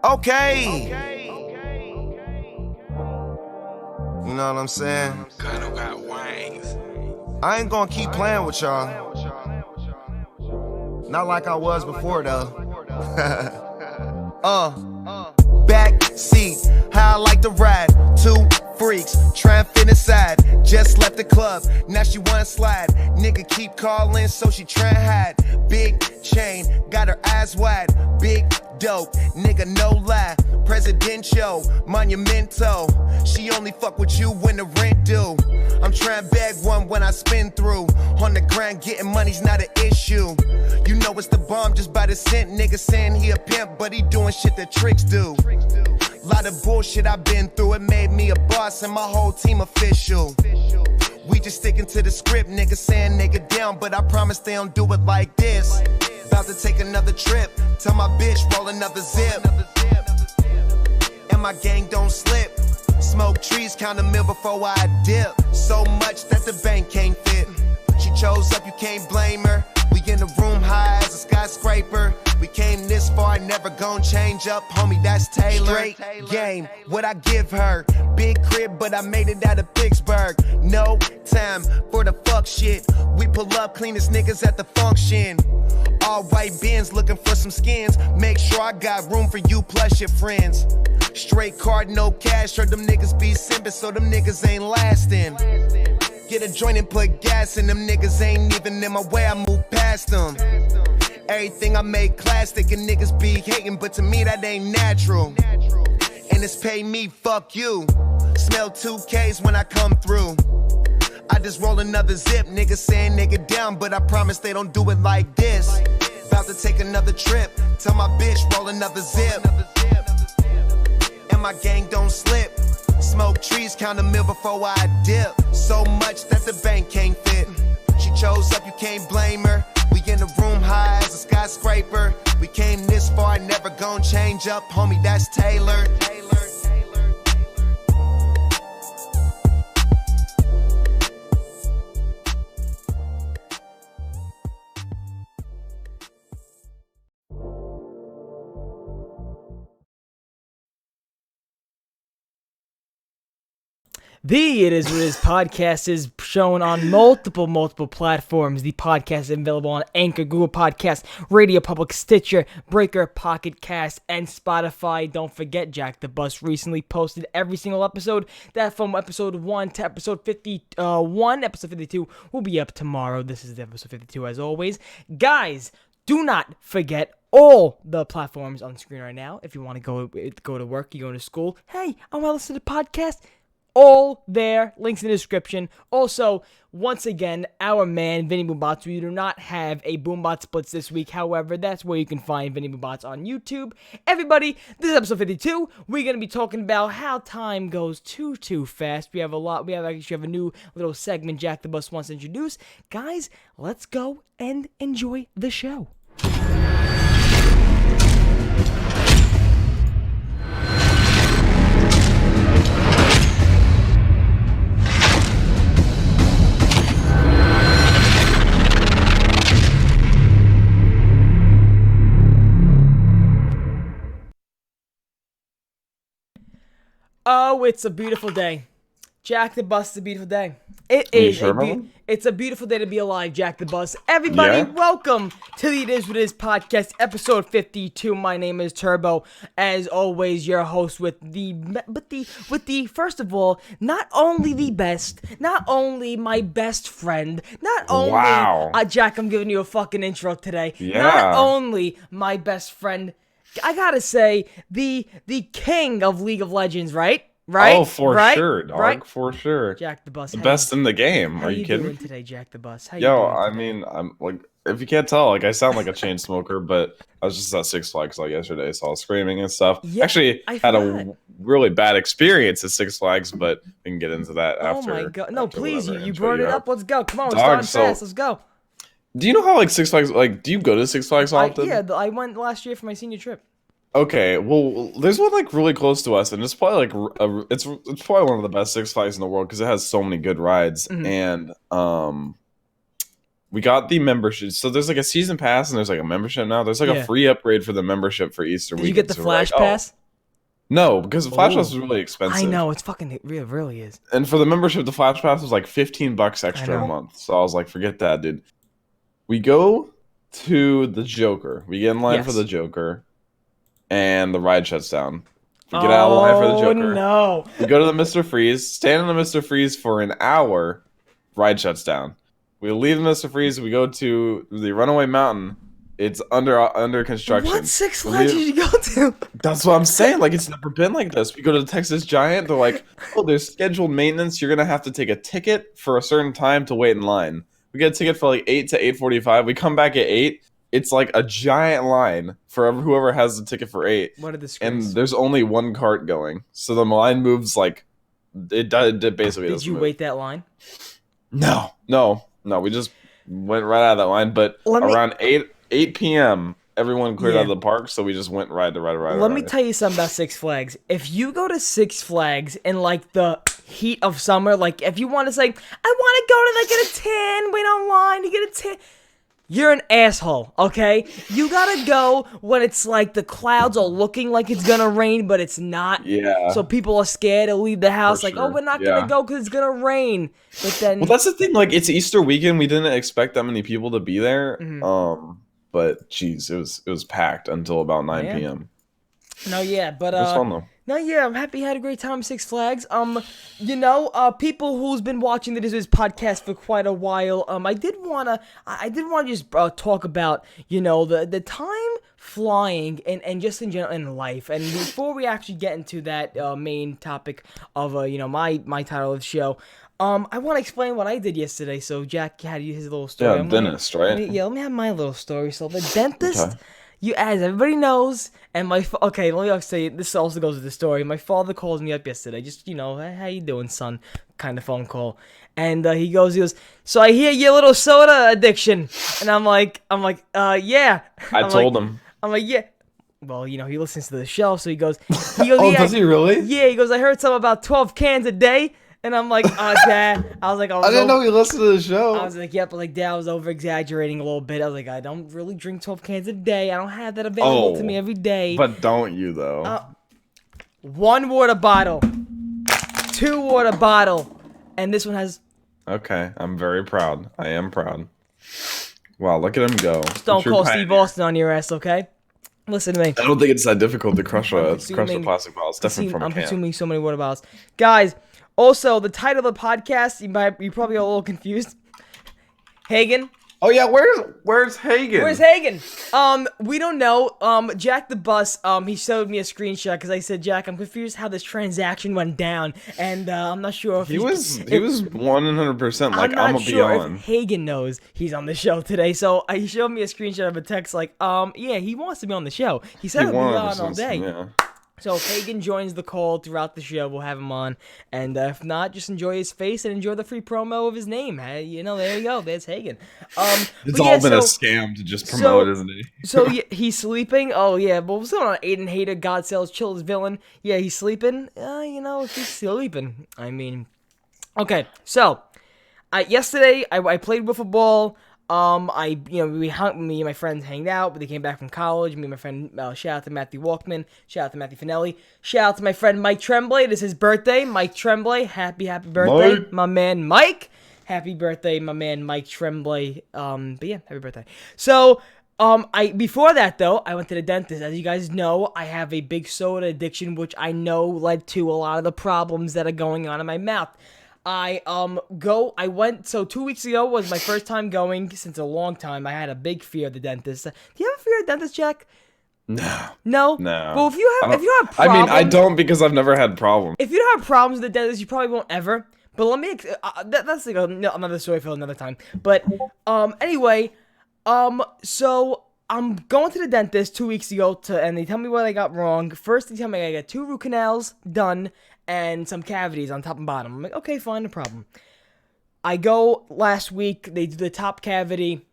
Okay. You know what I'm saying? Kinda got wangs. I ain't gonna keep playing with y'all. Not like I was before though. Back seat, how I like to ride. Two freaks, try and fit inside. Just left the club, now she wanna slide. Nigga keep calling, so she try and hide. Big chain, got her eyes wide. Big dope, nigga no lie. Presidential, monumental. She only fuck with you when the rent due. I'm trying to bag one when I spin through. On the grind, getting money's not an issue. You know it's the bomb just by the cent. Nigga saying he a pimp, but he doing shit that tricks do. Lot of bullshit I've been through, it made me a boss and my whole team official. We just sticking to the script, nigga saying nigga down, but I promise they don't do it like this. About to take another trip, tell my bitch roll another zip. And my gang don't slip. Smoke trees, count a meal before I dip. So much that the bank can't fit. She chose up, you can't blame her. We in the room high as a skyscraper. We came this far, never gon' change up. Homie, that's Taylor. Straight game, what I give her. Big crib, but I made it out of Pittsburgh. No time for the fuck shit. We pull up, cleanest niggas at the function. All white bins looking for some skins. Make sure I got room for you plus your friends. Straight card, no cash. Heard them niggas be simping, so them niggas ain't lasting. Get a joint and put gas in them niggas ain't even in my way, I move past them. Everything I make plastic and niggas be hating, but to me that ain't natural. And it's pay me, fuck you. Smell 2Ks when I come through. I just roll another zip, niggas saying nigga down, but I promise they don't do it like this. About to take another trip, tell my bitch roll another zip. And my gang don't slip. Smoke trees, count a meal before I dip. So much that the bank can't fit. She chose up, you can't blame her. We in the room high as a skyscraper. We came this far, never gon' change up. Homie, that's Taylor. The It Is What It Is podcast is shown on multiple platforms. The podcast is available on Anchor, Google Podcasts, Radio Public, Stitcher, Breaker, Pocket Cast, and Spotify. Don't forget, Jack the Bus recently posted every single episode. That from episode 1 to episode 51. Episode 52 will be up tomorrow. This is episode 52 as always. Guys, do not forget all the platforms on the screen right now. If you want to go to work, you go to school. Hey, I want to listen to the podcast. All there, links in the description. Also, once again, our man, Vinny Boombots, we do not have a Boombot Splits this week. However, that's where you can find Vinny Boombots on YouTube. Everybody, this is episode 52. We're going to be talking about how time goes too fast. We have actually a new little segment Jack the Bus wants to introduce. Guys, let's go and enjoy the show. Oh, it's a beautiful day. Jack the Bus is a beautiful day. It's a beautiful day to be alive, Jack the Bus. Everybody, welcome to the It Is What It Is podcast, episode 52. My name is Turbo. As always, your host with the first of all, not only the best, not only my best friend, not only Jack, I'm giving you a fucking intro today. Yeah. Not only my best friend, I gotta say, the king of League of Legends, right? Oh, for sure, dog. Right? For sure. Jack the Bus. The best in the game. How Are you kidding? Doing today, Jack the Bus? How you Yo, doing I today? mean, I'm like, if you can't tell, like, I sound like a chain smoker, but I was just at Six Flags like yesterday, so I was screaming and stuff. Yeah, Actually, I had forgot. a really bad experience at Six Flags, but we can get into that after. Oh my god! No, after please, whatever you intro brought it have. up. Let's go. Come on, we're Dog, starting fast. so- Let's go. Do you know how, like, Six Flags, like, do you go to Six Flags often? I went last year for my senior trip. Okay, well, there's one like really close to us, and it's probably like it's probably one of the best Six Flags in the world because it has so many good rides. Mhm. And we got the membership. So there's like a season pass and there's like a membership now. There's like a free upgrade for the membership for Easter Did weekend. you get the Flash Pass? No, because the Flash Pass was really expensive. I know, it really is. And for the membership, the Flash Pass was like $15 extra a month. So I was like, forget that, dude. We go to the Joker. We get in line for the Joker, and the ride shuts down. We get out of line for the Joker. No. We go to the Mr. Freeze, stand in the Mr. Freeze for an hour, ride shuts down. We leave Mr. Freeze, we go to the Runaway Mountain. It's under construction. What Six Flags did you go to? That's what I'm saying. Like, it's never been like this. We go to the Texas Giant. They're like, oh, there's scheduled maintenance. You're going to have to take a ticket for a certain time to wait in line. We get a ticket for like 8 to 8:45. We come back at 8. It's like a giant line for whoever has the ticket for 8. What are the screens? And there's only one cart going. So the line moves like, it basically Did you wait that line? No. We just went right out of that line. But around 8 p.m., everyone cleared out of the park, so we just went right. Let me tell you something about Six Flags. If you go to Six Flags in like the heat of summer, like if you want to say, I want to go to like get a tan, wait online to get a tan, you're an asshole, okay? You gotta go when it's like the clouds are looking like it's gonna rain, but it's not. Yeah. So people are scared to leave the house, For like, sure. oh, we're not gonna go because it's gonna rain. But then, well, that's the thing. Like, it's Easter weekend. We didn't expect that many people to be there. But geez, it was packed until about 9 p.m. No, yeah, but it was fun though. No, yeah, I'm happy you had a great time at Six Flags. People who's been watching this podcast for quite a while, I did wanna just talk about, the time flying and just in general in life. And before we actually get into that main topic of my title of the show, I want to explain what I did yesterday. So Jack had his little story. Yeah, dentist, right? Let me have my little story. So the dentist. Okay. As everybody knows, and let me say this also goes with the story. My father calls me up yesterday, just how you doing, son, kind of phone call, and he goes, so I hear your little soda addiction, and I'm like, yeah. I told him. I'm like, yeah. Well, he listens to the show, so he goes, oh, yeah, does he really? Yeah, he goes, I heard something about 12 cans a day. And I'm like, Dad. I was like, I didn't know you listened to the show. I was like, yep, but Dad was over exaggerating a little bit. I was like, I don't really drink 12 cans a day. I don't have that available to me every day. But don't you though? 1 water bottle, 2 water bottle, and this one has. Okay, I'm very proud. I am proud. Wow, look at him go. Stone Cold Steve Austin on your ass, okay? Listen to me. I don't think it's that difficult to crush a plastic bottle. It's different from a can. I'm consuming so many water bottles, guys. Also, the title of the podcast, you probably are a little confused. Haegan. Oh yeah, where's Haegan? Where's Haegan? We don't know. Jack the Bus, he showed me a screenshot because I said, Jack, I'm confused how this transaction went down, and I'm not sure if he was 100% like I'm gonna be on. If Haegan knows he's on the show today, so he showed me a screenshot of a text like, yeah, he wants to be on the show. He said he'll be on all day. Yeah. So if Haegan joins the call throughout the show, we'll have him on. And if not, just enjoy his face and enjoy the free promo of his name. There you go. There's Haegan. It's all been a scam to just promote, isn't it? So he's sleeping. Oh, yeah. But what's going on? Aiden Hater, God Sells, Chill as Villain. Yeah, he's sleeping. If he's sleeping. I mean. Okay, so yesterday I played wiffle ball. Me and my friends hanged out, but they came back from college. Me and my friend, shout out to Matthew Walkman, shout out to Matthew Finelli, shout out to my friend Mike Tremblay. It is his birthday. Mike Tremblay, happy birthday, Mike. My man Mike. Happy birthday, my man Mike Tremblay. But yeah, happy birthday. So, before that though, I went to the dentist. As you guys know, I have a big soda addiction, which I know led to a lot of the problems that are going on in my mouth. So 2 weeks ago was my first time going since a long time. I had a big fear of the dentist. Do you have a fear of the dentist, Jack? No. No? No. Well, if you have problems... I mean, I don't because I've never had problems. If you don't have problems with the dentist, you probably won't ever. But let me... that's like another story for another time. But, anyway, so... I'm going to the dentist 2 weeks ago, and they tell me what I got wrong. First, they tell me I got 2 root canals done and some cavities on top and bottom. I'm like, okay, fine, no problem. I go last week. They do the top cavity.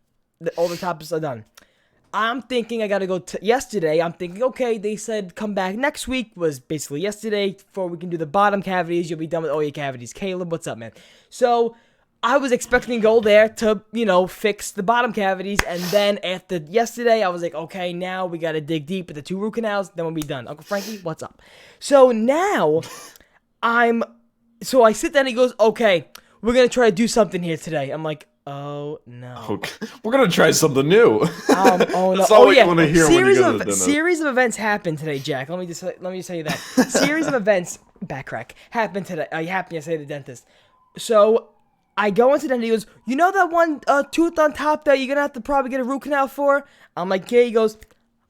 All the tops are done. I'm thinking I got to go yesterday. I'm thinking, okay, they said come back next week. Was basically yesterday before we can do the bottom cavities. You'll be done with all your cavities. Caleb, what's up, man? So... I was expecting to go there to, fix the bottom cavities, and then after yesterday, I was like, okay, now we gotta dig deep with the 2 root canals, then we'll be done. Uncle Frankie, what's up? So now, so I sit down and he goes, okay, we're gonna try to do something here today. I'm like, oh no. Okay. We're gonna try something new. Oh no! That's all we want to hear when you go to the dentist. Series of events happened today, Jack. Let me just tell you that. Series of events, backcrack, happened today. Happened yesterday at the dentist. So I go into the dentist. He goes, you know that one tooth on top that you're gonna have to probably get a root canal for? I'm like, yeah. He goes,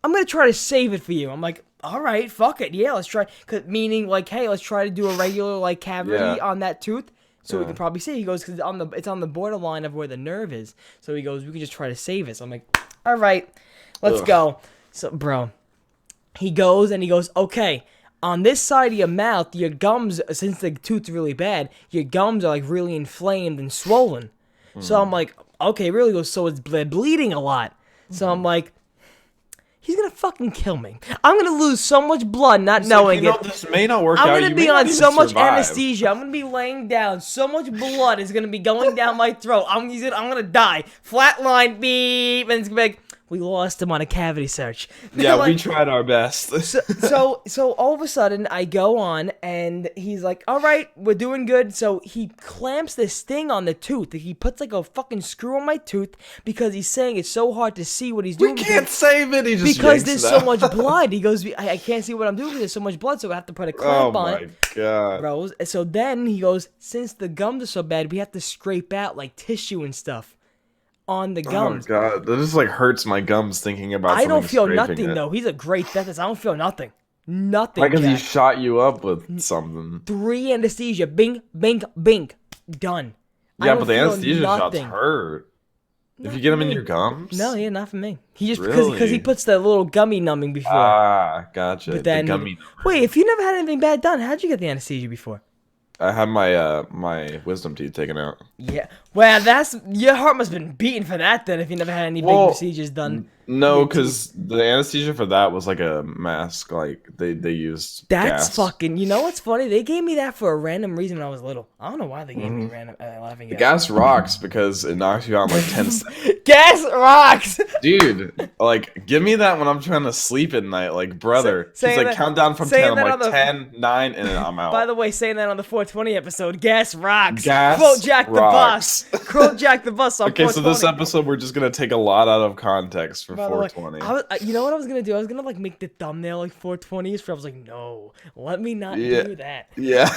I'm gonna try to save it for you. I'm like, all right, fuck it, yeah, let's try. Meaning like, hey, let's try to do a regular like cavity on that tooth. So we can probably see. He goes, because it's on the borderline of where the nerve is. So he goes, we can just try to save it. So I'm like, all right, let's go. So, bro, he goes and he goes, okay, on this side of your mouth, your gums, since the tooth's really bad, your gums are like really inflamed and swollen. So I'm like, okay, really? He goes, so it's bleeding a lot. So I'm like, he's gonna fucking kill me. I'm gonna lose so much blood not knowing it. This may not work out. I'm gonna be on so much anesthesia. I'm gonna be laying down. So much blood is gonna be going down my throat. I'm gonna die. Flatline, beep, and it's gonna be like, we lost him on a cavity search. Yeah, like, we tried our best. so all of a sudden, I go on, and he's like, all right, we're doing good. So he clamps this thing on the tooth. He puts like a fucking screw on my tooth because he's saying it's so hard to see what he's doing. We can't save it. He just because there's so much blood. He goes, I can't see what I'm doing because there's so much blood, so I have to put a clamp on it. Oh my god. Bro, so then he goes, since the gums are so bad, we have to scrape out like tissue and stuff on the gums. Oh god, that just like hurts my gums thinking about. I don't feel nothing it. though. He's a great dentist. I don't feel nothing. Nothing. Like if he Jack. shot you up with something. 3 anesthesia. Bing, bing, bing. Done. Yeah, but the anesthesia shots hurt. Not if you get them for in me. your gums? No, yeah, not for me. He just Really? because he puts the little gummy numbing before. Ah, gotcha. But then, the gummy. wait, if you never had anything bad done, how'd you get the anesthesia before? I had my my wisdom teeth taken out. Yeah. Well, your heart must have been beating for that then if you never had any big procedures done. No, because the anesthesia for that was like a mask. Like they used That's gas. fucking. You know what's funny? They gave me that for a random reason when I was little. I don't know why they gave me random laughing The gas. gas rocks because it knocks you out in like 10 seconds. Gas rocks. Dude, like, give me that when I'm trying to sleep at night. Like, brother. He's like, count down from 10. I'm like, 10, 9, and then I'm out. By the way, saying that on the 420 episode, gas rocks. Gas Quote Jack rocks. the Boss. Quote Jack the Boss on Okay, 420. so this episode, we're just going to take a lot out of context for By the way, 420. you know what I was going to do? I was going to, like, make the thumbnail, like, 420s. I was like, no, let me not do that. Yeah.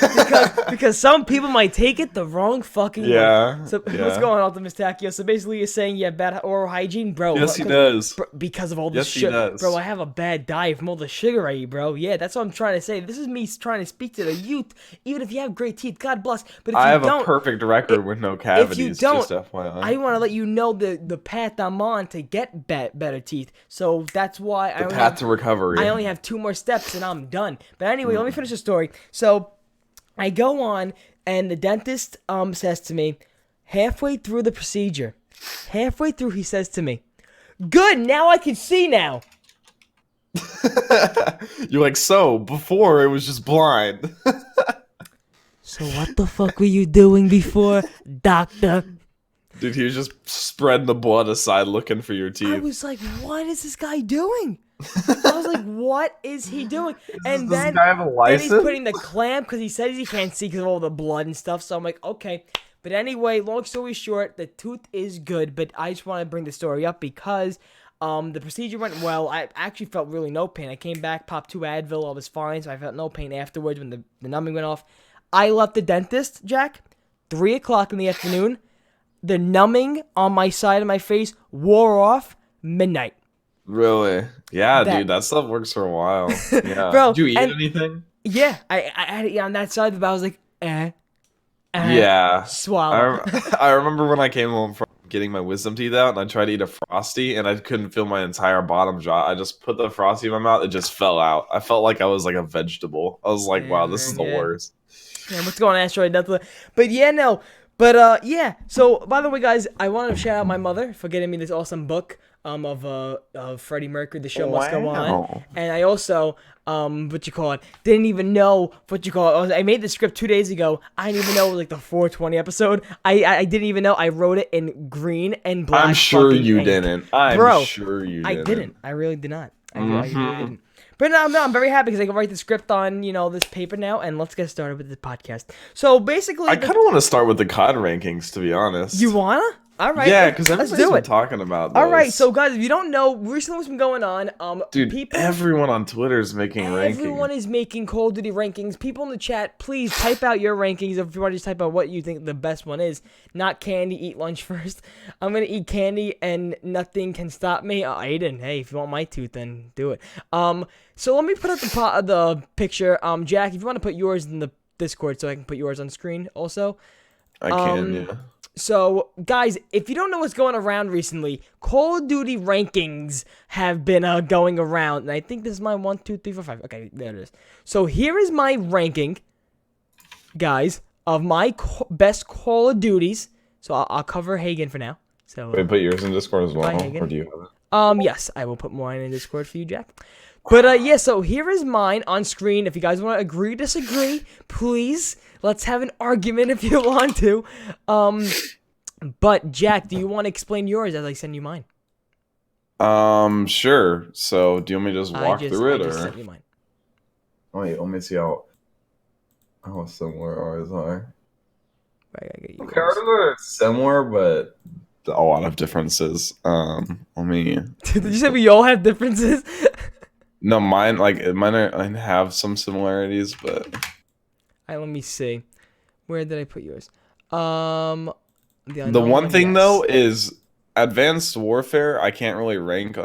because some people might take it the wrong fucking way. So what's going on, Optimus Tachio? So basically you're saying you have bad oral hygiene? Bro. Yes, he does. Because of all the Yes, he sugar. does. Bro, I have a bad diet from all the sugar I eat, bro. Yeah, that's what I'm trying to say. This is me trying to speak to the youth. Even if you have great teeth, God bless. But if I you have don't, a perfect record with no cavities, if you don't, just FYI. I want to let you know the path I'm on to get better teeth. So that's why the path to recovery. I only have 2 more steps and I'm done. But anyway, let me finish the story. So I go on and the dentist says to me, halfway through the procedure, he says to me, good, now I can see now. You're like, so, before it was just blind. So what the fuck were you doing before, doctor? Dude, he was just spreading the blood aside looking for your teeth. I was like, what is this guy doing? I was like, what is he doing? And Does then, this guy have a then license? he's putting the clamp because he says he can't see because of all the blood and stuff. So I'm like, okay. But anyway, long story short, the tooth is good. But I just want to bring the story up because the procedure went well. I actually felt really no pain. I came back, popped 2 Advil. I was fine. So I felt no pain afterwards when the numbing went off. I left the dentist, Jack, 3 o'clock in the afternoon. The numbing on my side of my face wore off midnight. Really? Yeah, dude, that stuff works for a while. Yeah. Bro, did you eat anything? Yeah, I had it on that side, but I was like, yeah. Swallow. I remember when I came home from getting my wisdom teeth out and I tried to eat a Frosty and I couldn't feel my entire bottom jaw. I just put the Frosty in my mouth. It just fell out. I felt like I was like a vegetable. I was like, wow, this is the worst. Yeah, what's going on, Asteroid? But yeah, no. But yeah, so by the way, guys, I wanted to shout out my mother for getting me this awesome book. of Freddie Mercury, The Show Must Go On. Wow. And I also didn't even know I made the script 2 days ago. I didn't even know it was like the 420 episode. I didn't even know I wrote it in green and black. I'm sure you ink. didn't. Bro, I'm sure you didn't. I didn't. I really did not. I really didn't. But no, I'm very happy because I can write the script on, this paper now, and let's get started with the podcast. So basically, I kind of want to start with the COD rankings, to be honest. You wanna? All right. Yeah, because let's everybody's do been it. talking about those. All right, so guys, if you don't know, recently what's been going on, Dude, everyone on Twitter is making rankings. Everyone is making Call of Duty rankings. People in the chat, please type out your rankings. If you want to just type out what you think the best one is. Not candy, eat lunch first. I'm going to eat candy and nothing can stop me. Aiden, hey, if you want my tooth, then do it. So let me put up the picture. Jack, if you want to put yours in the Discord so I can put yours on screen also. I can, yeah. So, guys, if you don't know what's going around recently, Call of Duty rankings have been going around. And I think this is my 1, 2, 3, 4, 5. Okay, there it is. So, here is my ranking, guys, of my best Call of Duties. So, I'll cover Haegan for now. So, Wait, put yours in Discord as well? Haegan. Or do you have it? Yes, I will put mine in Discord for you, Jack. But, yeah, so here is mine on screen. If you guys want to agree, disagree, please, let's have an argument if you want to. But, Jack, do you want to explain yours as I send you mine? Sure. So, do you want me to just walk through it, I just or? sent you mine. Wait, let me see how similar ours are. Right, I get you Okay, guys. ours are similar, but a lot of differences. Let me. Did you say we all have differences? No, mine have some similarities, but Alright, let me see. Where did I put yours? the unknown one thing yes. though is Advanced Warfare. I can't really rank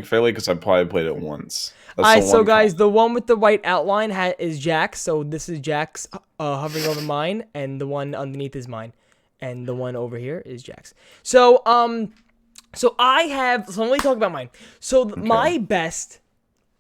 fairly because I probably played it once. That's Alright, the so one guys, the one with the white outline is Jack's. So this is Jack's hovering over mine, and the one underneath is mine, and the one over here is Jack's. So I have. So let me talk about mine. So my best.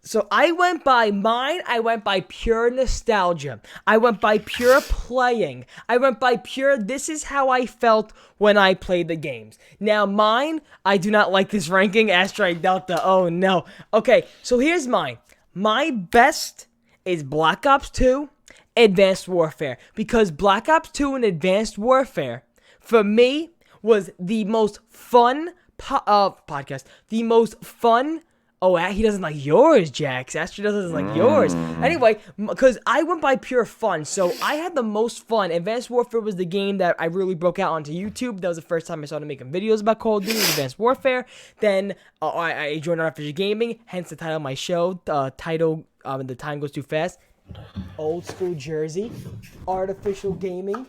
So I went by mine. I went by pure nostalgia. I went by pure playing. I went by pure. This is how I felt when I played the games. Now mine, I do not like this ranking. Asteroid Delta. Oh no. Okay, so here's mine. My best is Black Ops 2, Advanced Warfare, because Black Ops 2 and Advanced Warfare for me was the most fun podcast. The most fun. Oh, he doesn't like yours, Jax. Astro doesn't like yours. Anyway, because I went by pure fun, so I had the most fun. Advanced Warfare was the game that I really broke out onto YouTube. That was the first time I started making videos about Call of Duty Advanced Warfare. Then I joined Artificial Gaming, hence the title of my show. The time goes too fast. Old school Jersey. Artificial Gaming.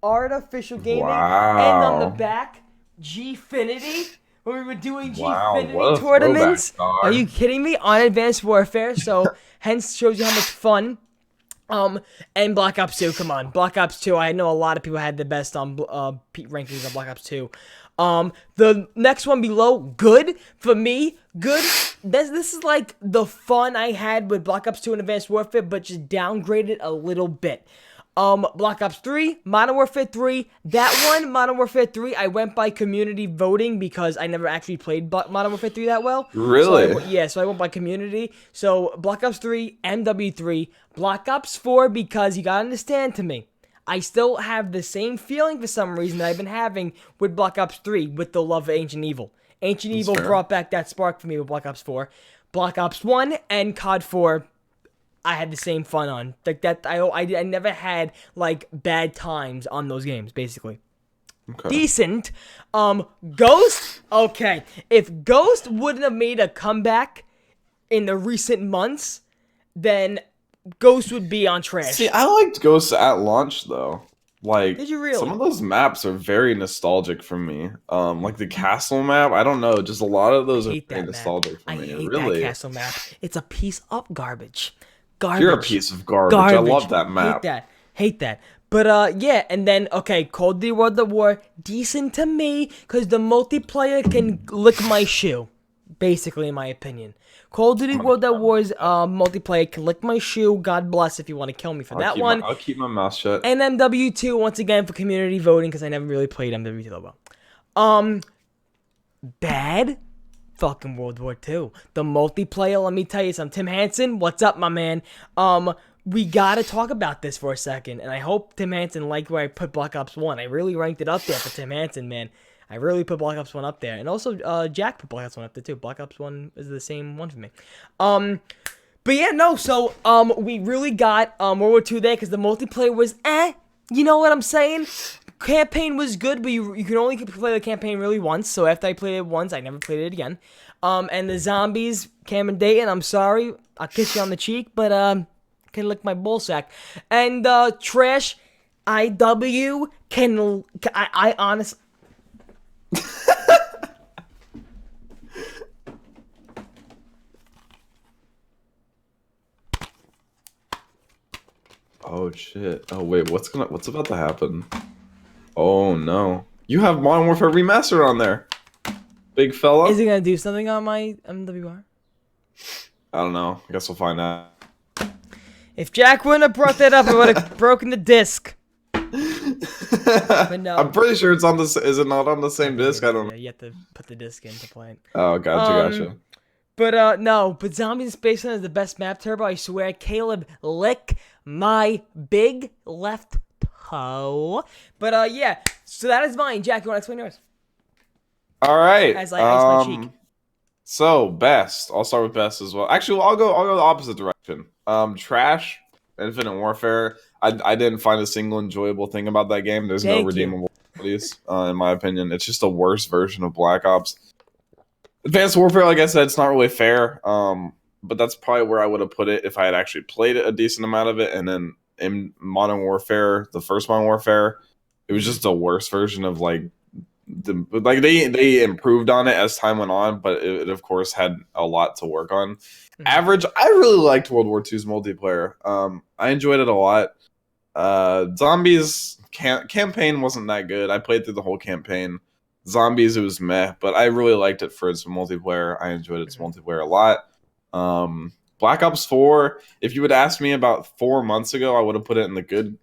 Wow. And on the back, Gfinity. When we were doing what Gfinity a tournaments. throwback, dog. Are you kidding me? On Advanced Warfare, so hence shows you how much fun. And Black Ops 2, come on. Black Ops 2, I know a lot of people had the best rankings on Black Ops 2. The next one below, good. For me, good. This is like the fun I had with Black Ops 2 and Advanced Warfare, but just downgraded a little bit. Black Ops 3, Modern Warfare 3, that one, Modern Warfare 3, I went by community voting because I never actually played Modern Warfare 3 that well. Really? So I went by community. So, Black Ops 3, MW3, Black Ops 4, because you gotta understand to me, I still have the same feeling for some reason that I've been having with Black Ops 3 with the love of Ancient Evil. Ancient Evil brought back that spark for me with Black Ops 4. Black Ops 1 and COD 4, I had the same fun on. Like that, I never had like bad times on those games. Basically, Okay. decent. Ghost. Okay, if Ghost wouldn't have made a comeback in the recent months, then Ghost would be on trash. See, I liked Ghosts at launch though. Like, Did you really? some of those maps are very nostalgic for me. Like the castle map, I don't know, just a lot of those are very nostalgic for me. I hate Really, that castle map. It's a piece of garbage. you're a piece of garbage. I love that map. Hate that. But yeah, and then okay, Call of Duty World at War, decent to me, cause the multiplayer can lick my shoe, basically in my opinion. Call of Duty World at War's multiplayer can lick my shoe. God bless if you want to kill me for that one. I'll keep my mouth shut. And MW2 once again for community voting, cause I never really played MW2 that well. Bad. fucking World War II. The multiplayer, let me tell you something. Tim Hansen, what's up, my man? We gotta talk about this for a second, and I hope Tim Hansen liked where I put Black Ops 1. I really ranked it up there for Tim Hansen, man. I really put Black Ops 1 up there. And also, Jack put Black Ops 1 up there, too. Black Ops 1 is the same one for me. But yeah, no, so, we really got, World War II there, because the multiplayer was, you know what I'm saying? Campaign was good, but you can only play the campaign really once, so after I played it once, I never played it again. And the zombies, Cameron Dayton, I'm sorry, I'll kiss you on the cheek, but, can lick my ballsack. And, Trash, IW, I honestly... Oh shit. Oh wait, what's about to happen? Oh no. You have Modern Warfare Remastered on there. Big fella. Is it gonna do something on my MWR? I don't know. I guess we'll find out. If Jack wouldn't have brought that up, I would have broken the disc. But no. I'm pretty sure it's on the. Is it not on the same disc? I don't know. You have to put the disc in to play it. Oh, gotcha. But no. But Zombies in Space is the best map, Turbo. I swear, Caleb, lick my big left toe. But yeah. So that is mine. Jack, you want to explain yours? All right. As I ice my cheek. So best. I'll start with best as well. Actually, I'll go the opposite direction. Trash. Infinite Warfare. I didn't find a single enjoyable thing about that game. There's no redeemable qualities, in my opinion. It's just a worse version of Black Ops. Advanced Warfare, like I said, it's not really fair. But that's probably where I would have put it if I had actually played a decent amount of it. And then in Modern Warfare, the first Modern Warfare, it was just a worse version of they improved on it as time went on, but it of course had a lot to work on. Average, I really liked World War II's multiplayer. I enjoyed it a lot. Zombies campaign wasn't that good. I played through the whole campaign. Zombies, it was meh, but I really liked it for its multiplayer. I enjoyed its multiplayer a lot. Black Ops 4, if you would ask me about 4 months ago, I would have put it in the good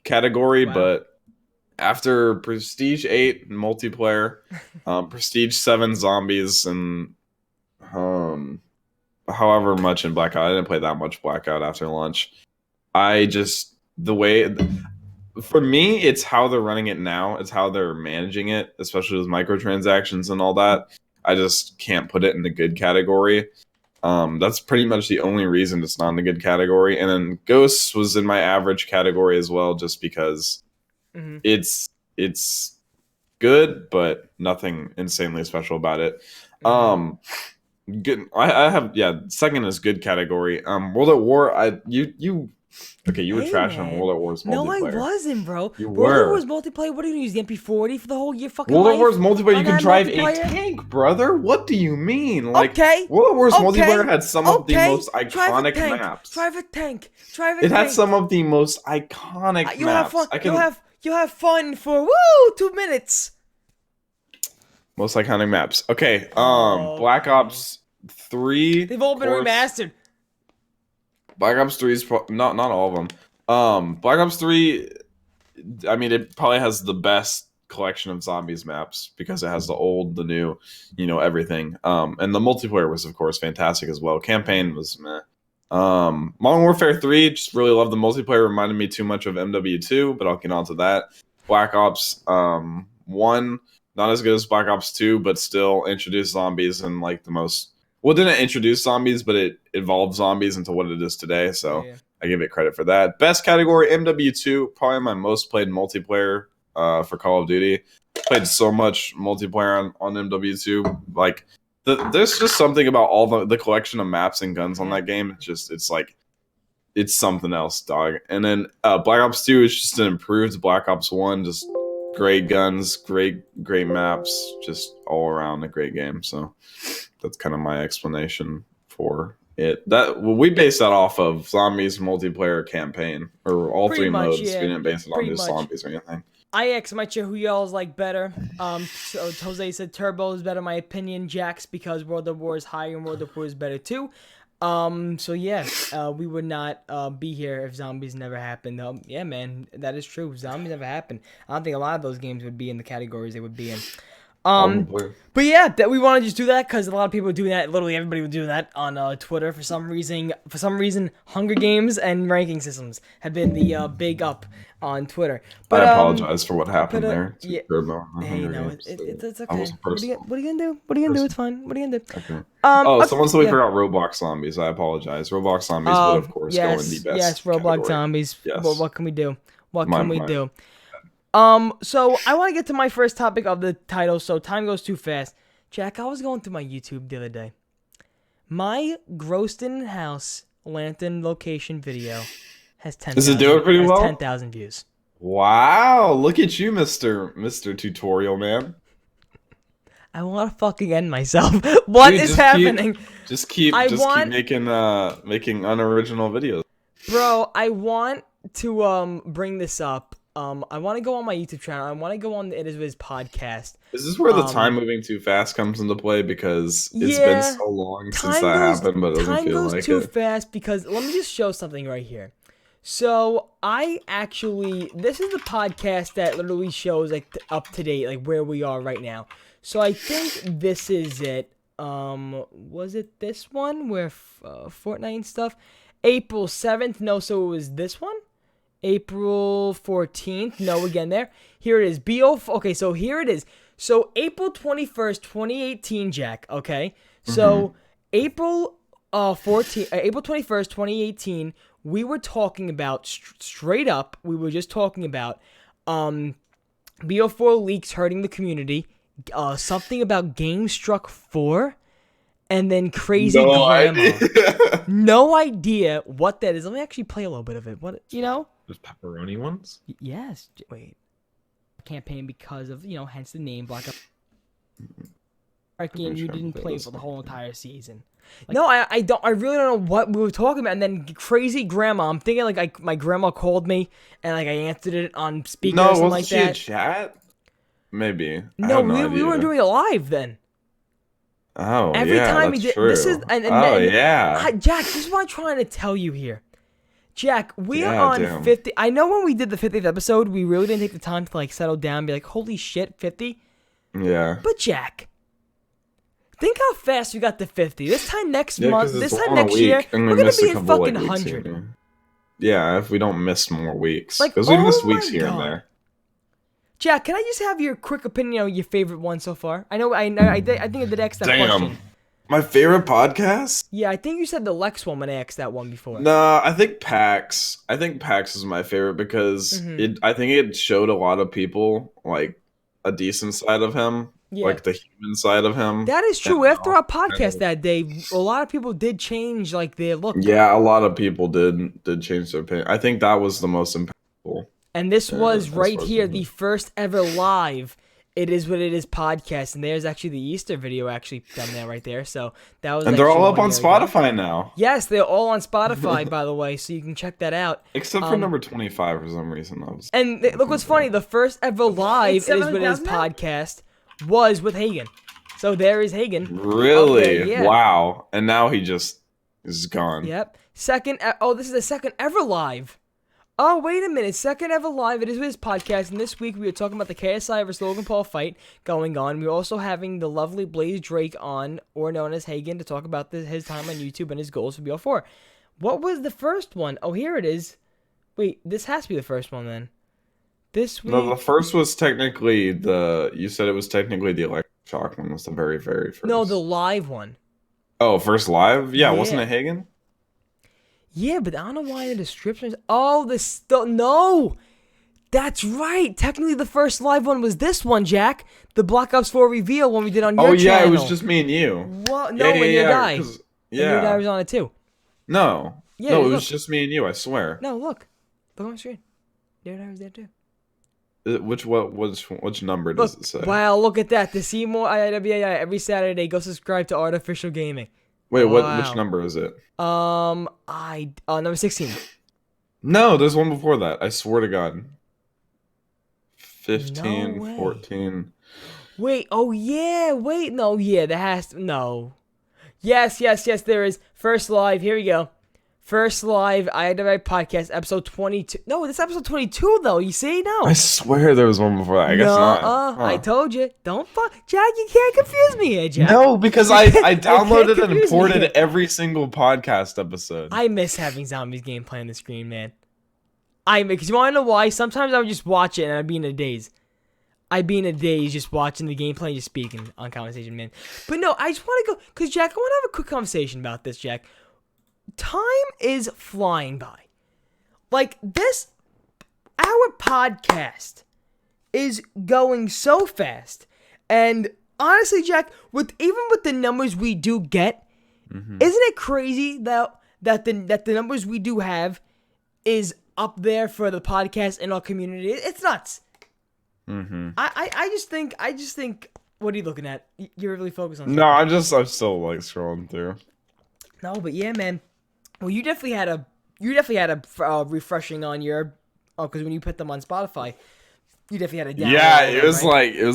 category, but after Prestige 8 multiplayer, Prestige 7 Zombies, and however much in Blackout, I didn't play that much Blackout after launch. For me, it's how they're running it now. It's how they're managing it, especially with microtransactions and all that. I just can't put it in the good category. That's pretty much the only reason it's not in the good category. And then Ghosts was in my average category as well, just because it's good, but nothing insanely special about it. Good. I have second is good category. World at War. You were trash on World at War's multiplayer. No, I wasn't, bro. You World at were. War's multiplayer. What are you gonna use? The MP40 for the whole year? Fucking World life? at War's multiplayer. You can drive a multiplayer? tank, brother. What do you mean? Like, Okay. World at War's Okay. multiplayer had some of the most Drive a iconic tank. maps. Drive a tank. It had some of the most iconic You maps. have fun. You have fun for 2 minutes. Most iconic maps. Okay. Black Ops 3. They've all been remastered. Black Ops 3 is not all of them. Black Ops 3, I mean, it probably has the best collection of zombies maps because it has the old, the new, everything. And the multiplayer was, of course, fantastic as well. Campaign was meh. Modern Warfare 3, just really loved the multiplayer. Reminded me too much of MW2, but I'll get on to that. Black Ops 1, not as good as Black Ops 2, but still introduced zombies in like the most... Well, it didn't introduce zombies, but it evolved zombies into what it is today, so... Yeah. I give it credit for that. Best category, MW2, probably my most played multiplayer for Call of Duty. Played so much multiplayer on MW2. Like, there's just something about all the collection of maps and guns on that game. It's something else, dog. And then Black Ops 2 is just an improved Black Ops 1. Just great guns, great maps, just all around a great game. So that's kind of my explanation for it. We based that off of Zombies multiplayer campaign, or all pretty three much, modes. Yeah. We didn't base it on just zombies or anything. I asked Mike who y'all's like better. So Jose said Turbo is better, in my opinion. Jax because World of War is higher and World of War is better too. So yeah, we would not be here if Zombies never happened. Yeah, man, that is true. Zombies never happened. I don't think a lot of those games would be in the categories they would be in. Boy. But yeah, that we want to just do that because a lot of people are doing that. Literally, everybody was doing that on Twitter for some reason. For some reason, Hunger Games and ranking systems have been the big up on Twitter. But I apologize for what happened there. Yeah, hey, no, it's okay. What What are you gonna do? What are you gonna do? It's fine. What are you gonna do? Okay. Someone said we forgot Roblox Zombies. I apologize. Roblox Zombies would, of course, go in the best. Yes, Roblox category. Zombies. Yes. What can we do? What can we do? Mine. So I want to get to my first topic of the title, so time goes too fast. Jack, I was going through my YouTube the other day. My Grosston House lantern location video has 10,000. Does it do it pretty well? 10,000 views. Wow, look at you, Mr. Tutorial Man. I want to fucking end myself. What Dude, is happening? Keep making unoriginal videos. Bro, I want to bring this up. I want to go on my YouTube channel. I want to go on the It Is Wiz podcast. Is this where the time moving too fast comes into play? Because it's been so long since that happened, but it doesn't feel like it. Time goes too fast because let me just show something right here. So this is the podcast that literally shows like up to date, like where we are right now. So I think this is it. Was it this one where Fortnite and stuff? April 7th? No, so it was this one? April 14th? No, again there. Here it is. Okay, so here it is. So April 21st, 2018, Jack, okay? So April 21st, 2018, we were talking about, straight up, we were just talking about BO4 leaks hurting the community, something about GameStruck 4, and then Crazy Grandma. No idea what that is. Let me actually play a little bit of it. What, Those pepperoni ones? Yes. Wait. Campaign because of, hence the name block up. Game you didn't play for the whole entire season. No, I don't. I really don't know what we were talking about. And then Crazy Grandma. I'm thinking like my grandma called me and like I answered it on speaker or something like that. No, was she in chat? Maybe. No, we weren't doing it live then. Oh, Every time we did true. this is yeah. Jack, this is what I'm trying to tell you here. Jack, we are on 50. I know when we did the 50th episode, we really didn't take the time to like settle down and be like, holy shit, 50? Yeah. But Jack, think how fast we got to 50. This time next month, this time on next week, year, and we're going to be in couple, fucking like, 100. Yeah, if we don't miss more weeks. Like, Because we missed weeks here and there. Jack, can I just have your quick opinion on your favorite one so far? I think I did ask that question. My favorite podcast? Yeah, I think you said the Lex one when I asked that one before. Nah, I think PAX. I think PAX is my favorite because I think it showed a lot of people like a decent side of him, like the human side of him. That is true. After our podcast that day, a lot of people did change like their look. Yeah, a lot of people did change their opinion. I think that was the most impactful. And this was right here, the first ever live It Is What It Is podcast, and there's actually the Easter video actually down there right there. So that was. And they're all up on Spotify now. Yes, they're all on Spotify, by the way, so you can check that out. Except for number 25 for some reason. And look what's funny, the first ever live It Is What It Is podcast was with Haegan. So there is Haegan. Really? Yeah. Wow. And now he just is gone. Yep. This is the second ever live. Oh, wait a minute. Second ever live. It Is Wiz podcast. And this week we were talking about the KSI versus Logan Paul fight going on. We were also having the lovely Blaze Drake on, or known as Haegan, to talk about his time on YouTube and his goals for BO4. What was the first one? Oh, here it is. Wait, this has to be the first one then. This week. No, the first was technically you said it was technically the Electric Shock one was the very, very first. No, the live one. Oh, first live? Yeah, wasn't it Haegan? Yeah, but I don't know why the description is... Oh, no! That's right! Technically, the first live one was this one, Jack. The Black Ops 4 reveal when we did on your channel. Oh, yeah, it was just me and you. What? No, when you died. Yeah. And your dad was on it, too. No. Yeah, no, it was just me and you, I swear. No, look. Look on the screen. Your dad was there, too. Which number does it say? Wow, look at that. To see more IIWII every Saturday, go subscribe to Artificial Gaming. Wait, which number is it? Number 16. No, there's one before that. I swear to God. 15, No way. 14. Wait, oh yeah, wait, no, yeah, there has to, no. Yes, there is. First live, here we go. First live IIWII podcast, episode 22. No, this episode 22 though. You see? No. I swear there was one before that. I guess not. Huh. I told you. Don't fuck, Jack. You can't confuse me here, Jack. No, because I downloaded and confuse me. imported every single podcast episode. I miss having Zombies gameplay on the screen, man. Because you want to know why? Sometimes I would just watch it and I'd be in a daze. I'd be in a daze just watching the gameplay and just speaking on conversation, man. But no, I just want to go, because Jack, I want to have a quick conversation about this, Jack. Time is flying by. Like, our podcast is going so fast. And honestly, Jack, even with the numbers we do get, isn't it crazy that the numbers we do have is up there for the podcast in our community? It's nuts. I just think. What are you looking at? You're really focused on. No, I'm still like scrolling through. No, but yeah, man. Well, you definitely had a refreshing on your. Oh, because when you put them on Spotify, you definitely had a download. Yeah, it was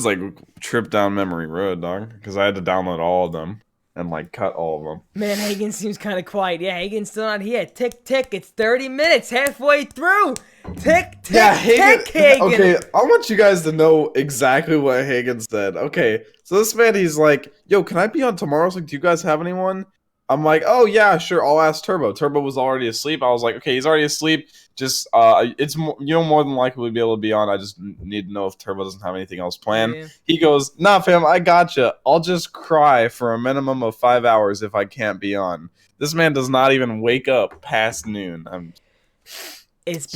like trip down memory road, dog. Because I had to download all of them and like cut all of them. Man, Haegan seems kind of quiet. Yeah, Haegan's still not here. Tick tick. It's 30 minutes, halfway through. Tick tick tick. Haegan. Okay, I want you guys to know exactly what Haegan said. Okay, so this man, he's like, "Yo, can I be on tomorrow? So, do you guys have anyone?" I'm like, "Oh yeah, sure. I'll ask Turbo." Turbo was already asleep. I was like, "Okay, he's already asleep. Just it's more than likely to be able to be on. I just need to know if Turbo doesn't have anything else planned." Yeah. He goes, "Nah, fam, I gotcha. I'll just cry for a minimum of 5 hours if I can't be on." This man does not even wake up past noon. It's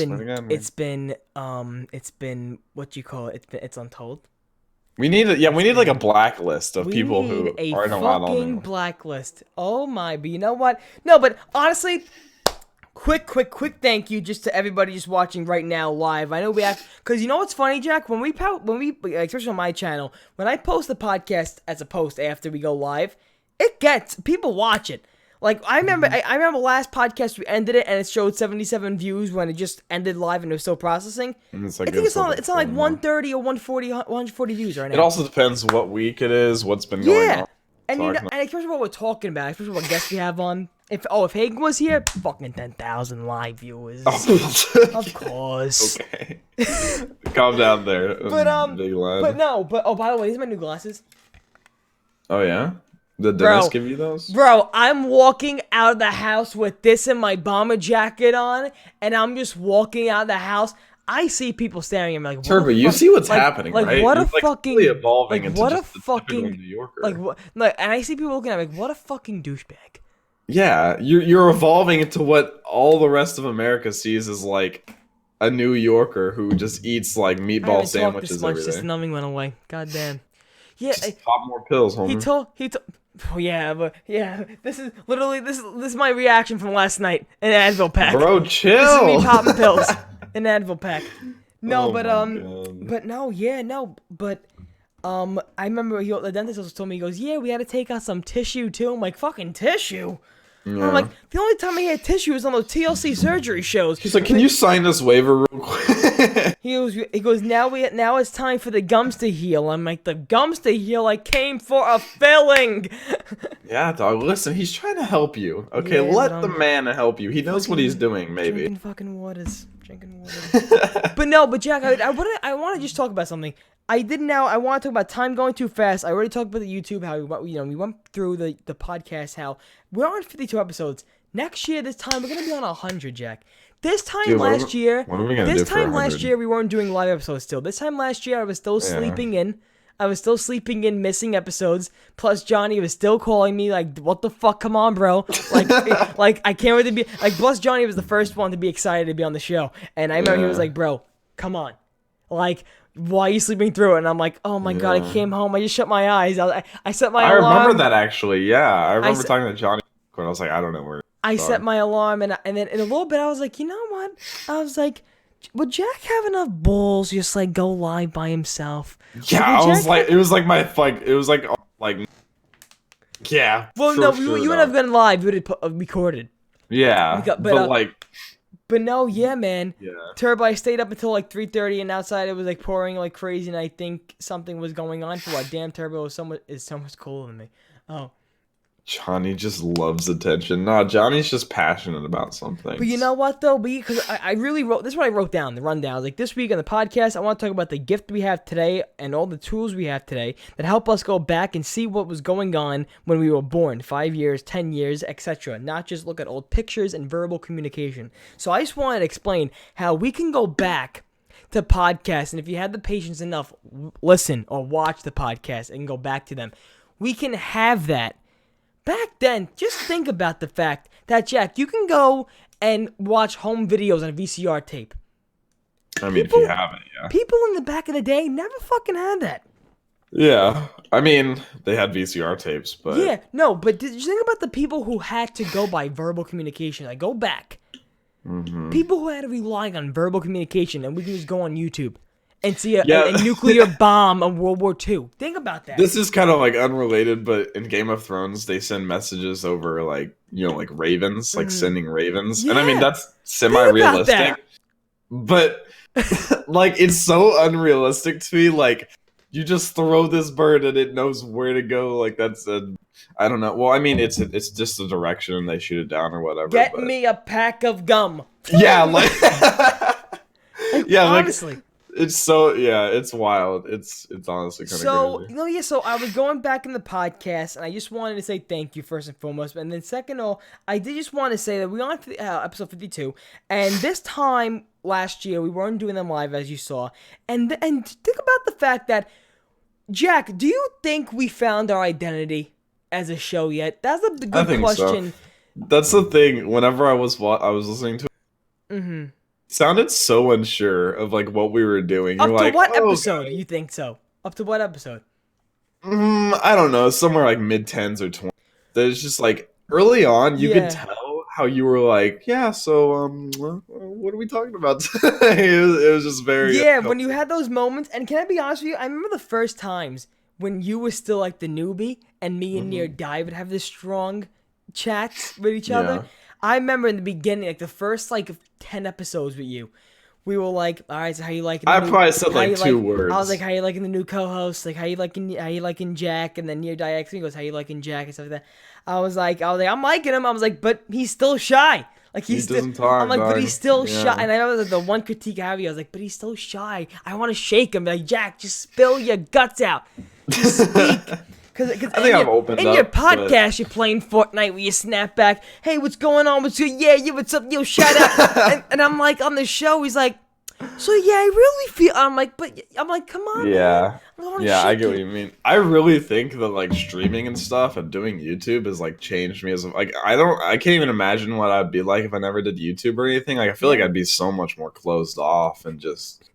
been what you call it. It's untold. We need like a blacklist of people who aren't allowed on. Fucking blacklist. Oh my! But you know what? No, but honestly, quick thank you just to everybody just watching right now live. I know we have, because you know what's funny, Jack? When we especially on my channel, when I post the podcast as a post after we go live, people watch it. Like, I remember last podcast we ended it and it showed 77 views when it just ended live and it was still processing. And it's like, I think it's on like 130 or 140 views right now. It also depends what week it is, what's been going on. And especially what we're talking about, especially what guests we have on. If Haegan was here, fucking 10,000 live viewers. Of course. Okay. Calm down there. Big lad. But by the way, these are my new glasses. Oh yeah? Did Dennis give you those? Bro, I'm walking out of the house with this and my bomber jacket on, and I'm just walking out of the house. I see people staring at me like, what Turbo, you see what's happening, right? What You're a fucking really evolving into what just a a fucking typical New Yorker. and I see people looking at me like, what a fucking douchebag. Yeah, you're evolving into what all the rest of America sees as like a New Yorker who just eats like meatball sandwiches every day. Just the numbing went away. God damn. Yeah, just pop more pills, homie. He told. Oh yeah, this is my reaction from last night. An Advil pack. Bro, chill. This is me popping pills. An Advil pack. No, Oh but my God. but no, yeah, no, but I remember the dentist also told me, he goes, yeah, we had to take out some tissue too. I'm like, fucking tissue. Yeah. I'm like, the only time I had tissue was on those TLC surgery shows. He's like, can you sign this waiver real quick? He goes, now it's time for the gums to heal. I'm like, the gums to heal? I came for a filling. Yeah, dog. Listen, he's trying to help you. Okay, Yeah, let but, the man help you. He knows what he's doing. Maybe. Drinking fucking waters. But Jack, I want to just talk about something. I want to talk about time going too fast. I already talked about the YouTube, how we went through the podcast, how we're on 52 episodes. Next year, this time, we're going to be on 100, Jack. This time last year, what are we gonna do for 100? We weren't doing live episodes still. This time last year, I was still sleeping in. Missing episodes. Plus, Johnny was still calling me like, "What the fuck? Come on, bro!" Like I can't wait to be like. Plus, Johnny was the first one to be excited to be on the show, and I remember he was like, "Bro, come on, like." Why are you sleeping through it? And I'm like, oh my God, I came home. I just shut my eyes. I set my alarm. I remember that actually. Yeah, I remember talking to Johnny. And I was like, I don't know where. I set my alarm, and then in a little bit, I was like, you know what? I was like, would Jack have enough balls to just like go live by himself? Yeah, I was like, it was like yeah. Well, no, you wouldn't have been live. You would have recorded. Yeah, But no, yeah, man. Yeah. Turbo, I stayed up until like 3:30, and outside it was like pouring like crazy, and I think something was going on. For what? Damn, Turbo is so much cooler than me. Oh. Johnny just loves attention. Nah, Johnny's just passionate about something. But you know what, though? Because I really wrote... This is what I wrote down, the rundown. I was like, this week on the podcast, I want to talk about the gift we have today and all the tools we have today that help us go back and see what was going on when we were born. 5 years, 10 years, etc. Not just look at old pictures and verbal communication. So I just wanted to explain how we can go back to podcasts, and if you had the patience enough, listen or watch the podcast and go back to them. We can have that. Back then, just think about the fact that, Jack, you can go and watch home videos on a VCR tape. I mean, if you have it, yeah. People in the back of the day never fucking had that. Yeah. I mean, they had VCR tapes, but... Yeah, no, but did you think about the people who had to go by verbal communication? Like, go back. Mm-hmm. People who had to rely on verbal communication, and we can just go on YouTube and see a nuclear bomb of World War II. Think about that. This is kind of like unrelated, but in Game of Thrones, they send messages over like, you know, like ravens, like sending ravens. Yeah. And I mean, that's semi-realistic, but like, it's so unrealistic to me. Like, you just throw this bird and it knows where to go. Like, I don't know. Well, I mean, it's just a direction and they shoot it down or whatever. Get me a pack of gum. Yeah, like, yeah, honestly. Like, it's wild. It's honestly kind of crazy. So I was going back in the podcast, and I just wanted to say thank you first and foremost, and then second of all, I did just want to say that we're on episode 52, and this time last year we weren't doing them live, as you saw, and think about the fact that, Jack, do you think we found our identity as a show yet? That's a good question. So. That's the thing. Whenever I was listening to it, sounded so unsure of like what we were doing. Up You're to like, what episode do you think so? Up to what episode? I don't know. Somewhere like mid-10s or 20s. There's just like early on, you could tell how you were like, yeah. So what are we talking about today? it was just very when you had those moments. And can I be honest with you? I remember the first times when you were still like the newbie, and me and Near Die would have this strong chats with each other. I remember in the beginning, like the first like 10 episodes with you, we were like, all right, so how you liking? I probably said like 2 words. I was like, how you liking the new co-host? Like, how you liking Jack? And then Near Die X me goes, how you liking Jack and stuff like that. I was like, I'm liking him. I was like, but he's still shy. Like he doesn't talk. I'm like, but he's still shy. And I remember like, the one critique I have, I was like, but he's still shy. I want to shake him. Like, Jack, just spill your guts out. Just speak. Because I think I've opened up. In your podcast, you're playing Fortnite where you snap back, hey, what's going on? What's good? Yeah, what's up? Yo, shout out. and I'm like, on the show, he's like, so yeah, I really feel. I'm like, come on. Yeah. Man. I get what you mean. I really think that like streaming and stuff and doing YouTube has like changed me as like I can't even imagine what I'd be like if I never did YouTube or anything. Like I feel like I'd be so much more closed off and just.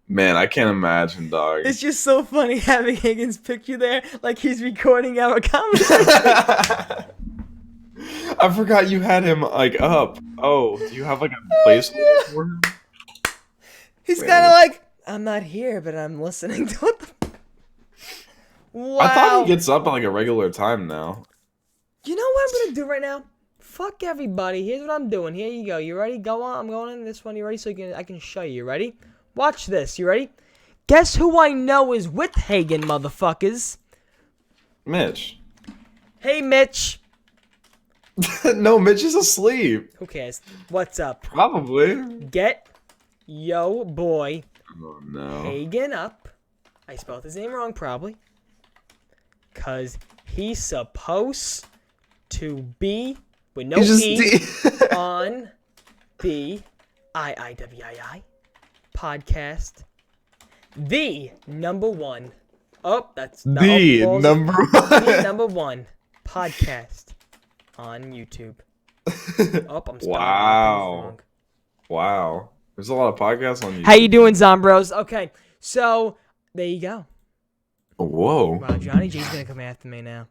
Man, I can't imagine, dog. It's just so funny having Haegan's picture there, like he's recording our conversation. I forgot you had him, like, up. Oh, do you have, like, a placeholder for him? He's kind of like, I'm not here, but I'm listening to it. Wow. I thought he gets up at, like, a regular time now. You know what I'm going to do right now? Fuck everybody. Here's what I'm doing. Here you go. You ready? Go on. I'm going in this one. You ready? So I can show you. You ready? Watch this. You ready? Guess who I know is with Haegan, motherfuckers? Mitch. Hey, Mitch. No, Mitch is asleep. Who cares? What's up? Probably. Get yo boy Haegan up. I spelled his name wrong, probably. Because he's supposed to be, with no E, on the IIWII podcast, the number one. Oh, that's the number one. The number one podcast on YouTube. Oh, I'm spelling wrong. Wow. There's a lot of podcasts on YouTube. How you doing, Zombros? Okay, so there you go. Whoa. Wow, Johnny J's gonna come after me now.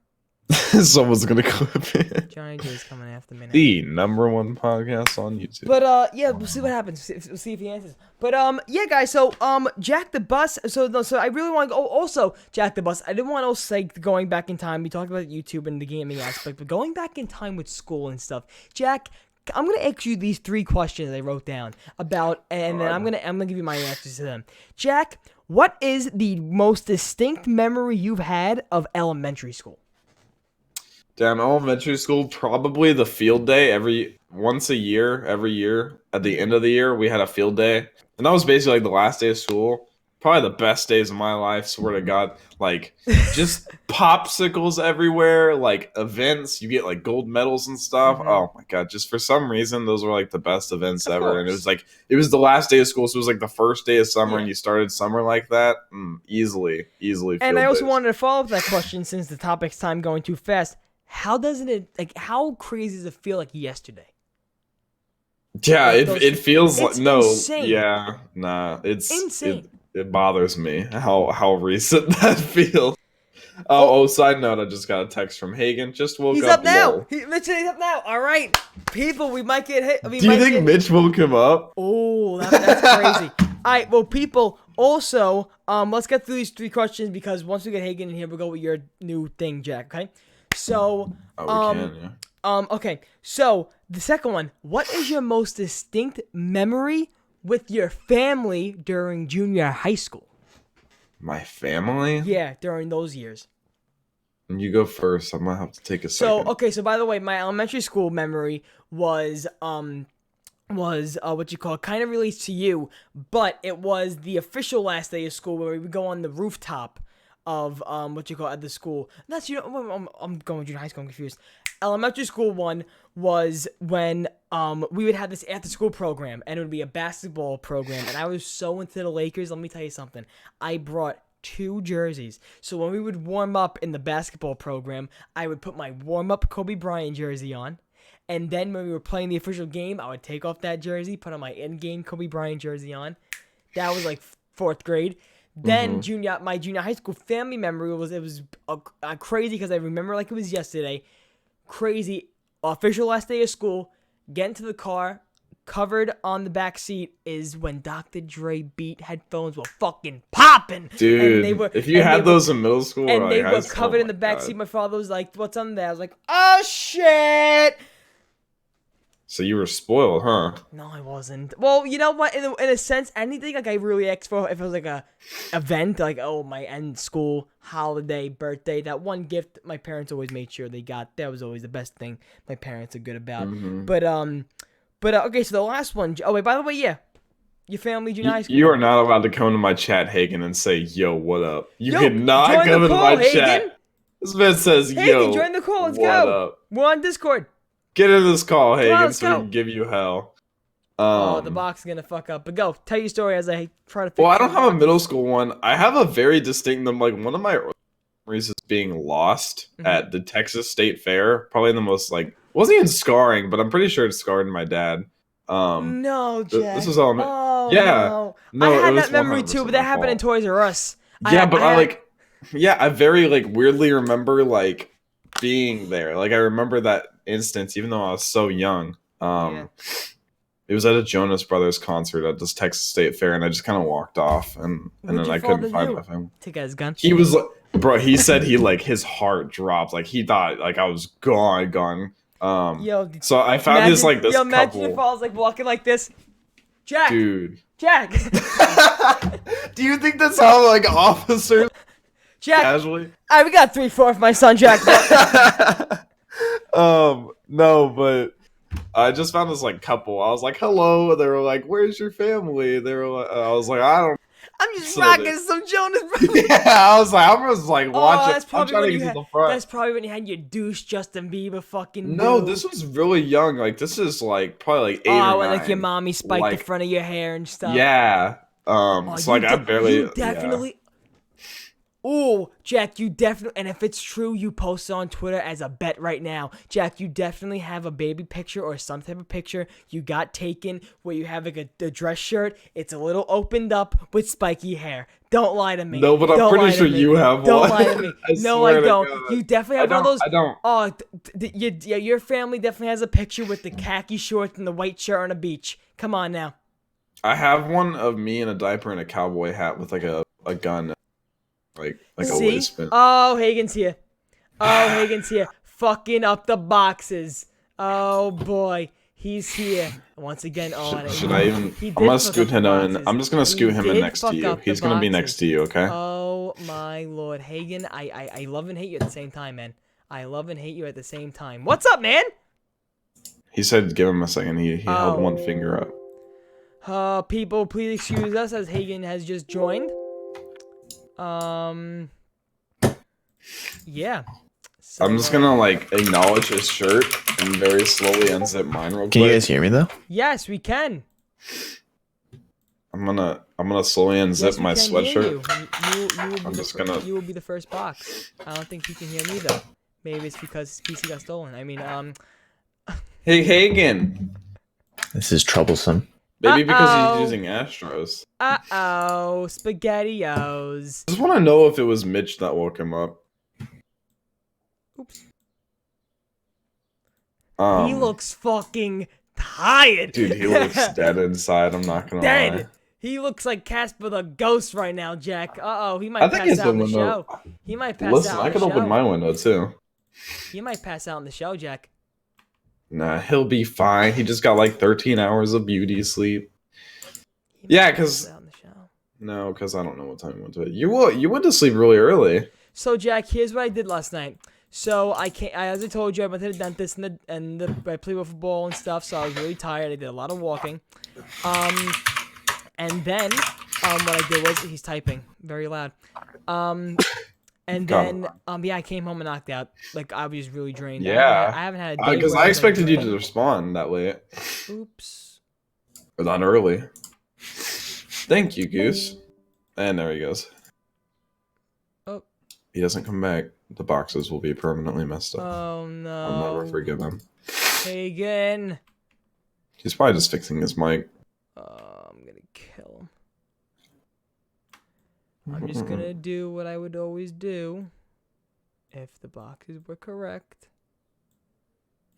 Someone's gonna clip it. Johnny J's coming after me now. The number one podcast on YouTube. But yeah, we'll see what happens. We'll see if he answers. But yeah, guys. So Jack the Bus. So I really want to go. Also, Jack the Bus. I didn't want to say going back in time. We talked about YouTube and the gaming aspect, but going back in time with school and stuff. Jack, I'm gonna ask you these 3 questions I wrote down about, and then I'm gonna give you my answers to them. Jack, what is the most distinct memory you've had of elementary school? Damn, elementary school, probably the field day once a year, every year. At the end of the year, we had a field day. And that was basically like the last day of school. Probably the best days of my life, swear to God. Like, just popsicles everywhere, like events. You get like gold medals and stuff. Mhm. Oh my God. Just for some reason, those were like the best events Of ever. And course. it was the last day of school. So it was like the first day of summer Yeah. and you started summer like that. Easily And field I also days. wanted to follow up that question since the topic's time going too fast. How doesn't it, like, how crazy does it feel like yesterday? Yeah, Like it feels it's like no, insane. yeah, nah, Insane. It bothers me how recent that feels. Oh, side note, I just got a text from Haegan. Just woke He's up. up now. lol. Mitch is up now. All right, people, we might get hit. Do you think Mitch woke him up? Oh, that's crazy. All right, well, people, also, let's get through these 3 questions because once we get Haegan in here, we'll go with your new thing, Jack. Okay, so, Oh, we can, yeah. okay, so the second one, what is your most distinct memory with your family during junior high school? My family? Yeah, during those years. You go first. I'm gonna have to take a So, second. okay, so by the way, my elementary school memory was what you call kind of relates to you, but it was the official last day of school where we would go on the rooftop of what you call at the school. That's I'm going junior high school. I'm confused. Elementary school one was when we would have this after school program and it would be a basketball program and I was so into the Lakers. Let me tell you something. I brought 2 jerseys. So when we would warm up in the basketball program, I would put my warm up Kobe Bryant jersey on. And then when we were playing the official game, I would take off that jersey, put on my in-game Kobe Bryant jersey on. That was like 4th grade. Then my junior high school family memory was crazy because I remember like it was yesterday. Crazy official last day of school. Get into the car. Covered on the back seat is when Dr. Dre beat headphones were fucking popping. Dude, if you had those in middle school or and like they high were school, covered oh in the my back God. seat. My father was like, "What's on there?" I was like, "Oh shit!" So you were spoiled, huh? No, I wasn't. Well, you know what? In a sense, anything like I really asked for, if it was like a event, like my end school, holiday, birthday, that one gift my parents always made sure they got. That was always the best thing my parents are good about. But okay, so the last one. Oh wait, by the way, yeah, your family junior high school. You are not allowed to come to my chat, Hagen, and say, "Yo, what up?" You Yo, cannot join come the to call, my Hagen. chat. This man says, Hagen, "Yo, join the call. Let's what go. up?" We're on Discord. Get in this call, Hagen, let's so we go. can give you hell. Oh, the box is gonna fuck up. But go, tell your story as I try to fix Well, I don't some have a boxes. middle school one. I have a very distinct. Like one of my early memories is being lost at the Texas State Fair. Probably the most like wasn't even scarring, but I'm pretty sure it scarred my dad. No, Jack. This was all. Oh, Yeah. no. I it had was that memory too, 100% but that my happened in fault. Toys R Us. Yeah, but I very like weirdly remember like being there. Like I remember that instance, even though I was so young. Yeah. It was at a Jonas Brothers concert at this Texas State Fair, and I just kind of walked off, and What'd then your I couldn't father find do? my family. Take out his gun. He was like, bro. He said he like his heart dropped, like he thought like I was gone. Yo, So I found this like this imagine your couple, father's like walking like this. Jack, dude. Jack, Do you think that's how like officers Jack. casually? We got 3-4 for my son, Jack. No, but I just found this like couple. I was like, hello. They were like, where's your family? They were like, I was like, I don't. I'm just So rocking they- some Jonas Brothers. Yeah, I was like Oh, watching. that's I'm probably trying when to you get had. to the front. That's probably when you had your douche Justin Bieber fucking. No, boo. this was really young. Like this is like probably like 8 Oh, or when 9. like your mommy spiked the Like, front of your hair and stuff. Yeah. Oh, So like I barely. You definitely. Oh, Jack, you definitely. And if it's true, you post it on Twitter as a bet right now. Jack, you definitely have a baby picture or some type of picture you got taken where you have like a dress shirt. It's a little opened up with spiky hair. Don't lie to me. No, but I'm Don't pretty lie to sure me. you have Don't one. lie to me. I No, swear I to don't. God. You definitely have one of those. I don't. Oh, your family definitely has a picture with the khaki shorts and the white shirt on a beach. Come on now. I have one of me in a diaper and a cowboy hat with like a gun, like a See? waistband. Oh, Hagen's here. Oh, Hagen's here. Fucking up the boxes. Oh boy, he's here once again. Oh, and Should I even? he I'm did gonna fuck scoot up the him in. boxes. I'm just gonna He scoot him in did next to fuck you. up the He's gonna be boxes. next to you, okay? Oh my lord, Hagen, I love and hate you at the same time, man. I love and hate you at the same time. What's up, man? He said give him a second. He held one finger up. People, please excuse us as Haegan has just joined. Yeah. So, I'm just gonna like acknowledge his shirt and very slowly unzip mine real quick. Can you guys hear me though? Yes, we can. I'm gonna slowly unzip Yes, we my can hear sweatshirt. You will be the first box. I don't think he can hear me though. Maybe it's because his PC got stolen. I mean, Hey Haegan. This is troublesome. Maybe because Uh-oh. he's using Astros. SpaghettiOs. I just want to know if it was Mitch that woke him up. Oops. Um, He looks fucking tired. Dude, he looks dead inside. I'm not gonna lie. Dead. He looks like Casper the Ghost right now, Jack. Uh-oh, he might I think pass it's out in the window. show. He might pass Listen, out I in the could show. open my window too. He might pass out in the show, Jack. Nah, he'll be fine. He just got like 13 hours of beauty sleep. He might Yeah, pass 'cause- out in the show. No, because I don't know what time you went to bed. You went to sleep really early. So, Jack, here's what I did last night. So as I told you, I went to the dentist and I played with football and stuff. So I was really tired. I did a lot of walking. And then what I did was he's typing very loud. And then I came home and knocked out. Like I was just really drained. Yeah. I haven't had a day. Because where I was, expected you drained. to respond that late. Oops. Or that early. Thank you, Goose. And there he goes. Oh. He doesn't come back. The boxes will be permanently messed up. Oh no. I'll never forgive him. Haegan. He's probably just fixing his mic. I'm gonna kill him. I'm just gonna do what I would always do if the boxes were correct.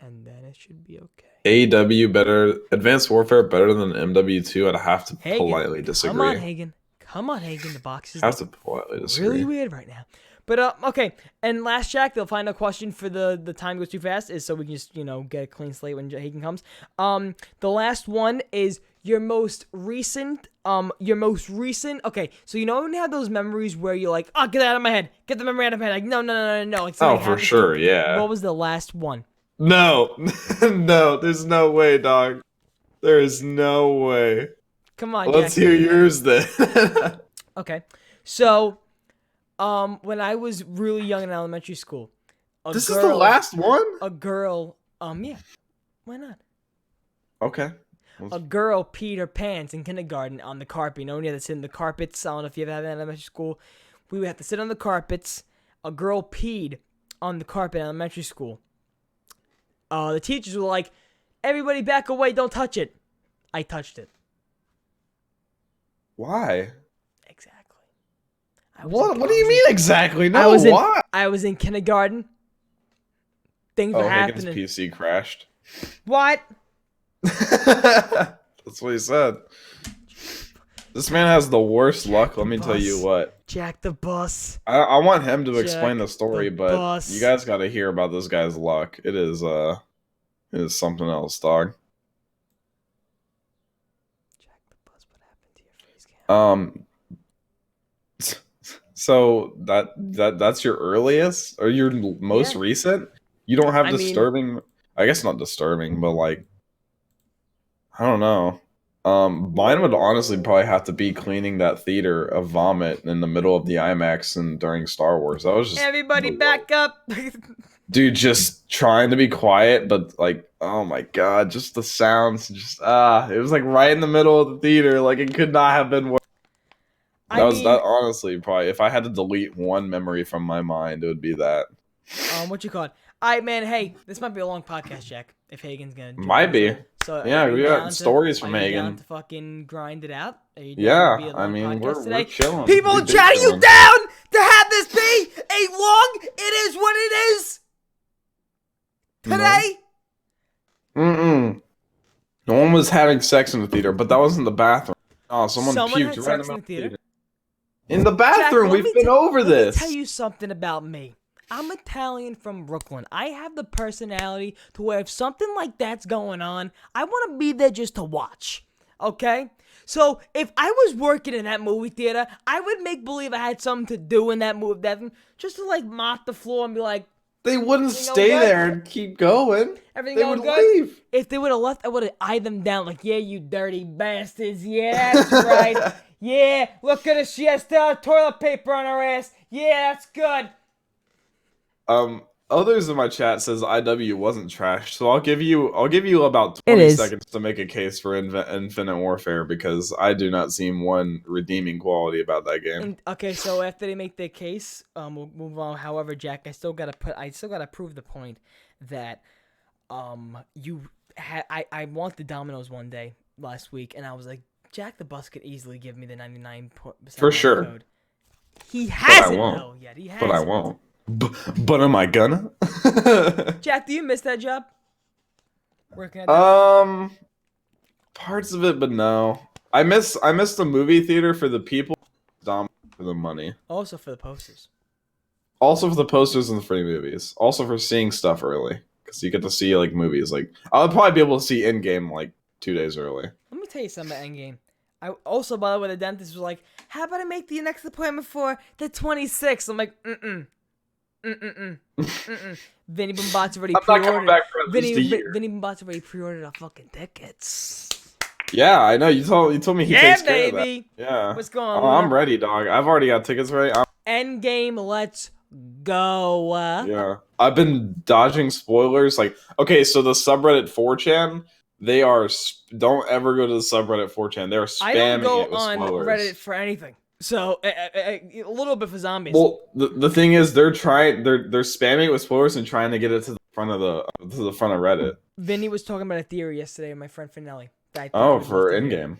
And then it should be okay. AW better, Advanced Warfare better than MW2. I'd have to Haegan, politely disagree. Come on, Haegan. Come on, Haegan. The boxes have to politely disagree. really weird right now. But okay, and last Jack, the final question for the time goes too fast is so we can just get a clean slate when Haegan comes. The last one is your most recent. Okay, so when you have those memories where you're like, oh, get that out of my head, get the memory out of my head. Like no. Like, Oh, for sure, yeah. What was the last one? No, no, there's no way, dog. There is no way. Come on, Let's Jack. hear yours then. Okay, so when I was really young in elementary school, This is the last one? A girl, yeah, why not? Okay. A girl peed her pants in kindergarten on the carpet. When you had to sit in the carpets. I don't know if you ever had that in elementary school. We would have to sit on the carpets. A girl peed on the carpet in elementary school. The teachers were like, everybody back away, don't touch it. I touched it. Why? Exactly. What do you mean exactly? No, why? I was in kindergarten. Things were Hagen's happening. PC crashed. What? That's what he said. This man has the worst luck, let me tell you what. Jack the Bus. I want him to Jack explain the story, the but Bus. you guys gotta hear about this guy's luck. It is something else, dog. Jack the Bus, what happened to your face cam? So that's your earliest or your most recent? You don't have disturbing. I guess not disturbing, but like, I don't know. Mine would honestly probably have to be cleaning that theater of vomit in the middle of the IMAX and during Star Wars. That was just Everybody back up. dude, just trying to be quiet, but like, oh my god, just the sounds, just it was like right in the middle of the theater. Like it could not have been worse. That honestly probably if I had to delete one memory from my mind, it would be that. What you call it? Alright, man. Hey, this might be a long podcast, Jack. If Hagen's gonna do Might this. be. So Yeah, we got down stories from are you Hagen. down to fucking grind it out? Are you down Yeah, to be a I long mean, podcast we're today? chilling. People We chatting you chilling. down to have this be a long. It is what it is. Today. No one was having sex in the theater, but that was in the bathroom. Oh, someone Someone puked had right sex in in the the theater? In the Jack, bathroom, let me we've been over let this. me tell you something about me. I'm Italian from Brooklyn. I have the personality to where if something like that's going on, I want to be there just to watch. Okay? So if I was working in that movie theater, I would make believe I had something to do in that movie, just to like mop the floor and be like, They wouldn't Everything stay all good? there and keep going. Everything They all would good? leave. If they would have left, I would have eyed them down like, yeah, you dirty bastards. Yeah, that's right. Yeah, look at us. She has toilet paper on her ass. Yeah, that's good. Others in my chat says IW wasn't trash, so I'll give you about It 20 is. seconds to make a case for Infinite Warfare because I do not see one redeeming quality about that game. And, okay, so after they make their case, we'll move on. However, Jack, I still gotta prove the point that I want the Dominoes one day last week, and I was like, Jack the Bus could easily give me the 99% For sure. code. He hasn't won't. though yet. He hasn't. But I won't. But am I gonna? Jack, do you miss that job? Working at that? Parts of it, but no. I miss the movie theater for the people, Dom for the money. Also for the posters. Also for the posters and the free movies. Also for seeing stuff early, because you get to see like movies. Like I'll probably be able to see Endgame like 2 days early. Let me tell you something about Endgame. I also, by the way, the dentist was like, "How about I make the next appointment for the 26th?" I'm like, Vinny Bombat's already I'm not coming pre-ordered. back for at least a year. Vinny Bombat's already pre-ordered our fucking tickets. Yeah, I know. You told me he Yeah, takes care of baby. that. Yeah. What's going on? Oh, I'm Luna? ready, dog. I've already got tickets ready. Endgame, let's go. Yeah. I've been dodging spoilers. Like, okay, so the subreddit 4chan, they are don't ever go to the subreddit 4chan. They're spamming I don't go it with on spoilers. Reddit for anything. So a little bit for zombies. Well, the thing is, they're spamming it with spoilers and trying to get it to the front of Reddit. Vinny was talking about a theory yesterday with my friend Finelli. that I think Oh, we for both agree. Endgame.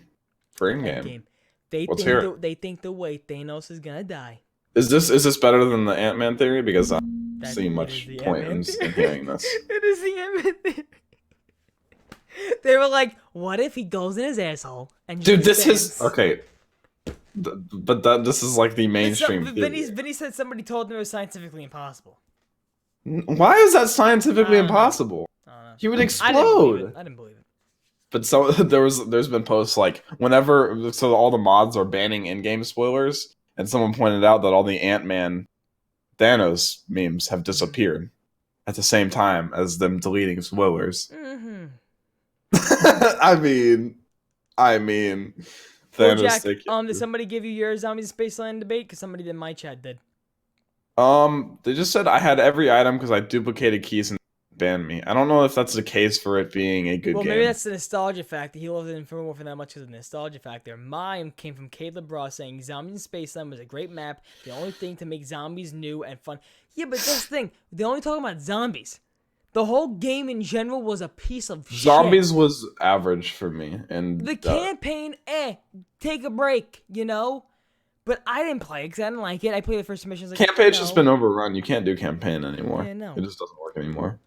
For Endgame. Endgame. They Let's think hear it. they think the way Thanos is gonna die. Is this better than the Ant-Man theory? Because I don't That see it much is the point Ant-Man in theory. hearing this. It is the Ant-Man theory. They were like, "What if he goes in his asshole and Dude, just this is stands?" okay. But this is like the mainstream theory. Vinny said somebody told him it was scientifically impossible. Why is that scientifically I don't know. impossible? I don't know. He would I explode. didn't believe it. But so there's been posts like whenever all the mods are banning in-game spoilers, and someone pointed out that all the Ant-Man Thanos memes have disappeared at the same time as them deleting spoilers. Mm-hmm. I mean, Well, Thanos. Jack, they did somebody give you your Zombies Spaceland debate? Because somebody in my chat did. They just said I had every item because I duplicated keys and banned me. I don't know if that's the case for it being a good Well, game. maybe that's the nostalgia factor. He loves Infinite Warfare that much because of the nostalgia factor. Mine came from Caleb Ross saying Zombies in Spaceland was a great map. The only thing to make zombies new and fun. Yeah, but that's the thing. They're only talking about zombies. The whole game in general was a piece of Zombies shit. was average for me, and The campaign, take a break, you know? But I didn't play it because I didn't like it. I played the first missions. Like, campaign's no. just been overrun. You can't do campaign anymore. Yeah, no. It just doesn't work anymore.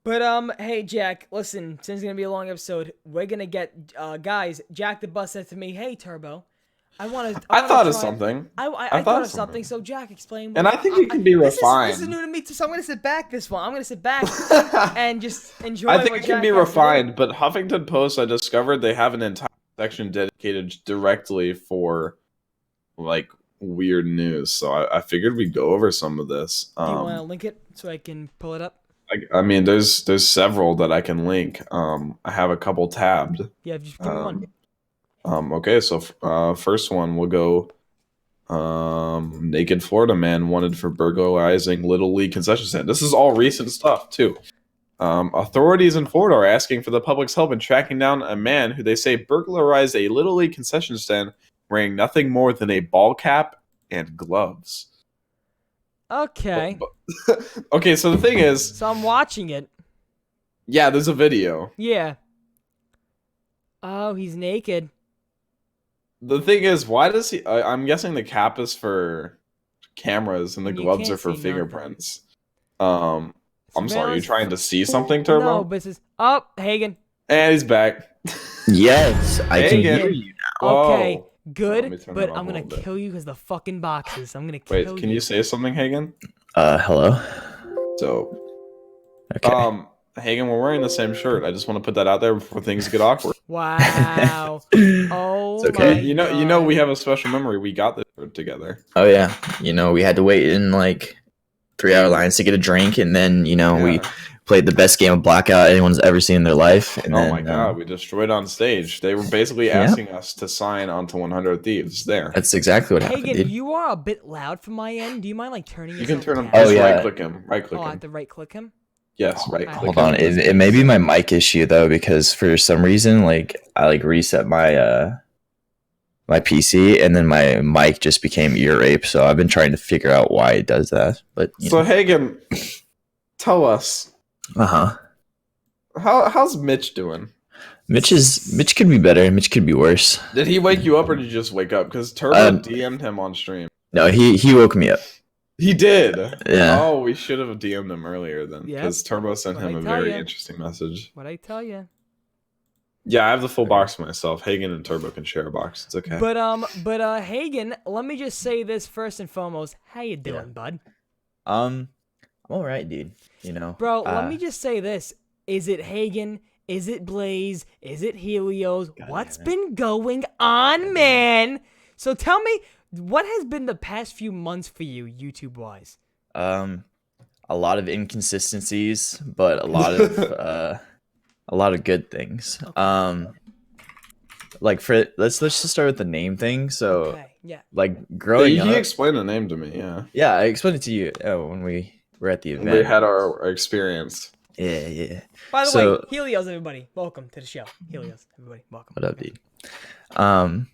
But hey Jack, listen, since it's gonna be a long episode, we're gonna get guys. Jack the Bus said to me, "Hey Turbo, I thought of something. I thought of something. So Jack, explain. And I think it can be refined. This is new to me too. So I'm gonna sit back this one. I'm gonna sit back and just enjoy. I think what it can Jack be has to do. refined, but Huffington Post, I discovered they have an entire section dedicated directly for like weird news. So I figured we'd go over some of this. Do you want to link it so I can pull it up? I mean, there's several that I can link. I have a couple tabbed. Yeah, just give me one. Okay, so first one we'll go. Naked Florida man wanted for burglarizing Little League concession stand. This is all recent stuff too. Authorities in Florida are asking for the public's help in tracking down a man who they say burglarized a Little League concession stand wearing nothing more than a ball cap and gloves. Okay, Okay, so the thing is, so I'm watching it. yeah, there's a video. Yeah. Oh, he's naked. The thing is, why does he? I'm guessing the cap is for cameras and the You gloves can't are for see nothing. fingerprints. I'm sorry, you Surveillance trying to see something, Turbo? No, but it's Haegan. And he's back. Yes, I can Haegan. hear you. Okay, Whoa. Let me good, turn but that off I'm a gonna little bit. kill you because the fucking boxes. I'm gonna kill Wait, can you say something, Hagen? Hello. So, Okay. Hagen, we're wearing the same shirt. I just want to put that out there before things get awkward. Wow. Oh It's okay. my You know, God. we have a special memory. We got this shirt together. Oh yeah. You know, we had to wait in like 3-hour lines to get a drink, and then we Yeah. played the best game of Blackout anyone's ever seen in their life. And Oh then, my god, we destroyed on stage. They were basically Yeah. asking us to sign onto 100 Thieves there. That's exactly what happened, Haegan, dude. you are a bit loud from my end. Do you mind like turning You can yourself turn him. down? Oh, Just yeah. right click him. Right click Oh, I have him. to right click him. Yes, right click. Hold on, it may be my mic issue though, because for some reason, like I reset my my PC, and then my mic just became ear rape. So I've been trying to figure out why it does that. But So Haegan, tell us uh-huh. how's Mitch doing? Mitch could be better. Mitch could be worse. Did he wake you up or did you just wake up? Because Turbo DM'd him on stream. No, he woke me up. He did. Yeah. Oh, we should have DM'd him earlier then, Yep. because Turbo sent What'd him I a tell very ya? interesting message. What I tell you? Yeah, I have the full box myself. Hagen and Turbo can share a box. It's okay. But Haegan, let me just say this first and foremost. How you doing, bud? I'm all right, dude. Bro, let me just say this. Is it Haegan? Is it Blaze? Is it Helioz? What's been going on, man? So tell me, what has been the past few months for you, YouTube-wise? A lot of inconsistencies, but a lot of good things. Like let's just start with the name thing. So Okay, yeah. like growing He up, explained the name to me, yeah. yeah, I explained it to you when we were at the event. We had our experience. Yeah. By the So- way, Helioz, everybody, welcome to the show. Helioz, everybody, welcome. What up, dude?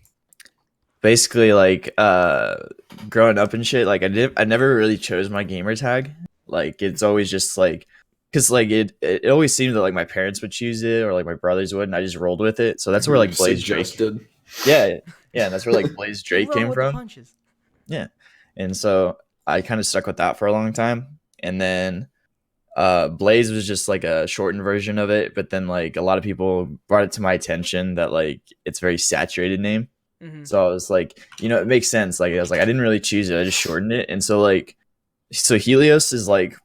Basically, like growing up and shit, like I never really chose my gamer tag. Like it's always just like, because like it always seemed that like my parents would choose it or like my brothers would, and I just rolled with it. So that's where like Blaze Drake, Suggested. yeah, and that's where like Blaze Drake Roll came with the from. punches. Yeah, and so I kind of stuck with that for a long time, and then Blaze was just like a shortened version of it. But then like a lot of people brought it to my attention that like it's a very saturated name. Mm-hmm. So I was like, it makes sense. Like I was like, I didn't really choose it. I just shortened it. And so like, so Helios is like,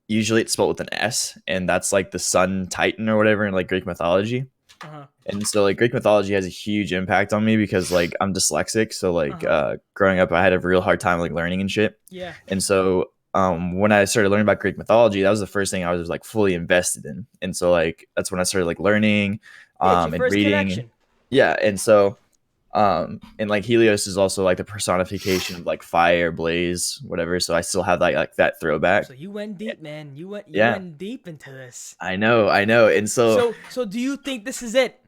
usually it's spelled with an S, and that's like the sun titan or whatever in like Greek mythology. Uh-huh. And so like Greek mythology has a huge impact on me because like I'm dyslexic. So like growing up, I had a real hard time like learning and shit. Yeah. And so when I started learning about Greek mythology, that was the first thing I was like fully invested in. And so like that's when I started like learning Yeah, it's your and first reading. connection. Yeah, and so and like Helios is also like the personification of like fire, blaze, whatever. So I still have like that throwback. So you went deep, man. You went deep into this. I know. And so So do you think this is it?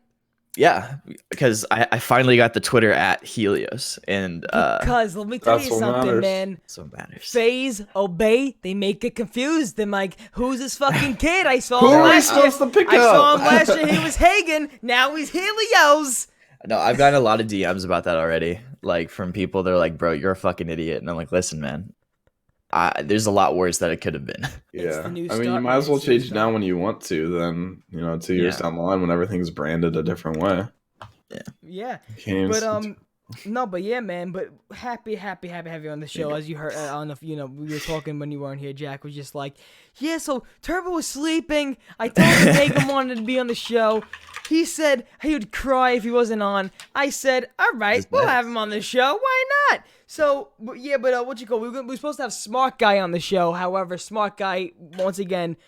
yeah, because I finally got the Twitter at Helios, and Because let me tell that's you what something, matters. man. so it matters. Phase, Obey, they make it confused. They're like, who's this fucking kid? I saw Who him are we last year. supposed to pick I saw up? him last year. He was Haegan. Now he's Helioz. No, I've gotten a lot of DMs about that already. Like from people, they're like, "Bro, you're a fucking idiot," and I'm like, "Listen, man, there's a lot worse that it could have been." It's Yeah. the new I mean, you start, might as man. well It's the new change now when you want to, then, 2 years Yeah. down the line when everything's branded a different way. Yeah. You can't even But no, but yeah, man. But happy to have you on the show. As you heard on the, we were talking when you weren't here. Jack was just like, yeah. So Turbo was sleeping. I told him Haegan wanted to be on the show. He said he would cry if he wasn't on. I said, all right, we'll have him on the show. Why not? So, but what you call? We're supposed to have Smart Guy on the show. However, Smart Guy, once again,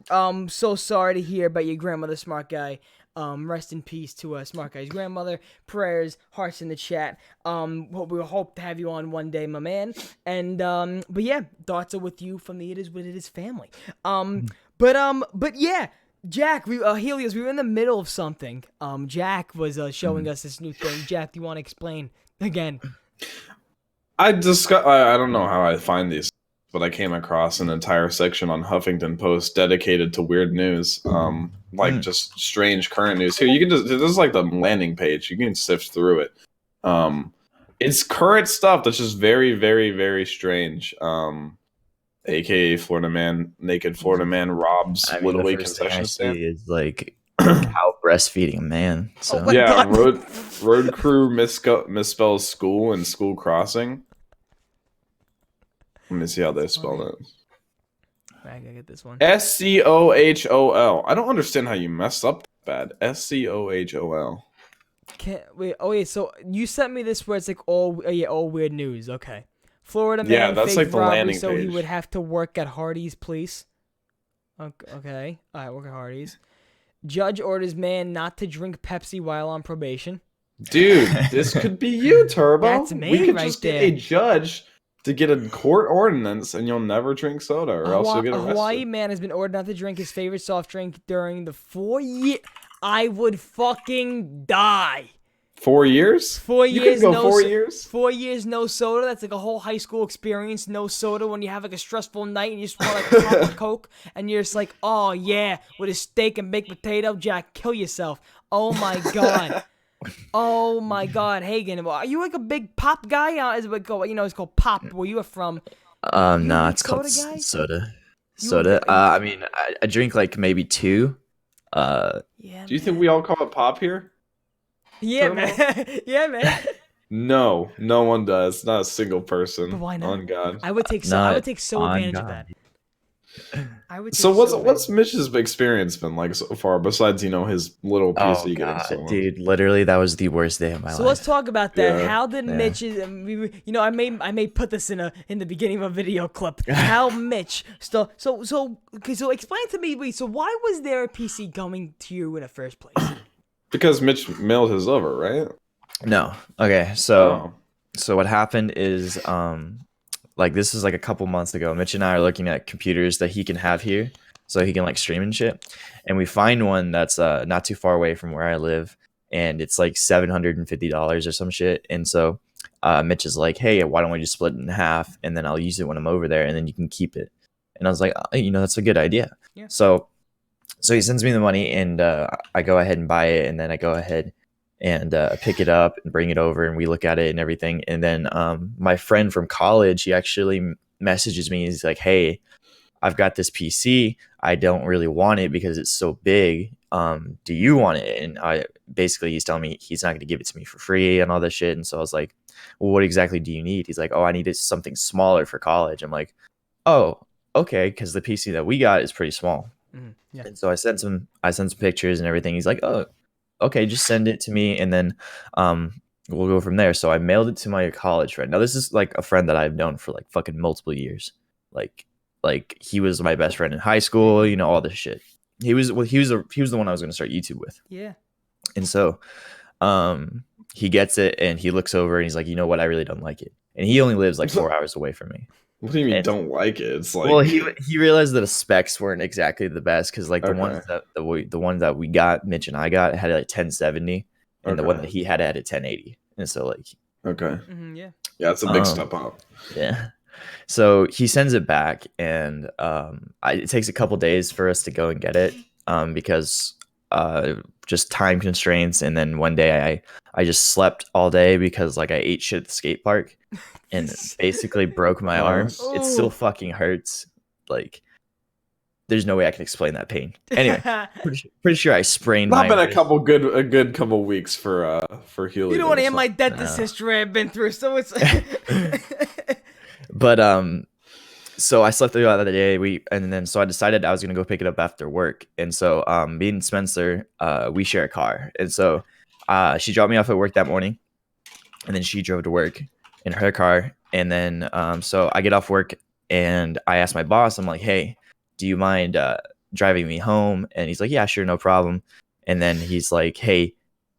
so sorry to hear about your grandmother, Smart Guy. Rest in peace to Smart Guy's grandmother. Prayers, hearts in the chat. We hope to have you on one day, my man. And but yeah, thoughts are with you from the It Is What It Is family. But yeah, Jack, Helios, we were in the middle of something. Jack was showing us this new thing. Jack, do you want to explain again? I don't know how I find these, but I came across an entire section on Huffington Post dedicated to weird news, just strange current news. Here, you can this is like the landing page. You can sift through it. It's current stuff that's just very, very, very strange. AKA Florida man, naked Florida man robs I mean, Little the League first thing I concession stand. see is like cow breastfeeding a man. So Oh my Yeah, God. road crew misspells school and school crossing. Let me see how they spell it. I gotta get this one. SCOHOL. I don't understand how you messed up that bad. SCOHOL. Wait. Oh yeah. So you sent me this where it's like all weird news. Okay. Florida Yeah, man that's faked like the robbery landing so he page. would have to work at Hardee's Police. Okay. All right, work at Hardee's. Judge orders man not to drink Pepsi while on probation. Dude, this could be you, Turbo. That's me We could right just get there. a judge to get a court ordinance, and you'll never drink soda, or else you'll get A Hawaii arrested. man has been ordered not to drink his favorite soft drink during the 4 year. I would fucking die. 4 years? 4 You years, could go no 4 so- years. 4 years, no soda. That's like a whole high school experience. No soda when you have like a stressful night and you just want like a cup of Coke and you're just like, oh yeah, with a steak and baked potato, Jack, kill yourself. Oh my god. Oh my god, Haegan. Are you like a big pop guy? Is it like, it's called pop where you are from. Nah, big it's called soda guy? soda. You Soda. a- I mean, I drink like maybe 2. Yeah, Do you think we all call it pop here? yeah, man. Yeah, man. No, no one does. Not a single person. But why not? On God. I would take Not so on advantage of God. that. I would. So take what's advantage. Mitch's experience been like so far? Besides, his little Oh PC getting god, stolen. dude! Literally, that was the worst day of my So life. let's talk about that. Yeah. How did Yeah. Mitch? I may put this in the beginning of a video clip. How Mitch? So explain to me. Wait, so why was there a PC coming to you in the first place? Because Mitch mailed his over, right? No. Okay. So Oh. so what happened is like this is like a couple months ago. Mitch and I are looking at computers that he can have here, so he can like stream and shit. And we find one that's not too far away from where I live, and it's like $750 or some shit. And so Mitch is like, "Hey, why don't we just split it in half, and then I'll use it when I'm over there, and then you can keep it." And I was like, that's a good idea. Yeah. So he sends me the money, and I go ahead and buy it, and then I go ahead and pick it up and bring it over, and we look at it and everything. And then my friend from college, he actually messages me. He's like, "Hey, I've got this PC. I don't really want it because it's so big. Do you want it?" And he's telling me he's not going to give it to me for free and all this shit. And so I was like, "Well, what exactly do you need?" He's like, "Oh, I needed something smaller for college." I'm like, "Oh, okay," because the PC that we got is pretty small. Yeah. And so I sent some pictures and everything. He's like, "Oh, okay, just send it to me, and then we'll go from there." So I mailed it to my college friend. Now this is like a friend that I've known for like fucking multiple years. Like he was my best friend in high school, all this shit. He was the one I was going to start YouTube with. Yeah. And so he gets it and he looks over and he's like, "You know what? I really don't like it." And he only lives like 4 hours away from me. What do you mean And- don't like it? It's like Well, he realized that the specs weren't exactly the best because like the Okay. ones that we got, Mitch and I got, had like 1070, and the Okay. one that he had a 1080. And so like okay. Yeah. Yeah, it's a big Um, step up. yeah. So he sends it back, and it takes a couple days for us to go and get it because just time constraints. And then one day I just slept all day because like I ate shit at the skate park and basically broke my arm. It still Ooh. fucking hurts. Like there's no way I can explain that pain. Anyway, pretty sure I sprained Not my been a wrist. good couple weeks for Helioz. You don't want to hear my dentist history I've been through, so it's. But so I slept through the other day. So I decided I was gonna go pick it up after work. And so me and Spencer, we share a car. And so she dropped me off at work that morning, and then she drove to work in her car. And then so I get off work and I asked my boss, I'm like, "Hey, do you mind driving me home?" And he's like, "Yeah, sure, no problem." And then he's like, "Hey,"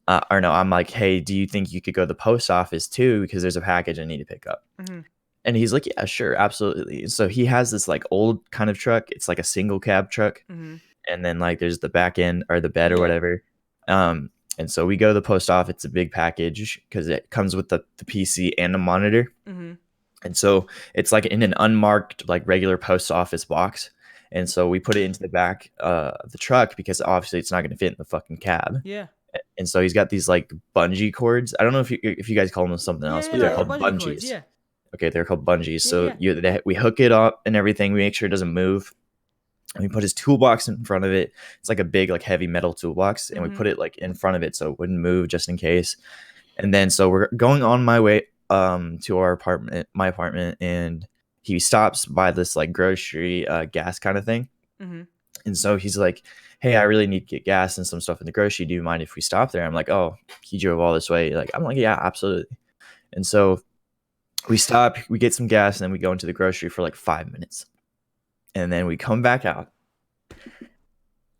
I'm like, "Hey, do you think you could go to the post office too? Because there's a package I need to pick up." Mhm. And he's like, "Yeah, sure, absolutely." So he has this like old kind of truck. It's like a single cab truck. Mhm. And then like there's the back end or the bed or whatever. And so we go to the post office. It's a big package because it comes with the PC and a monitor. Mhm. And so it's like in an unmarked like regular post office box. And so we put it into the back of the truck because obviously it's not going to fit in the fucking cab. Yeah. And so he's got these like bungee cords. I don't know if you guys call them something else, but they're yeah, called bungee bungees. cords, yeah. Okay, they're called bungees. So Yeah. we hook it up and everything. We make sure it doesn't move. And we put his toolbox in front of it. It's like a big, like heavy metal toolbox, and we put it like in front of it so it wouldn't move just in case. And then so we're going on my way to my apartment, and he stops by this like grocery gas kind of thing. Mhm. And so he's like, "Hey, I really need to get gas and some stuff in the grocery. Do you mind if we stop there?" I'm like, "Oh, he drove all this way." I'm like, "Yeah, absolutely." And so We stop, we get some gas, and then we go into the grocery for like 5 minutes. And then we come back out.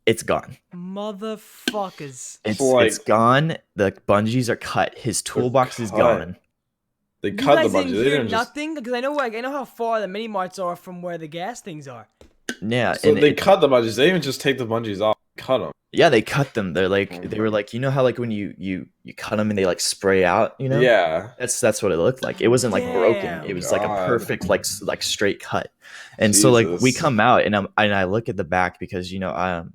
It's gone. Motherfuckers. It's gone. The bungees are cut. His toolbox is gone. They You cut the guys bungees. didn't They hear didn't just. nothing? Because I know how far the mini marts are from where the gas things are. Yeah, So and they cut the bungees. They didn't just take the bungees off. Cut them. yeah, they cut them. They were my like, you know how like when you cut them and they like spray out, you know? Yeah. That's what it looked like. It wasn't like broken. Damn. It was like a God. perfect like straight cut. And so like we Jesus. come out and I look at the back because you know I'm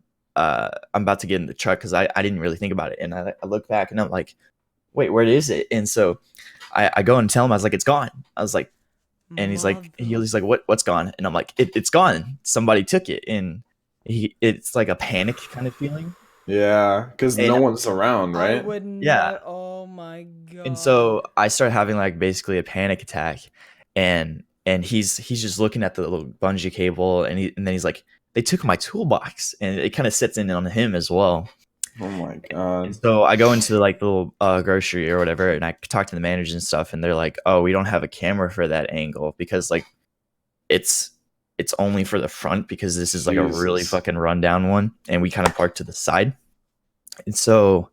about to get in the truck because I didn't really think about it, and I look back and I'm like, wait, where is it? And so I go and tell him, I was like, it's gone. I was like, and he's like what's gone? And I'm like, it's gone. Somebody took it. And it's like a panic kind of feeling. Yeah, because no one's around, I right? would Yeah. not. Oh my god. And so I start having like basically a panic attack, and he's just looking at the little bungee cable, and then he's like, they took my toolbox, and it kind of sets in on him as well. Oh my And god. so I go into like the little grocery or whatever, and I talk to the managers and stuff, and they're like, oh, we don't have a camera for that angle because like it's only for the front because this is like a really Jesus. fucking rundown one, and we kind of parked to the side. And so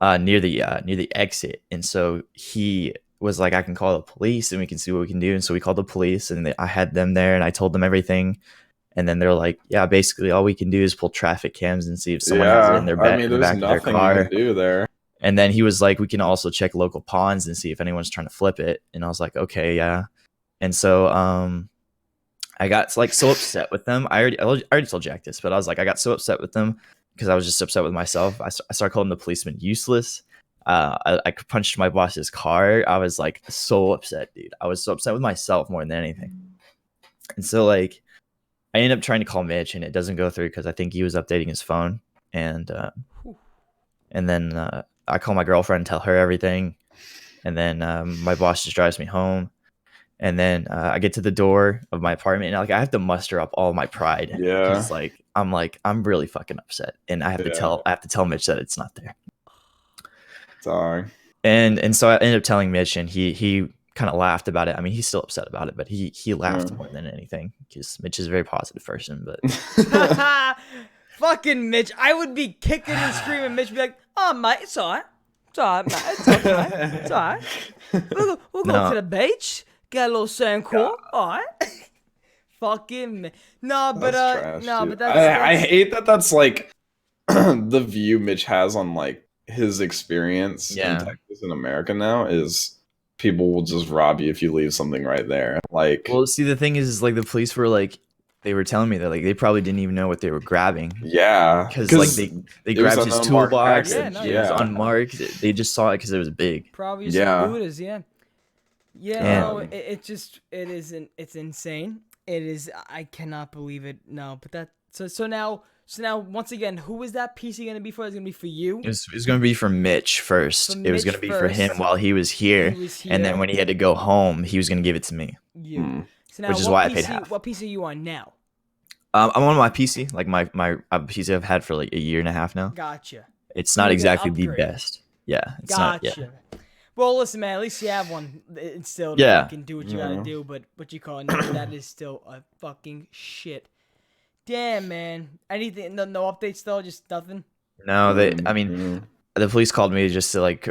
near the exit, and so he was like, I can call the police and we can see what we can do. And so we called the police, and I had them there, and I told them everything. And then they're like, yeah, basically all we can do is pull traffic cams and see if someone has it in their I mean, in the there's back of their nothing car. you can do there. And then he was like, we can also check local ponds and see if anyone's trying to flip it. And I was like, okay, yeah. And so I got like so upset with them. I already told Jack this, but I was like, I got so upset with them because I was just upset with myself. I started calling the policeman useless. I punched my boss's car. I was like so upset, dude. I was so upset with myself more than anything. And so like I ended up trying to call Mitch, and it doesn't go through because I think he was updating his phone. And then I call my girlfriend and tell her everything. And then my boss just drives me home. And then I get to the door of my apartment, and like I have to muster up all my pride. Yeah. 'Cause, like I'm really fucking upset, and I have to tell Mitch that it's not there. Sorry. And so I ended up telling Mitch, and he kind of laughed about it. I mean, he's still upset about it, but he laughed more than anything because Mitch is a very positive person. But fucking Mitch, I would be kicking and screaming. Mitch would be like, "Oh mate, it's alright, mate, it's okay, it's alright. We'll go to the beach, get a little sand cool, alright." Fucking no, but That's trash, no, dude. but that's I hate that. That's like the view Mitch has on like his experience in Texas and America now is people will just rob you if you leave something right there. Like, well, see, the thing is like the police were like, they were telling me that like they probably didn't even know what they were grabbing. yeah, Because like they grabbed his toolbox, package. and Yeah, it was unmarked. They just saw it because it was big. probably Yeah. some Buddhas, yeah. No, it's insane. It is. I cannot believe it. No, but that. So now once again, who is that PC gonna be for? It's gonna be for you. It was going to be for Mitch first. For it was going Mitch to be for him first. while he was here, and then when he had to go home, he was going to give it to me. You. So now, Which is what why I PC, paid half. What PC are you on now? I'm on my PC, like my PC I've had for like a year and a half now. Gotcha. It's not You exactly the upgrade. best. Yeah, it's Gotcha. not. Yeah. Well, listen, man. At least you have one. It's still Yeah. fucking do what you gotta do. But what you call it? That is still a fucking shit. Damn, man. Anything? No updates though. Just nothing. No, I mean, the police called me just to like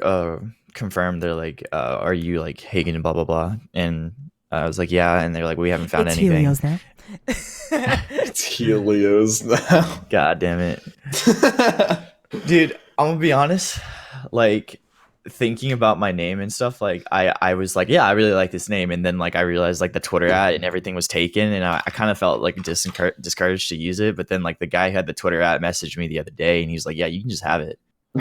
confirm. They're like, "Are you like Haegan and blah blah blah?" And I was like, "Yeah." And they're like, "We haven't found anything." Helioz now. it's Helioz now. God damn it, dude. I'm gonna be honest. Like thinking about my name and stuff, like I was like, yeah, I really like this name, and then like I realized like the Twitter ad and everything was taken, and I kind of felt like discouraged to use it. But then like the guy who had the Twitter ad messaged me the other day, and he's like, yeah, you can just have it. I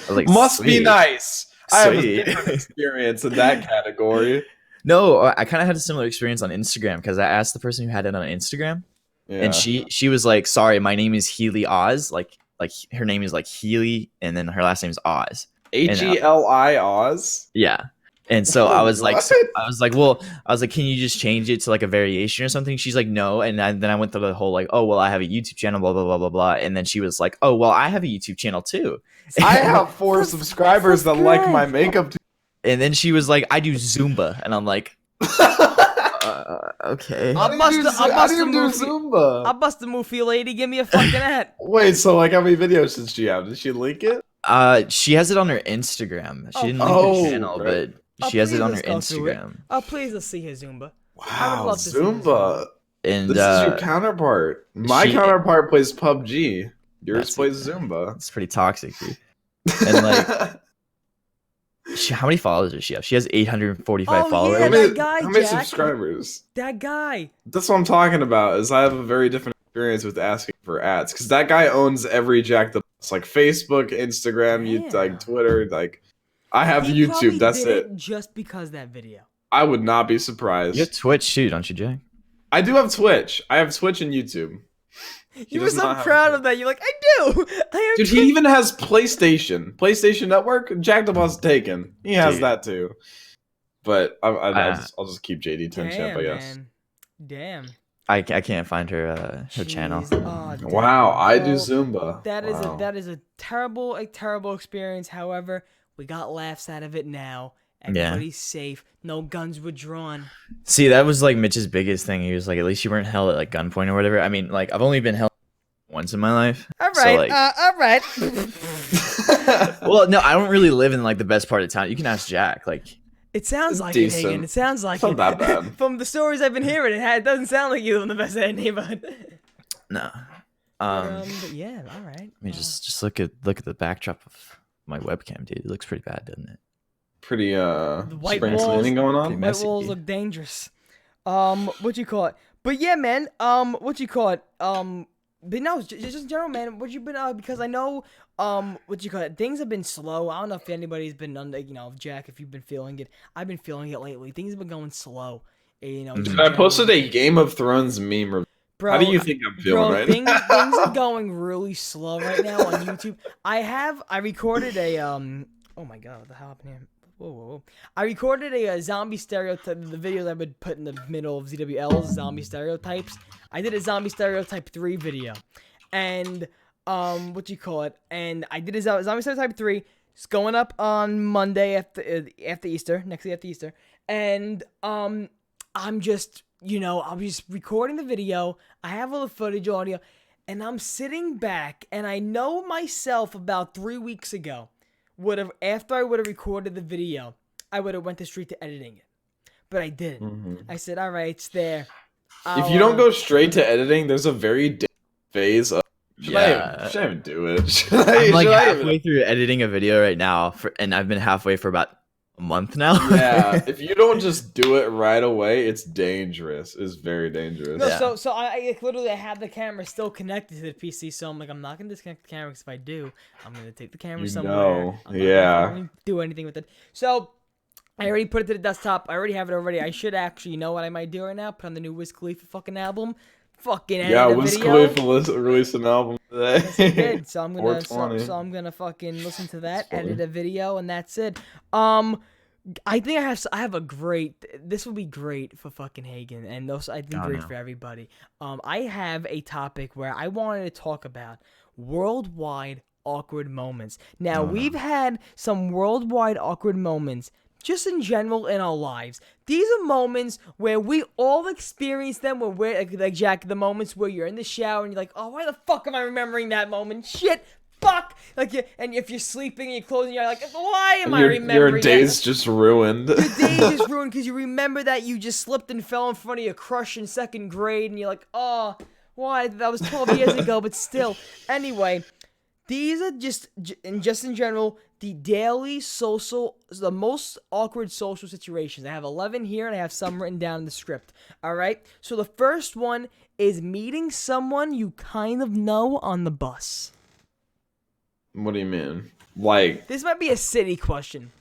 was like, Must be "Sweet." nice. I have a Sweet. different experience in that category. No, I kind of had a similar experience on Instagram because I asked the person who had it on Instagram, Yeah. and she was like, sorry, my name is Helioz, like her name is like Healy, and then her last name is Oz. Heli Oz. Yeah. And so I was like, What? can you just change it to like a variation or something? She's like, no. And then I went through the whole like, oh, well, I have a YouTube channel, blah, blah, blah, blah, blah. And then she was like, oh, well, I have a YouTube channel too. I have 4 subscribers that like my makeup. And then she was like, I do Zumba. And I'm like, Okay. I must have moved. Zumba? I must have moved for you, lady. Give me a fucking hat. Wait, so like how many videos did she have? Did she link it? She has it on her Instagram. She didn't link Oh, her channel, right. but she has it please, on her let's go through it. Instagram. Oh, please, let's see her Zumba. I would Wow, love to see Zumba. And This is your counterpart. My she- counterpart plays PUBG. Yours That's plays it. Zumba. it's pretty toxic, dude. And like, how many followers does she have? She has 845 Oh, followers. yeah, how many, that guy, how many Jack. subscribers? That guy. That's what I'm talking about. Is I have a very different experience with asking for ads because that guy owns every Jack the Boss, like Facebook, Instagram, Damn. like Twitter. Like I have He probably YouTube. That's did it. just because that video. I would not be surprised. You have Twitch too, don't you, Jack? I do have Twitch. I have Twitch and YouTube. You were does so not have proud Twitch. of that. You're like, I do. I have Dude, he even has PlayStation Network. Jack the Boss taken. He has Dude. that too. But I'll just keep JD 10 champ, I guess. Man. Damn. I can't find her channel. Jeez. Oh, damn. Wow, I do Well, Zumba. That is Wow. that is a terrible experience. However, we got laughs out of it now. Yeah. Everybody's safe. No guns were drawn. See, that was like Mitch's biggest thing. He was like, at least you weren't held at like gunpoint or whatever. I mean, like I've only been held once in my life. All So, right. like- All right. Well, no, I don't really live in like the best part of town. You can ask Jack. Like, It sounds like Decent. it, Haegan. It sounds like It's not it. that bad. From the stories I've been hearing, it doesn't sound like you live in the best neighborhood. no. But yeah, all right. Let me just look at the backdrop of my webcam, dude. It looks pretty bad, doesn't it? Pretty white spring walls- cleaning going pretty on. messy. White walls look dangerous. What you call it? But yeah, man. What you call it? But no, just in general, man. What you been? Because I know, what you call it? Things have been slow. I don't know if anybody's been under, Jack, if you've been feeling it. I've been feeling it lately. Things have been going slow. Dude, I posted a Game of Thrones meme. Bro, How do you think I'm feeling right things, now? things are going really slow right now on YouTube. I recorded a oh my god, what the hell happened here? Whoa. I recorded a zombie stereotype. The videos I would put in the middle of ZWL's zombie stereotypes. I did a zombie stereotype 3 video, and what you call it? And I did a zombie stereotype 3. It's going up on Monday after Easter, next day after Easter, and I'm just. I'm just recording the video. I have all the footage, audio, and I'm sitting back, and I know myself about 3 weeks ago, after I would have recorded the video, I would have went straight to editing it. But I didn't. I said, all right, it's there. If you don't go straight to editing, there's a very phase of should I even do it? I'm like should I even- halfway through editing a video right now, and I've been halfway for about a month now. Yeah, if you don't just do it right away, it's dangerous. It's very dangerous. No, Yeah. so I literally have the camera still connected to the PC, so I'm like, I'm not gonna disconnect the camera because if I do, I'm gonna take the camera You somewhere. know, I'm not yeah. gonna do anything with it. So I already put it to the desktop. I already have it already. I should actually, you know what I might do right now? Put on the new Wiz Khalifa fucking album. Fucking edit Yeah, the Wiz video. Khalifa released an album today. Yes, I did. So I'm gonna, 420. so I'm gonna fucking listen to that, That's funny. edit a video, and that's it. I think I have a great. This will be great for fucking Haegan, and those I think Oh, great no. for everybody. I have a topic where I wanted to talk about worldwide awkward moments. Now we've had some worldwide awkward moments. Just in general in our lives. These are moments where we all experience them where we're like Jack, the moments where you're in the shower and you're like, oh, why the fuck am I remembering that moment? Shit, fuck. And if you're sleeping and you're closing your eyes, like, why am I remembering Your day's just ruined. Your day's just ruined because you remember that you just slipped and fell in front of your crush in 2nd grade and you're like, oh, why? That was 12 years ago, but still. Anyway, these are just in general, the most awkward social situations. I have 11 here and I have some written down in the script. All right. So the first one is meeting someone you kind of know on the bus. What do you mean? Like, This might be a city question.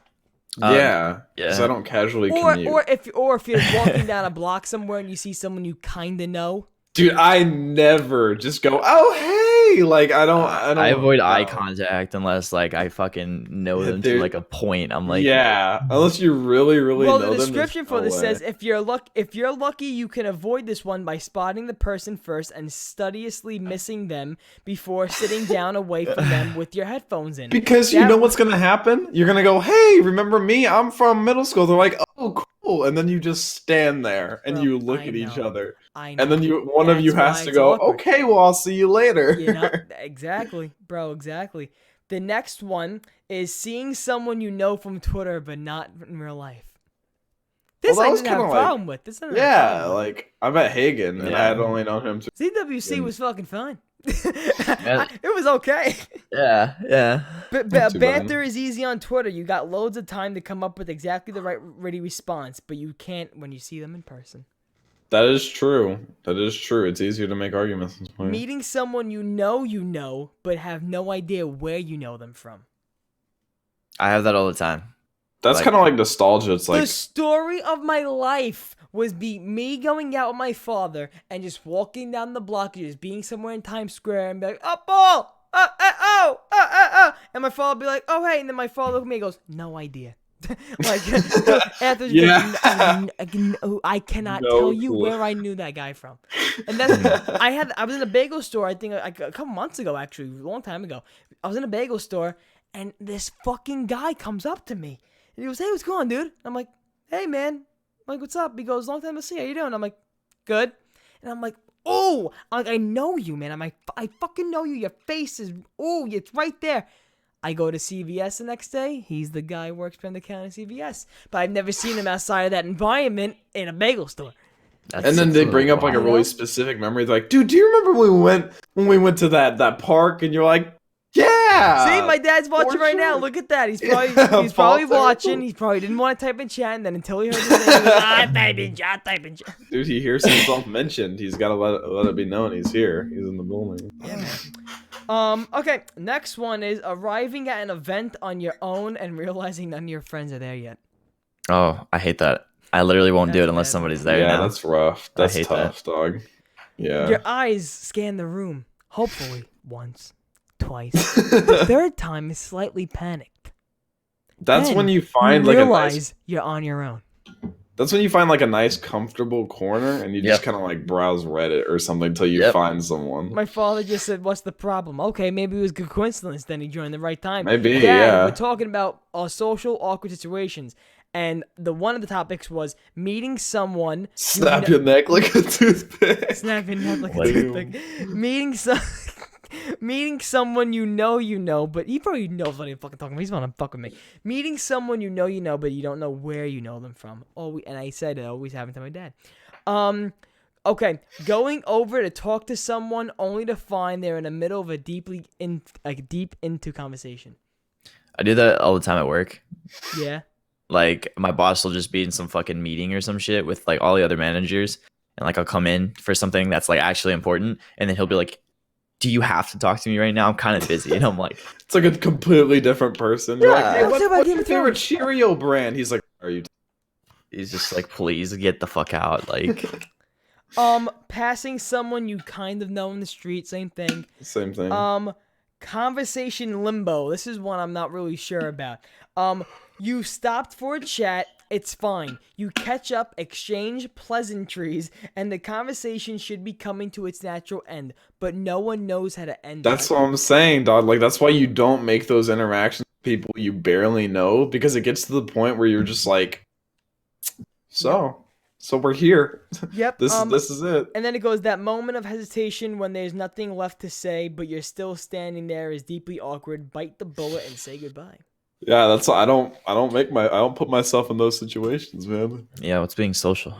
yeah, because yeah. I don't casually Or commute. if you're walking down a block somewhere and you see someone you kind of know. Dude, I never just go, oh, hey! Like, I don't. I avoid eye no. contact unless like I fucking know them Dude. to like a point. I'm like, yeah, unless you really, really Well, know the them. description there's for no this way. says if you're lucky, you can avoid this one by spotting the person first and studiously missing them before sitting down away from them with your headphones in. Because you That- know what's gonna happen? You're gonna go, hey, remember me? I'm from middle school. They're like, oh, cool. cool. And then you just stand there and Bro, you look I at each know. other. I know. And then one of you That's has why to it's go, awkward. okay, well, I'll see you later. You know, exactly, bro, exactly. The next one is seeing someone you know from Twitter but not in real life. This Well, that I was didn't have a kinda like- problem with. This I didn't have a Yeah, problem with. like, I met Haegan, and I had Yeah. only known him to... ZWC was fucking fun. Yeah. It was okay. Yeah. But Not too bad. banter is easy on Twitter. You got loads of time to come up with exactly the right ready response, but you can't when you see them in person. That is true. That is true. It's easier to make arguments this way. Meeting someone you know, but have no idea where you know them from. I have that all the time. That's like- kind of like nostalgia. It's The like, story of my life was me going out with my father and just walking down the block, just being somewhere in Times Square and be like, oh, ball! And my father would be like, oh, hey. And then my father looked at me and goes, no idea. Like, after Yeah. I cannot No tell you clue. where I knew that guy from. And that's, I was in a bagel store, I think, like, a couple months ago, actually, a long time ago. I was in a bagel store, and this fucking guy comes up to me. And he goes, hey, what's going on, dude? I'm like, hey, man. I'm like, what's up? He goes, long time no see. How you doing? I'm like, good. And I'm like, oh, I know you, man. I'm like, I fucking know you. Your face is, oh, it's right there. I go to CVS the next day. He's the guy who works behind the counter at CVS. But I've never seen him outside of that environment in a bagel store. and then they bring up like a wild. really specific memory. They're like, dude, do you remember when we went to that park? And you're like, yeah. See, my dad's watching for right now. sure. Look at that. He's Yeah, probably Paul's there. watching. He probably didn't want to type in chat, and then until he heard his name, he was I type in chat. Dude, he hears himself mentioned. He's got to let it be known he's here. He's in the building. Yeah, man. Okay, next one is arriving at an event on your own and realizing none of your friends are there yet. Oh, I hate that. I literally won't do That's it unless bad. somebody's there. Yeah, now. that's rough. That's hate tough, dog. Yeah. Your eyes scan the room, hopefully once, twice. The third time is slightly panicked. That's Then when you find you like realize a nice. you're on your own. That's when you find like a nice, comfortable corner, and you just Yep. kind of like browse Reddit or something until you Yep. find someone. My father just said, "What's the problem?" Okay, maybe it was good coincidence. Then he joined the right time. Maybe, Dad, yeah. We're talking about social awkward situations, and the one of the topics was meeting someone. Snap your neck like a toothpick. Snap your neck like a Like- toothpick. Meeting someone you know, but he probably knows what I'm fucking talking about. He's want to fuck with me. Meeting someone you know, but you don't know where you know them from. And I said it always happened to my dad. Okay, going over to talk to someone only to find they're in the middle of a deep into conversation. I do that all the time at work. Yeah. Like my boss will just be in some fucking meeting or some shit with like all the other managers, and like I'll come in for something that's like actually important, and then he'll be like, "Do you have to talk to me right now? I'm kind of busy." And I'm like, It's like a completely different person. You're like, Yeah. hey, What's up about what's Game your of favorite Thrones? Cheerio brand? He's like, are you? he's just like, "Please get the fuck out!" Like, Passing someone you kind of know in the street, same thing. Same thing. Conversation limbo. This is one I'm not really sure about. You stopped for a chat. It's fine. You catch up, exchange pleasantries, and the conversation should be coming to its natural end, but no one knows how to end That's it. what I'm saying, dog. Like that's why you don't make those interactions with people you barely know, because it gets to the point where you're just like, so we're here. Yep. This is it. And then it goes, that moment of hesitation when there's nothing left to say, but you're still standing there is deeply awkward. Bite the bullet and say goodbye. Yeah, that's I don't put myself in those situations, man. yeah, what's being social?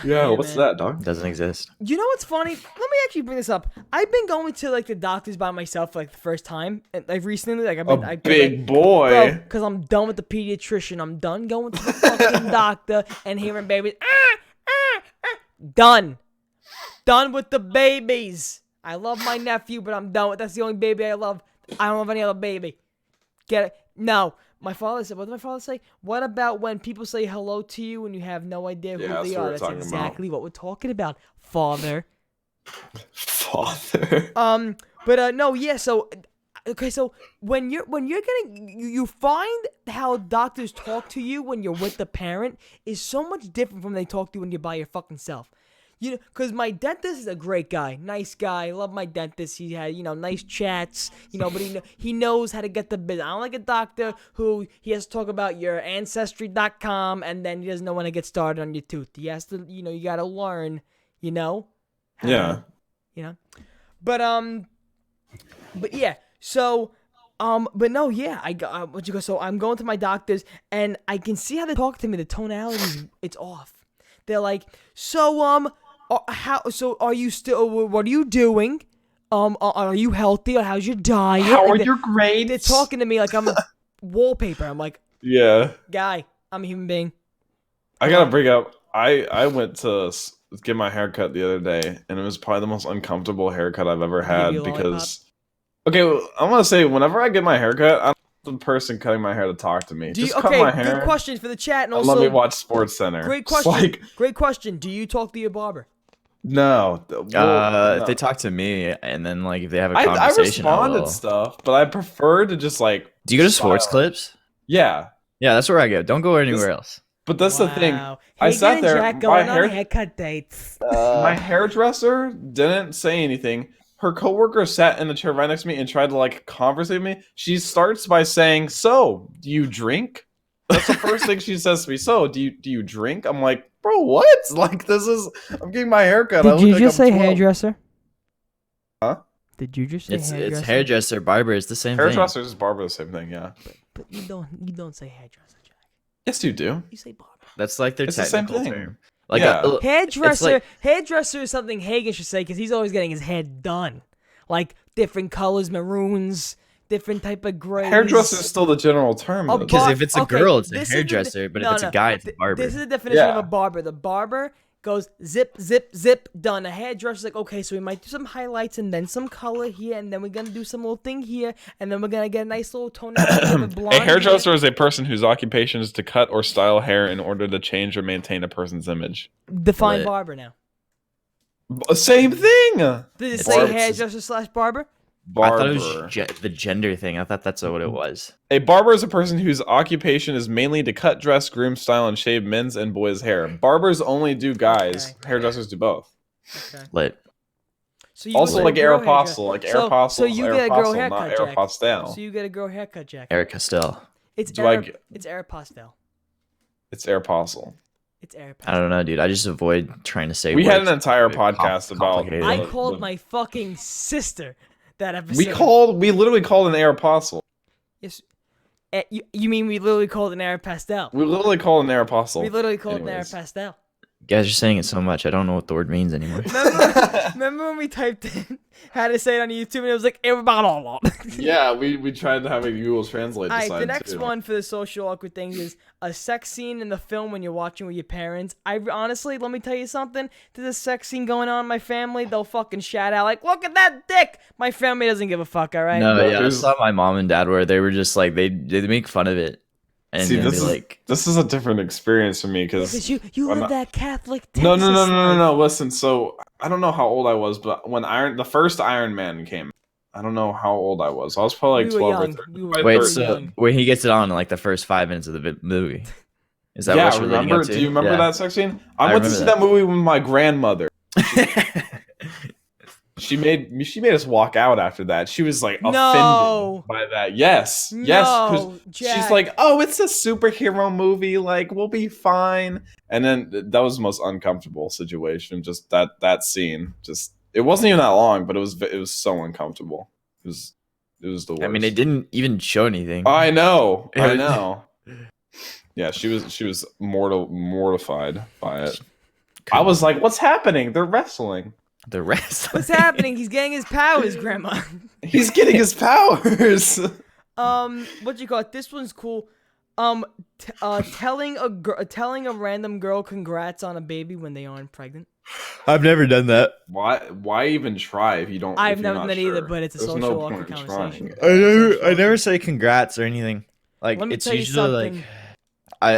Yeah, what's man. that, dog? It doesn't exist. You know what's funny? Let me actually bring this up. I've been going to like the doctors by myself for, like the first time, and like recently, like A big boy. because I'm done with the pediatrician. I'm done going to the fucking doctor and hearing babies. Done with the babies. I love my nephew, but I'm done with. That's the only baby I love. I don't love any other baby. Get it? No. My father said, what did my father say? What about when people say hello to you and you have no idea who Yeah, that's they what are? we're That's talking exactly what we're talking about, father. Father. No, yeah. So, okay. So when you're getting, you find how doctors talk to you when you're with the parent is so much different from when they talk to you when you're by your fucking self. You know, because my dentist is a great guy, nice guy. Love my dentist. He had, nice chats. But he knows how to get the business. I don't like a doctor who he has to talk about your ancestry.com and then he doesn't know when to get started on your tooth. He has to, you gotta learn, how Yeah. to, But yeah, so. But no, yeah, I got what you go. So I'm going to my doctors, and I can see how they talk to me. The tonality, it's off. They're like, so So are you still? What are you doing? Are you healthy? Or how's your diet? How are And your grades? They're talking to me like I'm a wallpaper. I'm like, Yeah. guy, I'm a human being. I gotta bring up. I went to get my haircut the other day, and it was probably the most uncomfortable haircut I've ever Give had you a because. Okay, well, I'm gonna say whenever I get my haircut, I'm the person cutting my hair to talk to me. Just cut my hair. Good question for the chat, and and also let me watch Sports Center. great It's question. like, Great question. Do you talk to your barber? no. Well, If they talk to me and then like if they have a I conversation, respond will. and stuff, but I prefer to just like. Do you go to Sports style. Clips? Yeah, Yeah, that's where I go. Don't go anywhere else. but that's the thing. Wow. I Haegan sat and there. Jack My going on hair, haircut dates. my hairdresser didn't say anything. Her coworker sat in the chair right next to me and tried to like converse with me. She starts by saying, "So, do you drink?" That's the first thing she says to me. So, do you drink? I'm like, bro, what? Like, I'm getting my haircut. I Did look you like just I'm say 12. hairdresser? Huh? Did you just say hairdresser? It's hairdresser, barber. It's the same thing. Hairdressers, barber, the same thing. Yeah. But you don't say hairdresser, Jack. Yes, you do. You say barber. That's like their It's the same technical thing. term. Like Yeah. Hairdresser. Hairdresser is something Haegan should say because he's always getting his hair done, like different colors, maroons, different type of grays. Hairdresser is still the general term. A though. because if it's a Okay, girl, it's a this is the- hairdresser, but no, if it's no. a guy, it's a barber. This is the definition of Yeah. a barber. The barber goes zip, zip, zip, done. A hairdresser's like, okay, so we might do some highlights and then some color here, and then we're gonna do some little thing here, and then we're gonna get a nice little tonality of a blonde. A hairdresser is a person whose occupation is to cut or style hair in order to change or maintain a person's image. Define Lit. barber now. Same thing. Did it say Barber. hairdresser / barber? Barber. I thought it was the gender thing. I thought that's what it was. A barber is a person whose occupation is mainly to cut, dress, groom, style, and shave men's and boys' hair. Barbers only do guys. Okay. Hairdressers do both. Okay. Lit. So you Also, go like to a girl Aeropostale. Like hairdresser. Aeropostale. So you get a girl haircut, not Jack. Aeropostale. So you get a girl haircut, Jack. Eric Castell. It's Do I Aer- get- it's Aeropostale. It's Aeropostale. It's Aeropostale. I don't know, dude. I just avoid trying to say. We had an words. entire Very podcast about. complicated. I the- called the- my fucking sister that episode. We literally called an Aeropostale. Yes. You mean we literally called an Aeropostale? We literally called an Aeropostale. We literally called Anyways. an Aeropostale. You guys are saying it so much. I don't know what the word means anymore. Remember when we typed in how to say it on YouTube and it was like Aeropostale? Yeah, we tried to have a Google Translate. Alright, decide the next too. one for the social awkward things is a sex scene in the film when you're watching with your parents. I honestly, let me tell you something. There's a sex scene going on in my family. They'll fucking shout out like, "Look at that dick!" My family doesn't give a fuck. All right. No, No, yeah, I there's- saw my mom and dad where they were just like they make fun of it, and See, they'd this be is like, this is a different experience for me Because because you I'm live not- that Catholic Texas no. life. Listen, so I don't know how old I was, but when the first Iron Man came, I don't know how old I was. I was probably like We were 12 or young. 13. We were Probably wait, 13. so young. when he gets it on in like the first 5 minutes of the movie, is that Yeah, what you're leading remember? up to? Do you remember Yeah. that sex scene? I I went to remember see that. that movie with my grandmother. She made us walk out after that. She was like No. offended by that. Yes, yes. 'Cause No, she's Jack. like, "Oh, it's a superhero movie. Like, we'll be fine." And then that was the most uncomfortable situation. Just that scene. Just it wasn't even that long, but it was so uncomfortable. It was the worst. I mean, it didn't even show anything. I know. It I was- know. Yeah, she was mortified by it. I was like, "What's happening? They're wrestling. The rest. What's happening? He's getting his powers, Grandma. He's getting his powers." What you call it? This one's cool. Telling a random girl congrats on a baby when they aren't pregnant. I've never done that. Why even try if you don't? I've if you're never not done that either, sure? but it's a There's social no awkward point in conversation. trying. I never say congrats or anything. Like Let me it's tell you usually something. like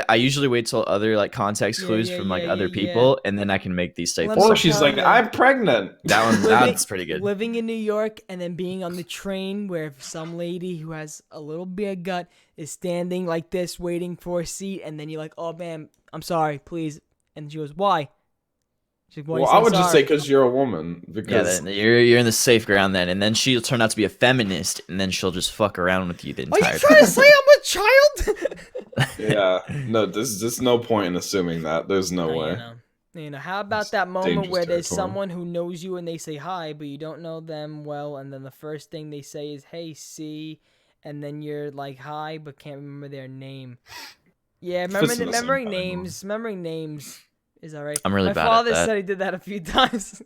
I usually wait till other like context Yeah, clues yeah, from like yeah, other yeah, people, and then I can make these Let me statements. Or she's like, tell "I'm pregnant." That one, Living- that's pretty good. Living in New York and then being on the train where some lady who has a little beer gut is standing like this waiting for a seat, and then you're like, "Oh man, I'm sorry, please," and she goes, "Why?" She's like, why Well, you I would just say sorry? because you're a woman. Yeah, Because then you're in the safe ground then, and then she'll turn out to be a feminist, and then she'll just fuck around with you the Are entire you trying to say I'm a child? yeah, no, there's just no point in assuming that. There's no way. How about It's that moment dangerous where there's territory. someone who knows you and they say hi, but you don't know them well, and then the first thing they say is, hey, C, and then you're like, hi, but can't remember their name. Yeah, Fits in the same remembering category. names is alright. I'm really My bad at father that. said he did that a few times.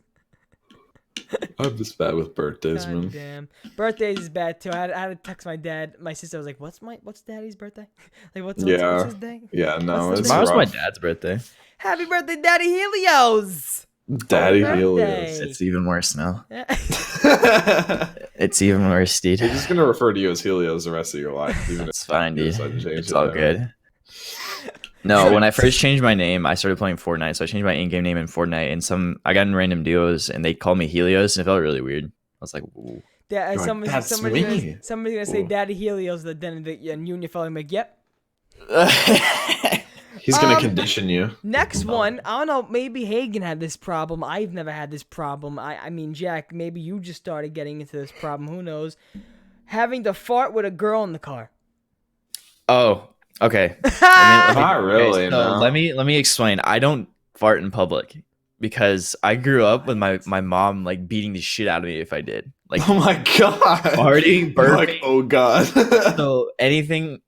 I'm just bad with birthdays, God man. damn. Birthdays is bad too. I had to text my dad. My sister was like, what's daddy's birthday? Like, what's his day? Yeah, no, What's the it's day? Tomorrow's my rough. dad's birthday. Happy birthday, Daddy Helioz! Daddy Happy Helioz. birthday. It's even worse now. Yeah. It's even worse, dude. We're just gonna refer to you as Helios the rest of your life. Even It's fine, dude. if I change It's it all now. good. No, when I first changed my name, I started playing Fortnite, so I changed my in-game name in Fortnite, and I got in random duos, and they called me Helios, and it felt really weird. I was like, ooh. Yeah, You're like, somebody's "That's gonna, me." somebody's gonna say Ooh. Daddy Helioz, and you and your fellow like, yep. He's gonna condition you. Next one, I don't know, maybe Haegan had this problem. I've never had this problem. I mean, Jack, maybe you just started getting into this problem. Who knows? Having to fart with a girl in the car. Oh, okay. Not really, no. Let me explain. I don't fart in public because I grew up with my mom like beating the shit out of me if I did. Like Oh my god. farting, You're burping. like, oh god. So anything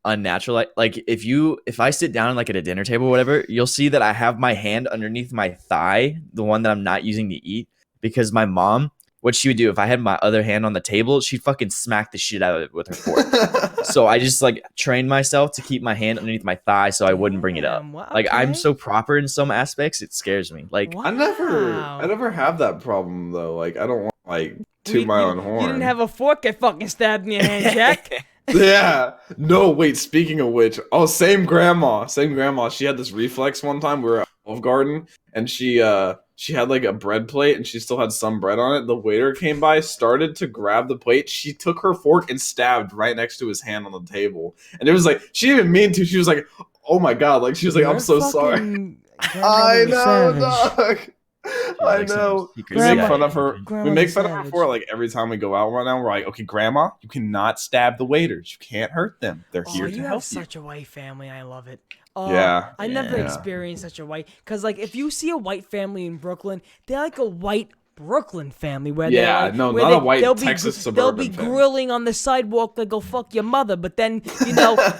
unnatural, like if I sit down like at a dinner table or whatever, you'll see that I have my hand underneath my thigh, the one that I'm not using to eat, because my mom, what she would do if I had my other hand on the table, she'd fucking smack the shit out of it with her fork. So I just like trained myself to keep my hand underneath my thigh so I wouldn't bring it up. Damn, Like I'm okay. so proper in some aspects, it scares me. Like Wow. I never have that problem though. Like I don't want like You- toot my own horn. You didn't have a fork get fucking stabbed in your hand, Jack. Yeah. No, wait, speaking of which, same grandma. She had this reflex one time. We were at Olive Garden and she had like a bread plate and she still had some bread on it. The waiter came by, started to grab the plate. She took her fork and stabbed right next to his hand on the table. And it was like she didn't mean to. She was like, "Oh my god." Like she was like, "I'm so sorry." I know, dog. I like some know. We secret make CIA fun of her. agent. We Grandma's make a fun of her savage. for it, like every time we go out right now. We're like, okay, grandma, you cannot stab the waiters. You can't hurt them. They're Oh, here you to have help you. such a white family. I love it. Oh, Yeah. I never Yeah. experienced such a white. Because, like, if you see a white family in Brooklyn, they're like a white Brooklyn family where they're Yeah, like, no, where not a white they'll be Texas they'll be suburban family. grilling on the sidewalk like, go fuck your mother. But then,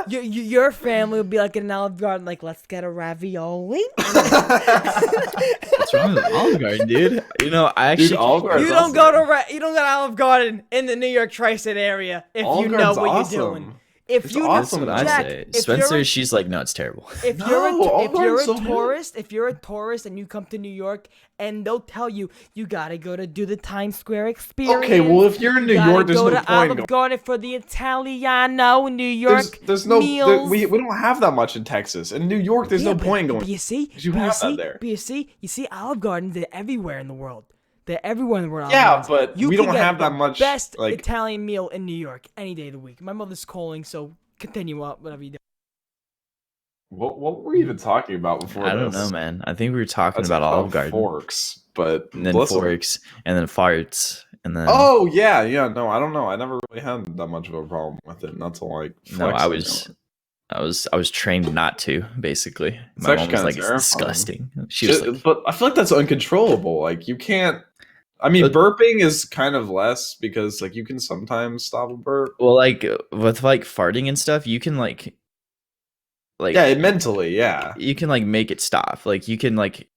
your family will be like in an Olive Garden, like, let's get a ravioli. what's wrong with Olive Garden, dude? You know, I actually Dude, Olive Garden's You don't go awesome. to Olive Garden in the New York tri-state area if Olive you know Garden's what awesome. you're doing. If It's you That's awesome. what I Jack, say. if you're Spencer, a- she's like, no, it's terrible. If No, you're Olive a Garden's so good. tourist, and you come to New York and they'll tell you gotta go to do the Times Square experience. Okay, well, if you're in New gotta York, there's go no to point Olive going. Garden for the Italiano in New York. There's no meals. we don't have that much in Texas. In New York, there's Yeah, no but- point in going. But you see, You have that there. But you see, Olive Gardens, they're everywhere in the world. They're everywhere in the world. Yeah, Olive Gardens. but You we can don't get have that the much, Best like- Italian meal in New York any day of the week. My mother's calling, so continue up whatever you do. What were we even talking about before I don't this? know, man. I think we were talking That's about Olive Garden. forks, but And then listen. forks, and then farts, and then Oh yeah. No, I don't know. I never really had that much of a problem with it. Not to like. no, flex I was trained not to. Basically, It's my mom actually was kinda like, "It's terrifying. disgusting." She was like, But I feel like that's uncontrollable. Like you can't. I mean, But- burping is kind of less because like you can sometimes stop a burp. "Well, like with like farting and stuff, you can like Yeah, mentally, yeah. you can like make it stop. Like you can like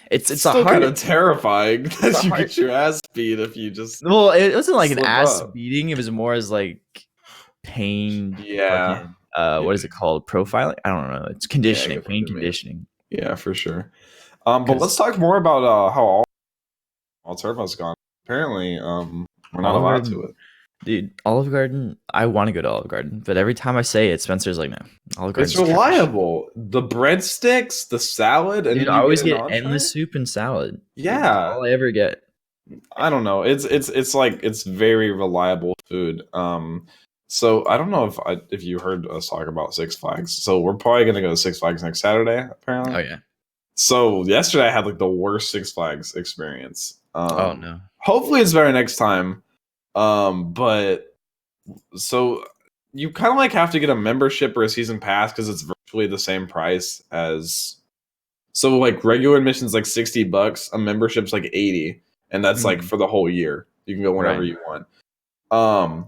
it's a still hard kind of terrifying that a you hard- get your ass beat if you just. Well, it wasn't like an Slip ass up. beating. It was more as like pain. Yeah. What is it called? Profiling? I don't know. It's conditioning. good Pain point, man. conditioning. Yeah, for sure. But 'Cause- let's talk more about how all Turbo's gone. Apparently, we're not Olive allowed Garden- to it. Dude, Olive Garden. I want to go to Olive Garden, but every time I say it, Spencer's like, "No, Olive Garden's It's reliable. The breadsticks, the salad, and Dude, then I you always an get entree? endless soup and salad. Yeah. That's all I ever get. I don't know. It's like it's very reliable food. So I don't know if you heard us talk about Six Flags. So we're probably gonna go to Six Flags next Saturday. Apparently. Oh yeah, So yesterday I had like the worst Six Flags experience. Oh no. Hopefully it's better next time. But so you kind of like have to get a membership or a season pass because it's virtually the same price as. So like regular admission's like $60, a membership's like 80, and that's like for the whole year. You can go whenever you want.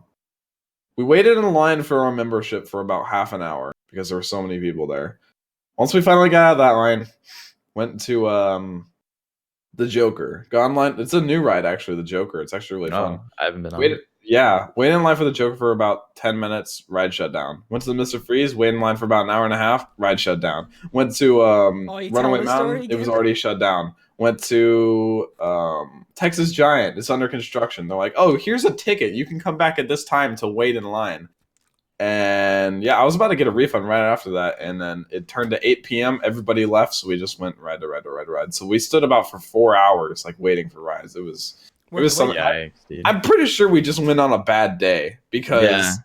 We waited in line for our membership for about half an hour because there were so many people there. Once we finally got out of that line, went to the Joker. Got online. It's a new ride actually, the Joker. It's actually really fun. I haven't been on. Waited in line for the Joker for about 10 minutes, ride shut down. Went to the Mr. Freeze, waited in line for about an hour and a half, ride shut down. Went to Runaway Mountain, it was already shut down. Went to Texas Giant, it's under construction. They're like, oh, here's a ticket. You can come back at this time to wait in line. And yeah, I was about to get a refund right after that, and then it turned to 8 p.m. Everybody left, so we just went ride to ride to ride to ride. So we stood about for 4 hours, like waiting for rides. It was something. I'm pretty sure we just went on a bad day because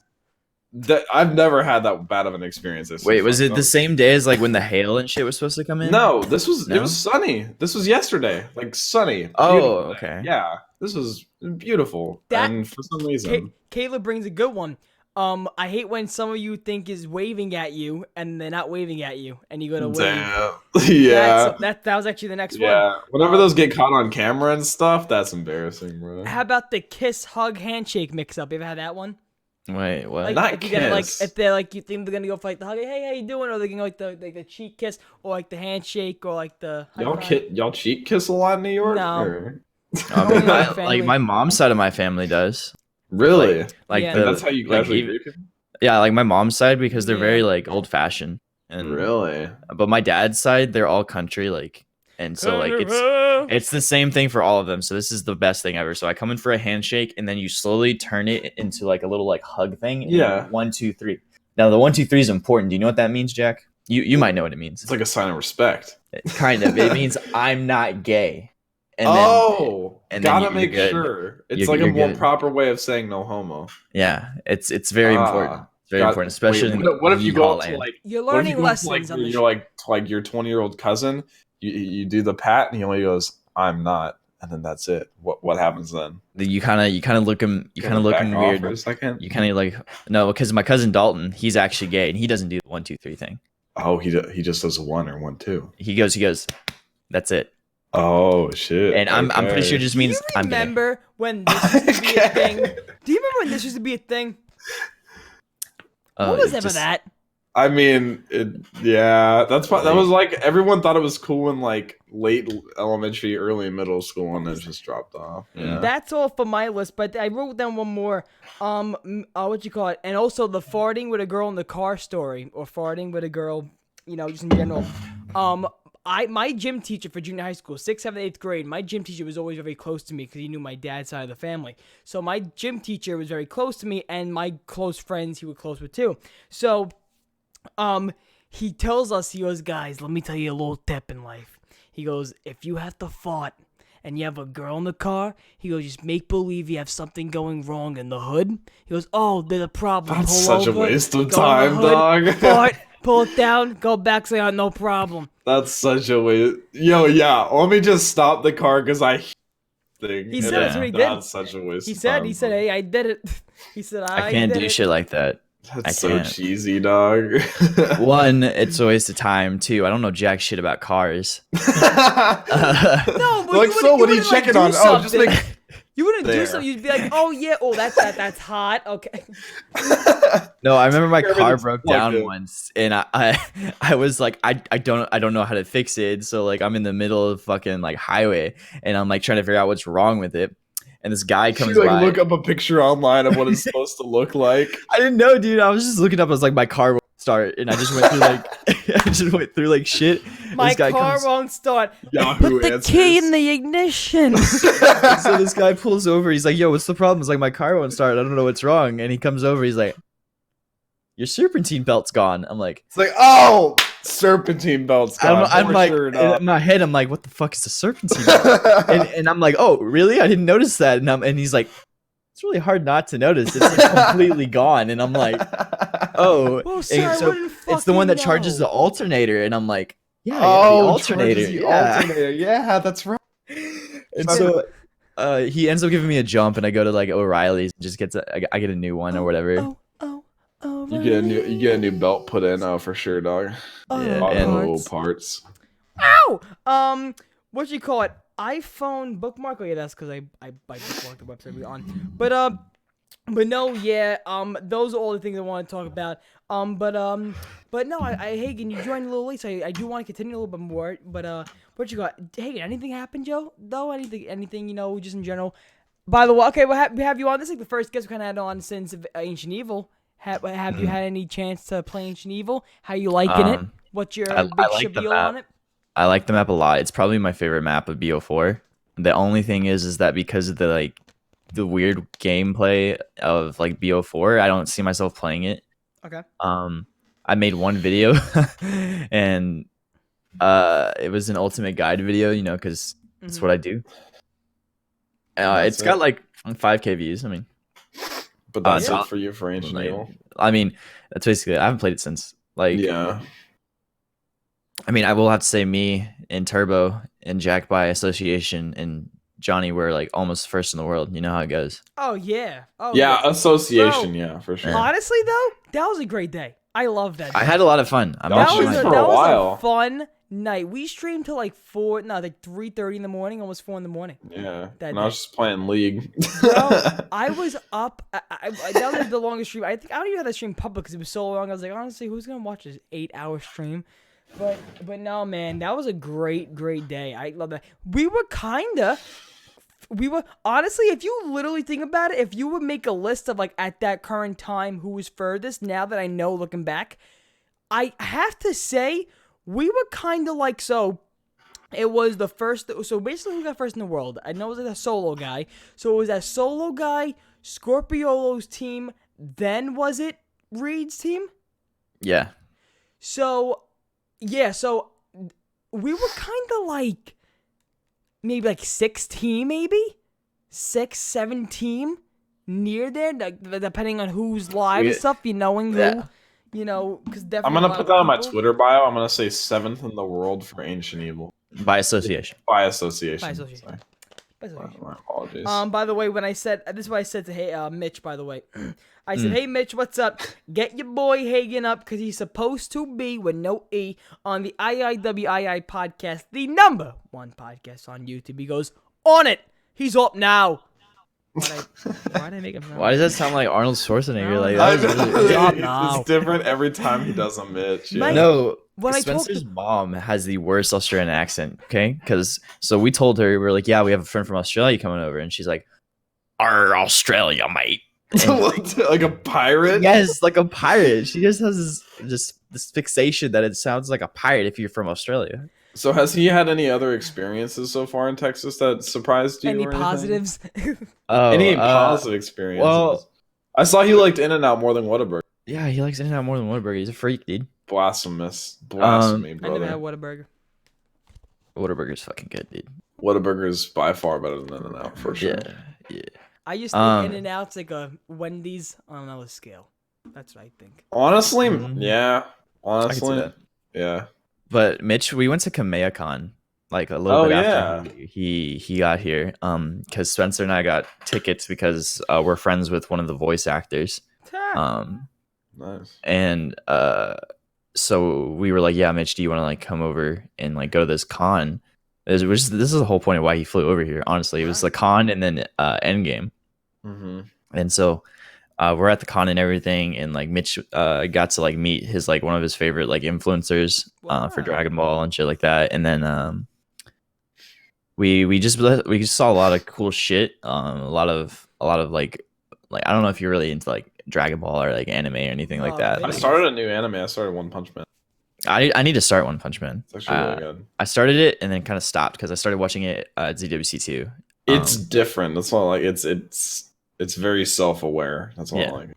I've never had that bad of an experience. Wait, was it the same day as like when the hail and shit was supposed to come in? No, it was sunny. This was yesterday, like sunny. Oh, okay. Yeah, this was beautiful. And for some reason, Caleb brings a good one. I hate when some of you think is waving at you and they're not waving at you, and you go to wave. Damn. Yeah. That was actually the next one. Yeah. Whenever those get caught on camera and stuff, that's embarrassing, bro. How about the kiss, hug, handshake mix up? You ever had that one? Wait, what? Like, not if kiss. If they're like, you think they're gonna go for like the hug, hey, how you doing? Or they're gonna like the cheek kiss, or like the handshake, or like the y'all cheek kiss a lot in New York? No. Like my mom's side of my family does. Really? Like that's how you casually greet people? Yeah, like my mom's side because they're very like old fashioned. And really? But my dad's side, they're all country, like, and so like it's the same thing for all of them. So this is the best thing ever. So I come in for a handshake, and then you slowly turn it into like a little like hug thing. Yeah. 1, 2, 3. Now the 1, 2, 3 is important. Do you know what that means, Jack? You might know what it means. It's like a sign of respect. Kind of. It means I'm not gay. And gotta make sure. It's like a more proper way of saying no homo. Yeah, it's very important. It's very important, especially. What if you go to like you're learning lessons on the you're like to like your 20-year-old cousin, you do the pat, and he only goes, "I'm not," and then that's it. What happens then? You kind of look him weird for a second. You kind of like no, because my cousin Dalton, he's actually gay, and he doesn't do the 1, 2, 3 thing. Oh, he just does 1 or 1, 2. He goes. That's it. Oh shit! And I'm pretty sure it just means I'm gay. Remember when this used to be a thing? Do you remember when this used to be a thing? What was ever that? I mean, that's why that was like everyone thought it was cool in like late elementary, early middle school, and then it just dropped off. Yeah. That's all for my list, but I wrote down one more. What you call it? And also the farting with a girl in the car story, or farting with a girl, just in general. My gym teacher for junior high school, 6th, 7th, 8th grade, my gym teacher was always very close to me because he knew my dad's side of the family. So my gym teacher was very close to me, and my close friends he was close with too. So, he tells us, he goes, guys, let me tell you a little tip in life. He goes, if you have to fart and you have a girl in the car, he goes, just make believe you have something going wrong in the hood. He goes, oh, there's a problem. That's Pull such over, a waste of go time, in the hood, dog. Fart, pull it down, go back, say, oh, no problem. That's such a waste. Yo, yeah. Let me just stop the car because I. He said that's what he did. That's such a waste. He said, hey, I did it. He said, I can't do shit like that. That's so cheesy, dog. 1, it's a waste of time. 2, I don't know jack shit about cars. No, but like, so what are you checking on? Oh, just like. You wouldn't do something. You'd be like, "Oh yeah, that's hot." Okay. No, I remember my car broke down once, and I was like, I don't know how to fix it. So like, I'm in the middle of fucking like highway, and I'm like trying to figure out what's wrong with it. And this guy comes by. Look up a picture online of what it's supposed to look like. I didn't know, dude. I was just looking up. I was like, my car won't start, and I just went through like shit. My car won't start. Yahoo Put the key in the ignition. So this guy pulls over. He's like, yo, what's the problem? It's like, my car won't start. I don't know what's wrong. And he comes over. He's like, your serpentine belt's gone. I'm like, it's like, oh, serpentine belt's gone. I'm like, in my head, I'm like, what the fuck is the serpentine belt? and I'm like, oh, really? I didn't notice that. And he's like, it's really hard not to notice. It's like completely gone. And I'm like, oh. Well, sir, so it's the one that charges the alternator. And I'm like, Yeah, Oh, the alternator. George is the Yeah. alternator. Yeah, that's right. And so he ends up giving me a jump, and I go to like O'Reilly's, and just I get a new one or whatever. You get a new belt put in. Oh, for sure, dog. Yeah, Auto and parts. Ow! What you call it? iPhone bookmark. Oh yeah, that's because I bookmarked the website we're on. But no, yeah. Those are all the things I want to talk about. But no, Haegan, you joined a little late, so I do want to continue a little bit more. But what you got? Haegan, anything happened, Joe? Though anything, just in general. By the way, okay, we have you on. This is like the first guest we kind of had on since Ancient Evil. Have you had any chance to play Ancient Evil? How you liking it? What's your I big like the spiel map. on it? I like the map a lot. It's probably my favorite map of BO4. The only thing is that because of the weird gameplay of like BO4, I don't see myself playing it. Okay. I made one video, and it was an ultimate guide video, because that's what I do. It's got like 5K views. I mean, But that's yeah. it for you for Ancient Evil. I mean, that's basically it. I haven't played it since Yeah. I mean, I will have to say me and Turbo and Jack by association and Johnny were like almost first in the world. You know how it goes. Oh yeah. Oh Yeah, association. Bro, Yeah, for sure. Honestly though, that was a great day. I love that. Day. I had a lot of fun. I'm That not that was was sure. a, for a that was while. a fun night. We streamed till like 3:30 in the morning, almost 4 in the morning. Yeah. That And I was day. just playing League. Bro, I was up. That was like the longest stream. I don't even have that stream public because it was so long. I was like, honestly, who's gonna watch this 8-hour stream? But no, man, that was a great day. I love that. We were honestly, if you literally think about it, if you would make a list of like at that current time who was furthest, now that I know looking back, I have to say we were kind of like, so it was the first, so basically who got first in the world? I know it was like a solo guy. So it was that solo guy, Scorpiolo's team, then was it Reed's team? Yeah. So, yeah, so we were kind of like maybe like 6 team, maybe 6-7 team near there, like, depending on who's live and stuff. Knowing who, Yeah. because definitely. I'm gonna put that on my Twitter bio. I'm gonna say 7th in the world for Ancient Evil By association. by association. By association. Sorry. My apologies. By the way, when I said this is what I said to Mitch. By the way, I said, "Hey Mitch, what's up? Get your boy Haegan up because he's supposed to be with no E on the IIWII podcast, the #1 podcast on YouTube." He goes, "On it. He's up now." Why did I make him? Why does that sound like Arnold Schwarzenegger? Like I that was know. really, Stop now. It's different every time he does a Mitch. Yeah. Mate, No, when I talked Spencer's mom has the worst Australian accent. Okay, so we told her, we are like, yeah, we have a friend from Australia coming over, and she's like, "Our Australia, mate." Like a pirate? Yes, like a pirate. She just has this fixation that it sounds like a pirate if you're from Australia. So has he had any other experiences so far in Texas that surprised you? any or anything? positives? Oh, Any positive experiences? well- I saw he liked In-N-Out more than Whataburger. Yeah, he likes In-N-Out more than Whataburger. He's a freak, dude. Blasphemy, I brother. never had Whataburger. Whataburger's fucking good, dude. Whataburger is by far better than In-N-Out for sure. Yeah. I used to think In-N-Out's like a Wendy's on another scale. That's what I think. Honestly, Mhm. yeah. I can see Honestly, that. yeah. But Mitch, we went to KamehaCon like a little Oh, bit yeah. after he got here. Because Spencer and I got tickets because we're friends with one of the voice actors. Nice. And so we were like, yeah, Mitch, do you want to like come over and like go to this con? This is the whole point of why he flew over here. Honestly, it was the con and then Endgame. Mm-hmm. And so we're at the con and everything, and like Mitch got to like meet his like one of his favorite like influencers for Wow. Dragon Ball and shit like that. And then we just saw a lot of cool shit. A lot of like I don't know if you're really into like Dragon Ball or like anime or anything like Oh, that. really? I Like, started a new anime. I started One Punch Man. I need to start One Punch Man. It's actually really good. I started it and then kind of stopped because I started watching it at ZWC2. It's different. That's all. Like it's very self-aware. That's all. Yeah. I like.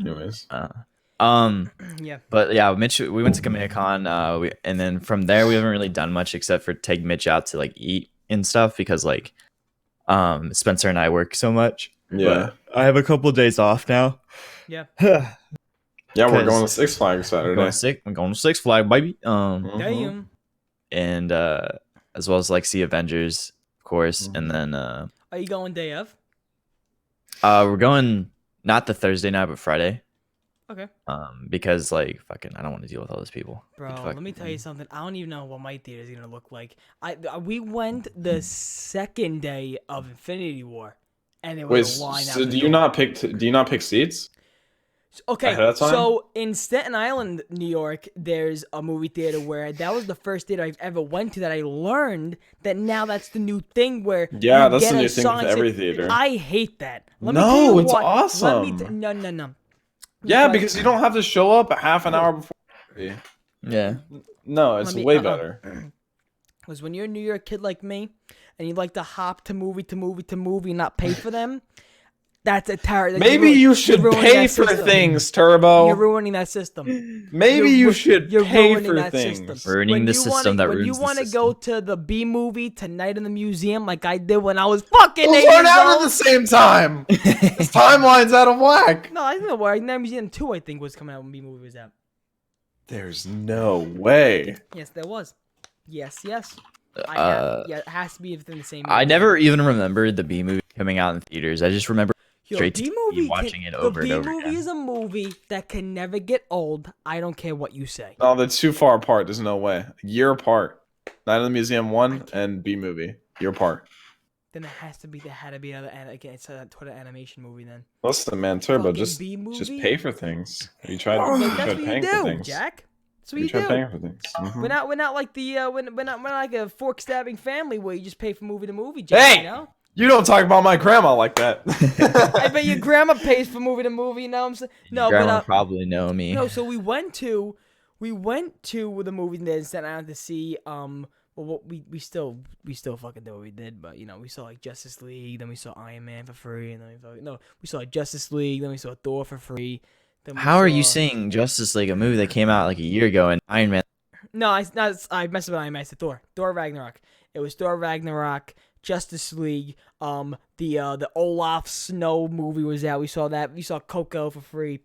Anyways, Yeah. But yeah, Mitch, we went to KamehaCon, and then from there we haven't really done much except for take Mitch out to like eat and stuff because like Spencer and I work so much. yeah, But I have a couple of days off now. Yeah. yeah. We're 'cause- going to Six Flags Saturday. I'm going to Six Flags, baby. Mhm. Damn. and as well as like see Avengers, of course, and then Are you going day of? we're going not the Thursday night but Friday. Okay. Because like fucking I don't want to deal with all those people. Bro, Fuck. let me tell you something. I don't even know what my theater is gonna look like. We went the second day of Infinity War, and it Wait, was a line out so the do you door. not pick seats? Okay, ahead of time? so in Staten Island, New York, there's a movie theater where that was the first theater I've ever went to that I learned that now that's the new thing where Yeah, you that's get the new a thing song with and say- every theater. I hate that. Let No, me tell you it's what. awesome. No. Yeah, because you don't have to show up a half an hour before. Yeah. No, it's Let me- way better. Because when you're a New York kid like me, and you like to hop to movie to movie to movie and not pay for them, that's a terror. Maybe you should pay for things, Turbo. You're ruining that system. Maybe you should You're pay ruining for that things. system. Ruining When the you system that when you ruins the want to system. go to the B movie tonight in the museum, like I did when I was fucking Those 8 aren't years out at old. the same time. This timeline's out of whack. No, I think the Night Museum 2, I think, was coming out when B movie was out. There's no way. Yes, there was. Yes. Uh, Yeah, it has to be within the same. I movie. never even remembered the B movie coming out in theaters. I just remember Yo, straight to B-movie TV watching it the over and over B-movie again. is a movie that can never get old. I don't care what you say. No, that's too far apart. There's no way. A year apart. Night in the Museum 1 and B movie. Year apart. Then there had to be another again. It's a Twitter animation movie. Then Listen, man, Turbo, Fucking just B-movie? pay for things. You tried, Like, you that's tried what you paying for do, things. Jack. That's what You you tried do. paying for things. Mhm. We're not like the we're not like a fork stabbing family where you just pay from movie to movie. Jack, Hey! you know? You don't talk about my grandma like that. I bet your grandma pays for movie to movie. You know what I'm saying? No, Grandma but probably know me. no. So we went to the movie there in Staten Island to see well we still fucking did what we did, but you know we saw like Justice League, then we saw Iron Man for free, and then we saw Justice League, then we saw Thor for free. Then we How are you saw- saying Justice League, a movie that came out like a year ago, and Iron Man? No, I messed with Iron Man. I said Thor Ragnarok. It was Thor Ragnarok, Justice League. The Olaf Snow movie was out. We saw that. We saw Coco for free.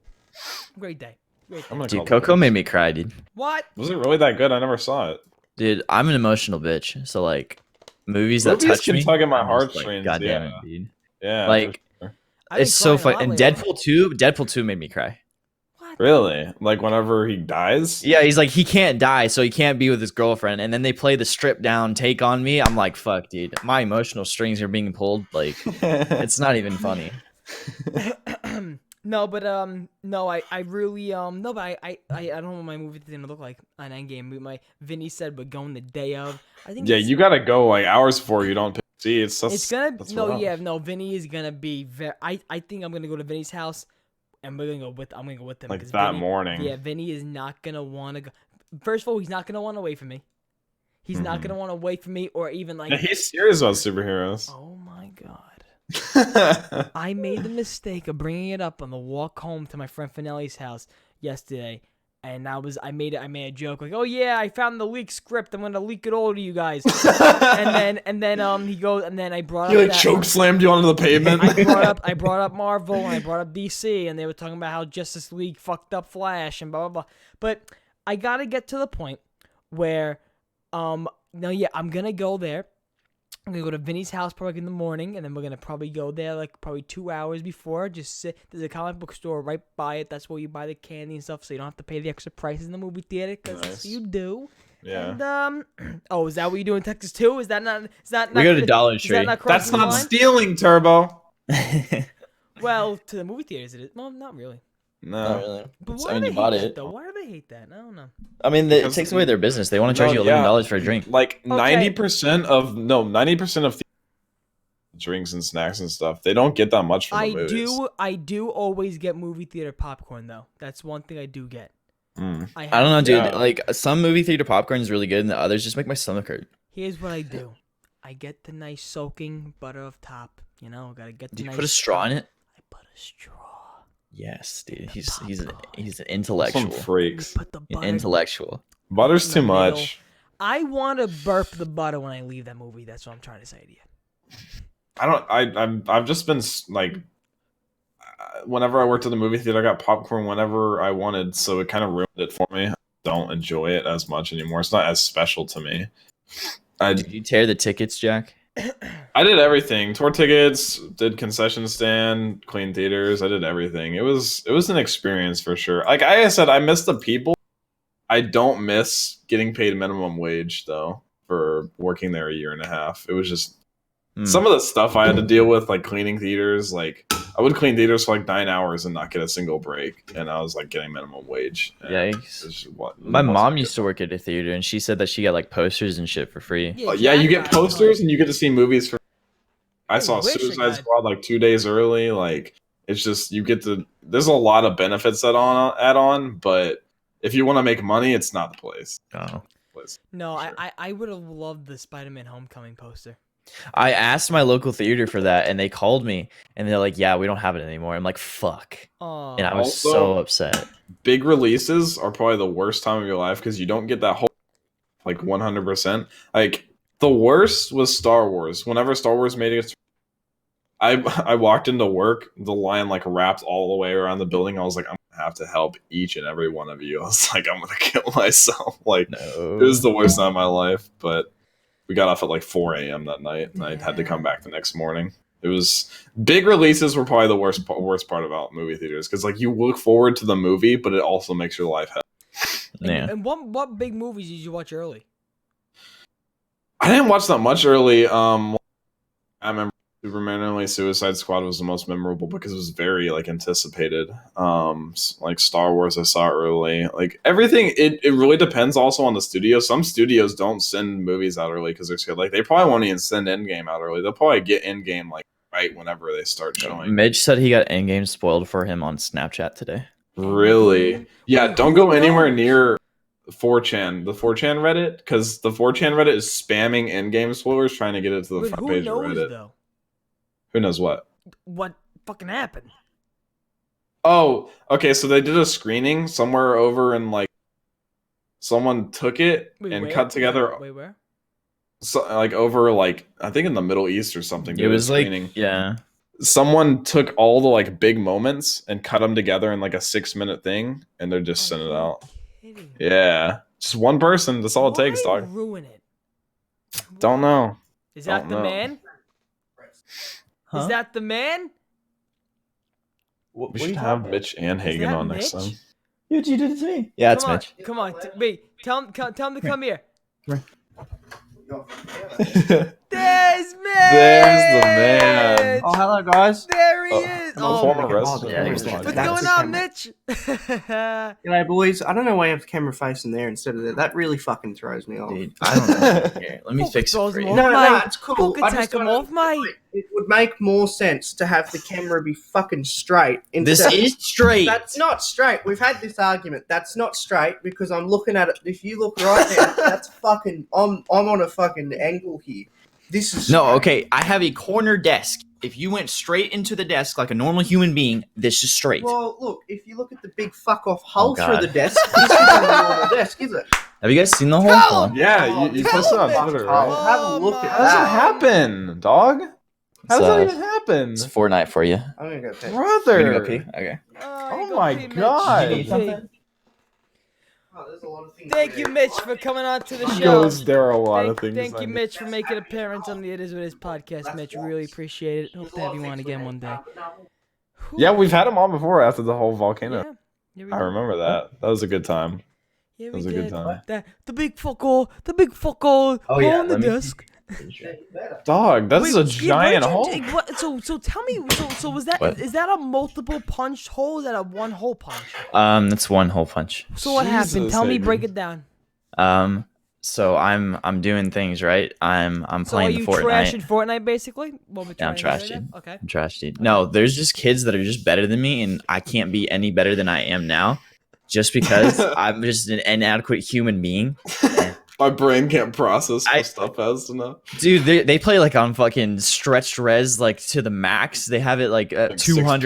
Great day. I'm gonna Dude, call Coco this. made me cry, dude. What? Was it really that good? I never saw it. Dude, I'm an emotional bitch, so like movies that Movies touch can me, tug at my I'm just heartstrings, God damn yeah. it, dude. Yeah. Like, for sure. I've been it's so crying a fun. lot And lately. Deadpool 2 made me cry. What? Really? Like whenever he dies? Yeah, he's like, he can't die, so he can't be with his girlfriend. And then they play the stripped down take on me. I'm like, fuck, dude. My emotional strings are being pulled. Like, it's not even funny. No, but no, I really no, but I don't know what my movie is gonna look like on Endgame. Vinny said we're going the day of. I think Yeah, it's- you gotta go like hours before you don't pick seats. It's gonna that's no, rough. yeah, no. Vinny is gonna be very. I think I'm gonna go to Vinny's house, and I'm gonna go with him. Like 'cause that Vinny- morning. Yeah, Vinny is not gonna want to go. First of all, he's not gonna want to wait for me. He's not gonna want to wait for me, or even like. Yeah, he's serious about superheroes. Oh my god. I made the mistake of bringing it up on the walk home to my friend Finelli's house yesterday, and I made a joke like, "Oh yeah, I found the leaked script. I'm gonna leak it all to you guys." and then he goes, and then I brought He up like that choke slammed you onto the pavement. I brought up Marvel and I brought up DC, and they were talking about how Justice League fucked up Flash and blah blah blah. But I gotta get to the point where, no, yeah, I'm gonna go there. I'm gonna go to Vinny's house probably in the morning, and then we're gonna probably go there like probably 2 hours before. Just sit. There's a comic book store right by it. That's where you buy the candy and stuff, so you don't have to pay the extra prices in the movie theater. Because that's what Nice. you do. Yeah. And oh, is that what you do in Texas too? Is that not? Is that We not? go to Dollar is Tree. that not That's crossing the not line? stealing, Turbo. Well, to the movie theaters, it is. Well, not really. No. But I why mean, do you they bought hate it. that, though? Why do they hate that? I don't know. I mean, it Because- takes away their business. They want to charge No, you yeah. $11 for a drink. Like Okay. 90% of drinks and snacks and stuff, they don't get that much from the movies. I do always get movie theater popcorn though. That's one thing I do get. Mm. I don't know, dude. Yeah. Like, some movie theater popcorn is really good, and the others just make my stomach hurt. Here's what I do. I get the nice soaking butter up top. You know, gotta get the Do you nice. put a straw in it? I put a straw. Yes, dude. He's an Some intellectual. freaks. Put the An butter. intellectual. Butter's in too the middle. much. I want to burp the butter when I leave that movie. That's what I'm trying to say to you. I've just been like, whenever I worked at the movie theater, I got popcorn whenever I wanted, so it kind of ruined it for me. don't enjoy it as much anymore. It's not as special to me. Did you tear the tickets, Jack? I did everything. Tore tickets, did concession stand, cleaned theaters. I did everything. It was an experience for sure. Like I said, I miss the people. I don't miss getting paid minimum wage though for working there a year and a half. It was just some of the stuff I had to deal with, like cleaning theaters. Like I would clean theaters for like 9 hours and not get a single break, and I was like getting minimum wage. Yikes! My mom used to work at a theater, and she said that she got like posters and shit for free. Yeah, you get posters and you get to see movies for. I saw Suicide Squad like 2 days early. Like it's just you get to. There's a lot of benefits add on, but if you want to make money, it's not the place. Oh. No, sure. I would have loved the Spider-Man Homecoming poster. I asked my local theater for that, and they called me, and they're like, "Yeah, we don't have it anymore." I'm like, "Fuck," and I was also, so upset. Big releases are probably the worst time of your life because you don't get that whole like 100%. Like the worst was Star Wars. Whenever Star Wars made it, I walked into work, the line like wrapped all the way around the building. I was like, I'm gonna have to help each and every one of you. I was like, I'm gonna kill myself. Like it was the worst time of my life, but. We got off at like 4 a.m. that night, and I had to come back the next morning. It was big releases were probably the worst part about movie theaters because like you look forward to the movie, but it also makes your life hell. Yeah. And what big movies did you watch early? I didn't watch that much early. I remember Superman early. Suicide Squad was the most memorable because it was very like anticipated. Like Star Wars, I saw early. Like everything, it really depends also on the studio. Some studios don't send movies out early because they're scared. Like they probably won't even send Endgame out early. They'll probably get Endgame like right whenever they start showing. Midge said he got Endgame spoiled for him on Snapchat today. Really? Yeah. Don't go anywhere near 4chan, the 4chan Reddit, because the 4chan Reddit is spamming Endgame spoilers trying to get it to the front page of Reddit. Though? Who knows what? What fucking happened? Oh, okay. So they did a screening somewhere over in like someone took it and cut together. Wait, where? So, like over like I think in the Middle East or something. It was like yeah. Someone took all the like big moments and cut them together in like a 6-minute thing, and they're just sending it out. Yeah, just one person. That's all it takes, dog. Ruin it. Don't know. Is that the man? Huh? Is that the man? We should have Mitch and Haegan on next time. You did it to me. Yeah, it's Mitch. Come on, wait. Tell him to come here. There's man. There's the man. Oh, hello, guys. There he is. Former resident. What's going on, Mitch? G'day, boys. I don't know why I have the camera facing there instead of there. That really fucking throws me off. Dude, I don't know. Here, let me fix it for you. No, it's cool. Take him off, mate. It would make more sense to have the camera be fucking straight. This is straight. That's not straight. We've had this argument. That's not straight because I'm looking at it. If you look right there, that's fucking. I'm on a fucking angle here. This is no, okay. I have a corner desk. If you went straight into the desk like a normal human being, this is straight. Well, look. If you look at the big fuck off hole through the desk, this isn't a normal desk, is it? Have you guys seen the hole? Yeah, you posted on Twitter, right? Have a look at How does that happen, dog? How does that even happen? It's Fortnite for you. I'm gonna go pee. Brother. You're gonna go pee? Okay. Oh my god. There's a lot of things. Thank you, Mitch, for coming on to the show. There are a lot of things. Thank you, Mitch, for making an appearance on the It Is What It Is podcast, Mitch. Really appreciate it. Hope to have you on again one day. Yeah, we've had him on before after the whole volcano. Yeah, I remember that. That was a good time. Yeah, that was a good time. The big fucker on the desk. Dog, that is a giant hole. So tell me, so was that is that a multiple punch hole? Or is that a one hole punch? That's one hole punch. So what happened? Tell me, break it down. So I'm doing things right. I'm playing the Fortnite. So are you trashing Fortnite basically? Yeah, I'm trash, dude. Okay. I'm trash, dude. No, there's just kids that are just better than me, and I can't be any better than I am now, just because I'm just an inadequate human being. My brain can't process stuff fast enough. Dude, they play like on fucking stretched res like to the max. They have it like 200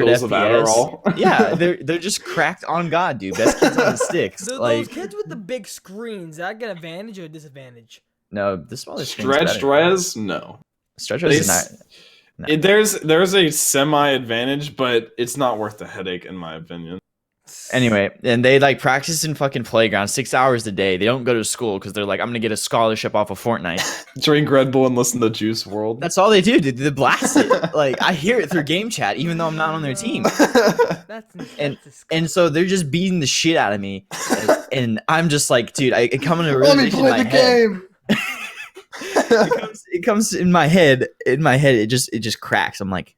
FPS. Yeah, they're just cracked on God, dude. Best kids on the sticks. Those kids with the big screens, that get advantage or disadvantage? No, the smaller stretched res, no. Stretched res is not. There's a semi advantage, but it's not worth the headache in my opinion. Anyway, and they like practice in fucking playground 6 hours a day. They don't go to school because they're like, I'm gonna get a scholarship off of Fortnite. Drink Red Bull and listen to Juice World. That's all they do. They blast it. Like I hear it through game chat, even though I'm not on their team. That's And disgusting. so they're just beating the shit out of me, and I'm just like, dude, I come in a Let me realization in play my the head. game. It comes in my head. In my head, it just cracks. I'm like,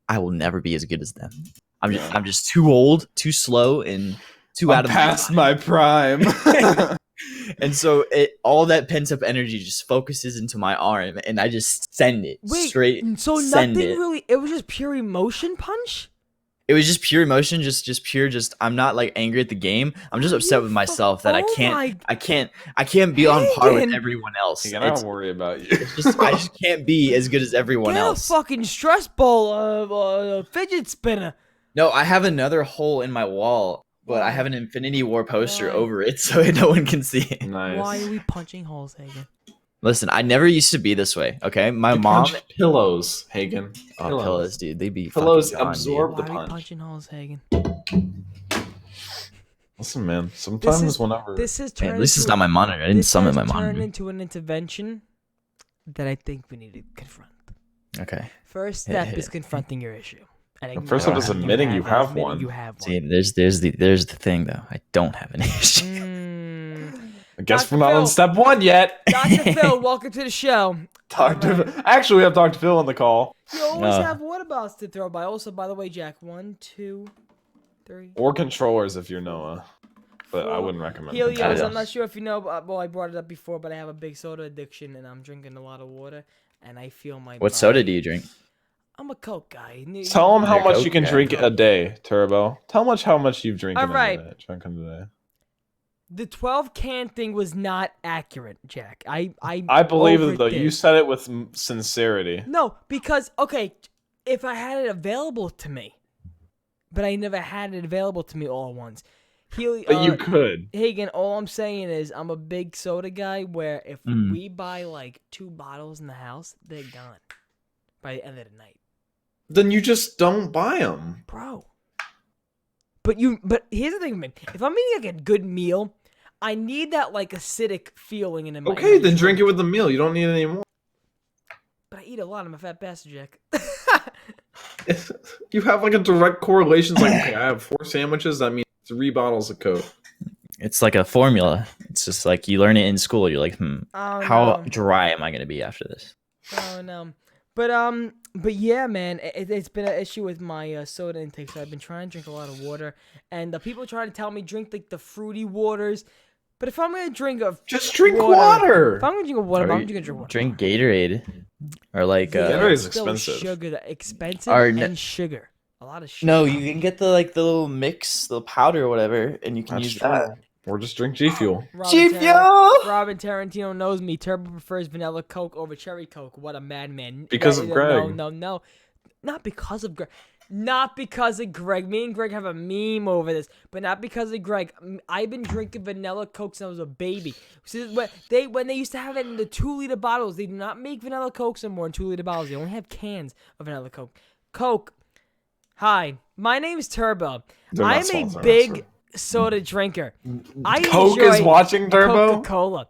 I will never be as good as them. I'm just too old, too slow, and too out of past my prime. And so all that pent up energy just focuses into my arm, and I just send it straight. So send nothing it. really. It was just pure emotion punch. It was just pure emotion, just pure. I'm not like angry at the game. I'm just upset with myself that I can't be on par with Haegan. everyone else. I don't worry about you. I just can't be as good as everyone Get else. a fucking stress ball, fidget spinner. No, I have another hole in my wall, but I have an Infinity War poster Why? over it, so no one can see it. Nice. Why are we punching holes, Haegan? Listen, I never used to be this way. Okay, my You mom. punch pillows, Hagen. Oh, pillows, dude. They be Pillows fucking gone, absorb Why the are we punch. punching holes, Haegan? Listen, man. Sometimes whenever This is Dude. Man, turned. this is into- not my monitor. I didn't this summon has my turned monitor. into an intervention that I think we need to confront. Okay. First step is confronting your issue. And First step is admitting you have admitting one. You have one. See, there's the thing though. I don't have an issue. I guess Dr. we're not on Phil. step 1 yet. Dr. Phil, welcome to the show. Actually, we have Dr. Phil on the call. You always Oh. have water bottles to throw by. Also, by the way, Jack, 1, 2, 3. Or controllers if you're Noah. But I Four. wouldn't recommend Helios, controllers. I'm not sure if you know, but, well, I brought it up before, but I have a big soda addiction, and I'm drinking a lot of water, and I feel my What body- soda do you drink? I'm a Coke guy. Tell him how You're much Coke you can guy. drink a day, Turbo. Tell him how much you've drinking All right. drunk in a day. The 12 can thing was not accurate, Jack. I believe it though. overdid. You said it with sincerity. No, because okay, if I had it available to me, but I never had it available to me all at once. But you could. Hagen, all I'm saying is I'm a big soda guy where if Mm. we buy like 2 bottles in the house, they're gone by the end of the night. Then you just don't buy them. Bro. But here's the thing, man. If I'm eating like a good meal, I need that like acidic feeling in my Okay, then drink it with the meal. You don't need any more. But I eat a lot. I'm a fat bastard, Jack. You have like a direct correlation. It's like, okay, I have 4 sandwiches. That means 3 bottles of Coke. It's like a formula. It's just like you learn it in school. You're like, Oh, how no. dry am I gonna be after this? Oh no. But yeah, man, it's been an issue with my soda intake. So I've been trying to drink a lot of water, and people trying to tell me drink like the fruity waters. But if I'm gonna drink Just drink water. If I'm gonna drink water, Or I'm you gonna drink water. Drink Gatorade, or like Gatorade's it's still expensive. Sugar, expensive, Or and n- sugar. A lot of sugar. no, you can get the little mix, the powder or whatever, and you can That's use true. that. Or just drink G Fuel. Robin Tarantino knows me. Turbo prefers vanilla Coke over cherry Coke. What a madman. Because of Greg. No. Not because of Greg. Not because of Greg. Me and Greg have a meme over this, but not because of Greg. I've been drinking vanilla Coke since I was a baby. When they used to have it in the 2-liter bottles, they do not make vanilla Cokes anymore in 2-liter bottles. They only have cans of vanilla Coke. Coke. Hi, my name is Turbo. They're not I'm a sponsoring us, big soda drinker. I Coke is enjoy watching Turbo. Coca-Cola.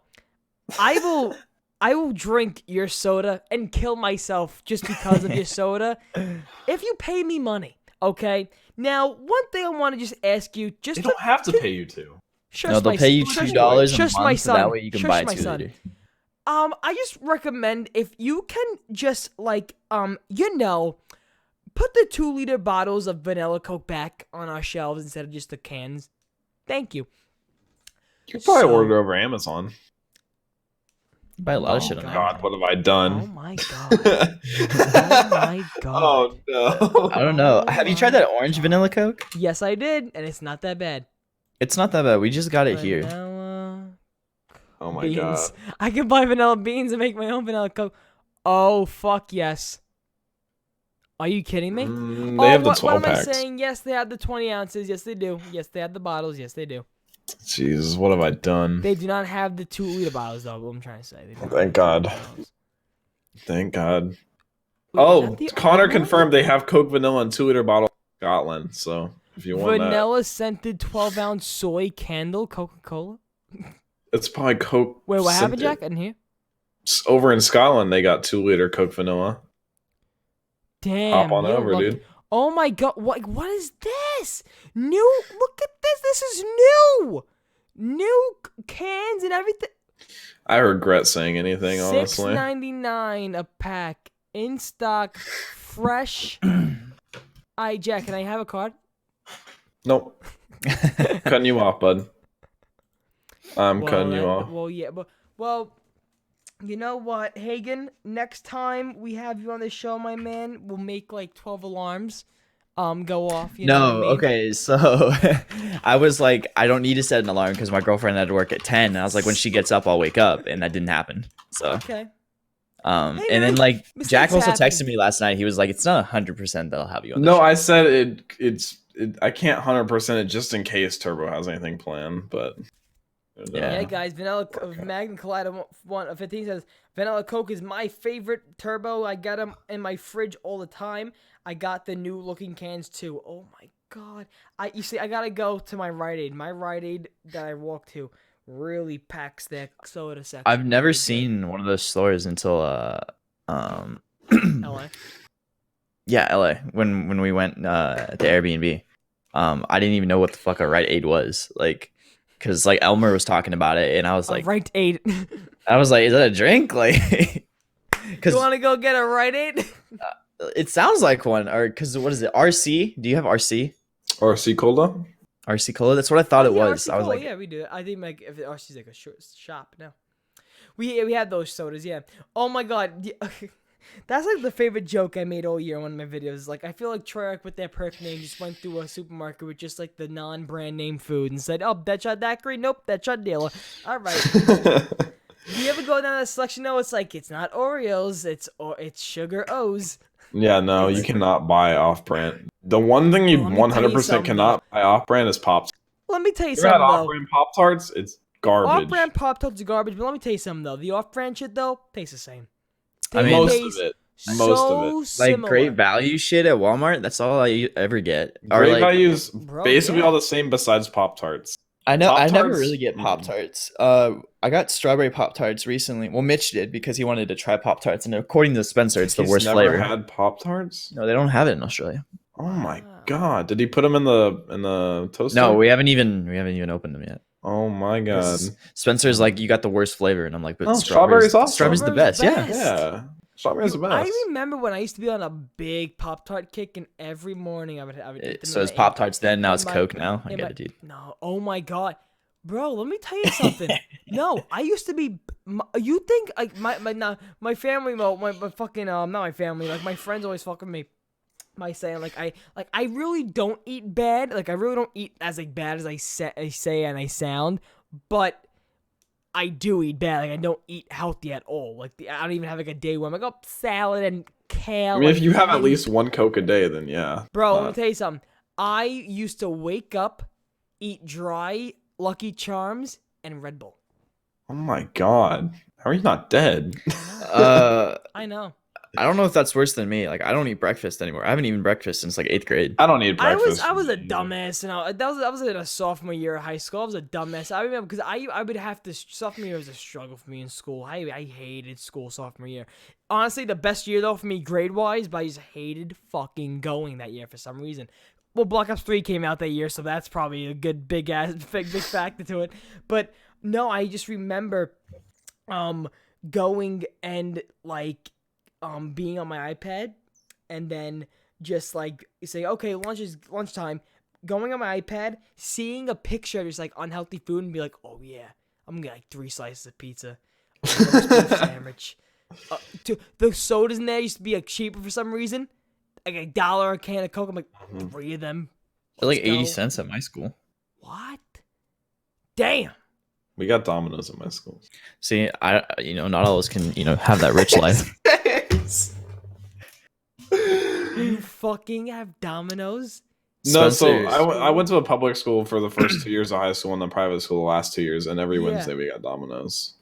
I will drink your soda and kill myself just because of your soda if you pay me money, okay? Now, one thing I want to just ask you, just They don't have to pay you to. shush No, they'll my pay you shush- $2 a shush month, my so that son. way you can Shush buy my 2 son. liter. I just recommend if you can just like put the 2-liter bottles of vanilla Coke back on our shelves instead of just the cans. Thank you. You could probably So- order over Amazon. You buy a lot of shit on God. that. God, what have I Oh done? my god. Oh my god. Oh no. I don't know. Have you tried that orange vanilla Coke? Yes, I did, and it's not that bad. It's not that bad. We just got it here. Vanilla Oh my beans. god. I can buy vanilla beans and make my own vanilla Coke. Oh fuck yes. Are you kidding me? They have the what 12 am I packs. saying? Yes, they have the 20 ounces. Yes, they do. Yes, they have the bottles. Yes, they do. Jesus, what have I done? They do not have the 2-liter bottles, though. What I'm trying to say. They do not Thank have the God. 2-liter bottles. Thank God. Wait, is Oh, that the Connor old one? confirmed they have Coke vanilla in 2-liter bottle in Scotland. So if you want that. Vanilla scented 12-ounce soy candle, Coca-Cola. It's probably Coke. Wait, what happened, scented. Jack? I didn't hear. Over in Scotland, they got 2-liter Coke vanilla. Damn. Hop on you're over, lucky. dude. Oh my god, what is this? New, look at this. This is new. New cans and everything. I regret saying anything, honestly. $6.99 a pack. In stock. Fresh. Alright, Jack, can I have a card? Nope. Cutting you off, bud. I'm cutting you off. Well, yeah, but well, you know what, Haegan? Next time we have you on the show, my man, we'll make like 12 alarms go off. You know what I mean? Okay, so I was like, I don't need to set an alarm because my girlfriend had to work at 10. And I was like, when she gets up, I'll wake up, and that didn't happen. So Okay. and man, then like mistakes Jack also happen. texted me last night. He was like, it's not 100% that I'll have you on. The No, show. I said I can't 100% it just in case Turbo has anything planned, but Yeah, guys, Vanilla Magnum Collider 115 says Vanilla Coke is my favorite turbo. I got them in my fridge all the time. I got the new looking cans too. Oh my god! You see, I gotta go to my Rite Aid. My Rite Aid that I walk to really packs their soda section. I've never seen one of those stores until LA. Yeah, LA. When we went to Airbnb, I didn't even know what the fuck a Rite Aid was, like, because like Elmer was talking about it, and I was like, Rite Aid. I was like, is that a drink? Like, because You want to go get a Rite Aid? it sounds like one, or because what is it? RC? Do you have RC? Or C Cola? RC Cola? That's what I thought it Yeah, was. RC I was Cola, like, yeah, we do. I think like if RC's like a shop now. We had those sodas, yeah. Oh my god, yeah. That's like the favorite joke I made all year in one of my videos. Like, I feel like Treyarch with their perk name just went through a supermarket with just like the non-brand name food and said, "Oh, Deadshot Daiquiri, nope, Deadshot Dealer." All right. Do you ever go down that selection? No, it's like it's not Oreos, it's Sugar O's. Yeah, no, you cannot buy off-brand. The one thing you Let me tell you 100% something, cannot buy off-brand is Pops. Let me tell you You ever had something though. off-brand Pop-Tarts? It's garbage. Off-brand Pop-Tarts are garbage, but let me tell you something though. The off-brand shit though tastes the same. I mean, Most Tastes of it. so Most of it. like similar. great value shit at Walmart. That's all I ever get. Or Great like, values, Bro, basically yeah. all the same besides Pop-Tarts. I know I never Pop-Tarts? really get Mm-mm. Pop Tarts. I got strawberry Pop Tarts recently. Well, Mitch did because he wanted to try Pop Tarts, and according to Spencer, it's the He's worst never flavor. had Pop-Tarts? No, they don't have it in Australia. Oh my god. Did he put them in the toaster? No, we haven't even opened them yet. Oh my god. 'Cause Spencer's like, you got the worst flavor, and I'm like, but Oh, strawberry's awesome. Strawberry's the Strawberry's best. Yeah. best. Yeah. Strawberry's the best. I remember when I used to be on a big Pop Tart kick, and every morning I would eat them. So in it's my- Pop Tarts then. Now in it's my- Coke. Now I in get my- it, dude. No, oh my god, bro, let me tell you something. No, I used to be. You think like my family, my fucking not my family, like my friends always fuck with me by saying like I really don't eat bad. Like I really don't eat as like bad as I say and I sound, but I do eat bad. Like I don't eat healthy at all. Like I don't even have like a day where I'm like, oh, salad and kale. I mean, if and you have at mint." least one Coke a day, then yeah. Bro, let me tell you something. I used to wake up, eat dry Lucky Charms and Red Bull. Oh my god. How are you not dead? I know. I don't know if that's worse than me. Like, I don't eat breakfast anymore. I haven't eaten breakfast since like 8th grade. I don't need breakfast. I was a dumbass, and that was in a sophomore year of high school. I was a dumbass. I remember because I would have to sophomore year was a struggle for me in school. I hated school sophomore year. Honestly, the best year though for me grade wise, but I just hated fucking going that year for some reason. Well, Black Ops 3 came out that year, so that's probably a good big factor to it. But no, I just remember going and like being on my iPad and then just like say, okay, lunchtime, going on my iPad, seeing a picture of just like unhealthy food and be like, oh yeah, I'm gonna get like 3 slices of pizza, a roast beef sandwich. The sodas in there used to be like cheaper for some reason, like $1 a can of Coke. I'm like 3 of them. They're like Let's 80 go. cents at my school. What? Damn. We got Domino's at my school. See, not all of us can, have that rich life. You fucking have Domino's? No, so Spencer's. I went to a public school for the first 2 years of high school and then private school the last 2 years, and every Yeah. Wednesday we got Domino's.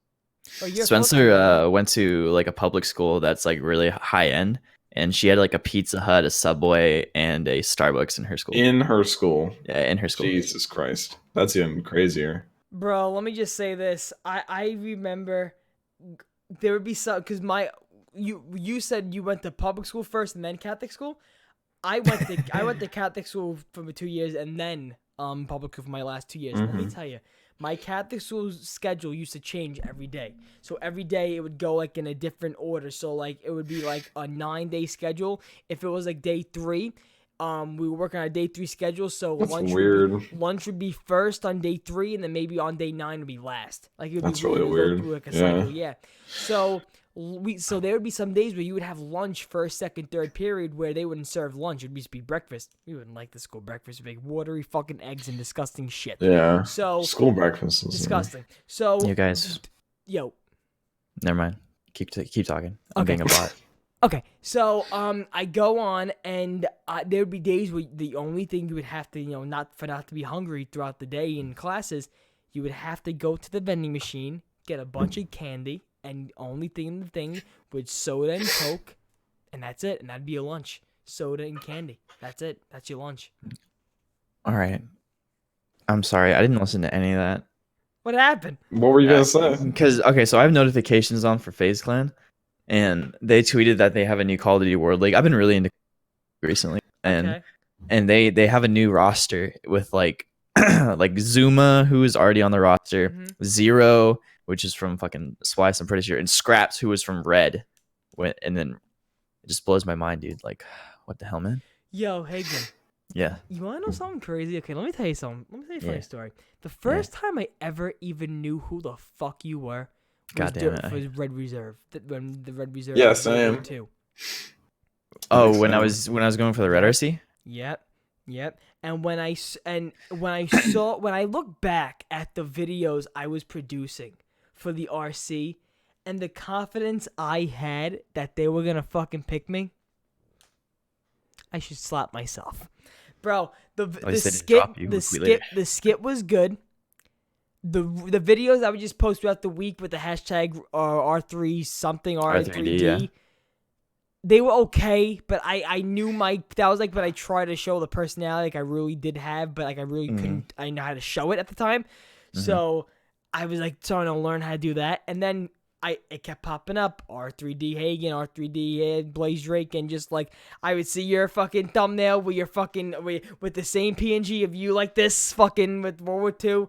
Oh, you're Spencer went to like a public school that's like really high end, and she had like a Pizza Hut, a Subway, and a Starbucks in her school. In her school. Yeah, in her school. Jesus Christ. That's even crazier. Bro, let me just say this. I remember there would be some, because you said you went to public school first and then Catholic school. I went to Catholic school for 2 years and then public school for my last 2 years. Let me tell you, my Catholic school schedule used to change every day. So every day it would go like in a different order. So like it would be like a 9-day schedule. If it was like day 3, we were working on a day 3 schedule. So That's weird. Lunch would be first on day 3, and then maybe on day 9 would be last. Like it would That's be really go weird. through like a Yeah. cycle. Yeah. So there would be some days where you would have lunch first, second, third period where they wouldn't serve lunch. It would just be breakfast. We wouldn't like the school breakfast. Big watery fucking eggs and disgusting shit. Yeah. So School breakfast is disgusting. So You guys, yo. never mind. Keep talking. I'm Okay. being a bot. Okay, so I go on, and there would be days where the only thing you would have to, not to be hungry throughout the day in classes, you would have to go to the vending machine, get a bunch of candy, and only thing in the thing was soda and Coke, and that's it, and that'd be your lunch. Soda and candy. That's it. That's your lunch. All right. I'm sorry. I didn't listen to any of that. What happened? What were you gonna say? Because so I have notifications on for FaZe Clan, and they tweeted that they have a new Call of Duty World League. I've been really into recently, and they have a new roster with like like Zuma, who is already on the roster, Zero, which is from fucking Splice, I'm pretty sure, and Scraps, who was from Red. And then it just blows my mind, dude. Like, what the hell, man? Yo, Haegan. Yeah. You want to know something crazy? Okay, let me tell you something. Let me tell you a funny Yeah. story. The first time I ever even knew who the fuck you were was, God damn it. was Red Reserve. When the Red Reserve Yeah, was same. too. Oh, when I was going for the Red RC? Yep. And when I look back at the videos I was producing for the RC and the confidence I had that they were gonna fucking pick me, I should slap myself. Bro, the skit was good. The videos I would just post throughout the week with the hashtag R3 something R3D. yeah. They were okay, but I knew that was like when I tried to show the personality like I really did have, but like I really couldn't. I know how to show it at the time, so I was like trying to learn how to do that, and then it kept popping up R3D Haegan, R3D Blaze Drake, and just like I would see your fucking thumbnail with your fucking with the same PNG of you like this fucking with World War II,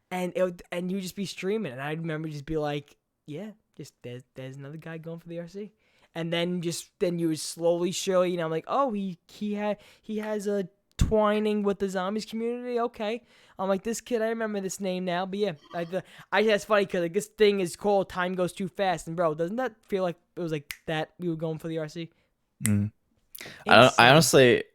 and you just be streaming, and I remember just be like, yeah, just there's another guy going for the RC. And then you would slowly show, I'm like, oh, he has a twining with the zombies community. Okay, I'm like, this kid, I remember this name now. But yeah, that's funny because like this thing is called Time Goes Too Fast, and bro, doesn't that feel like it was like that we were going for the RC? I honestly,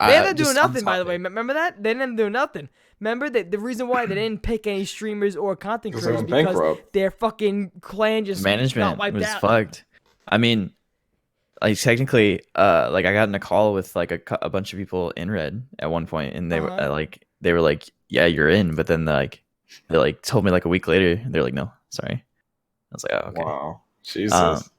they ended up doing nothing. By the way, remember that they didn't do nothing. Remember that the reason why they didn't pick any streamers or content creators because their fucking clan just management got wiped was out. fucked. I mean, like technically, like I got in a call with like a bunch of people in Red at one point, and they were like, yeah, you're in, but then they told me like a week later, they're like, no, sorry. I was like, oh, okay. Wow, Jesus.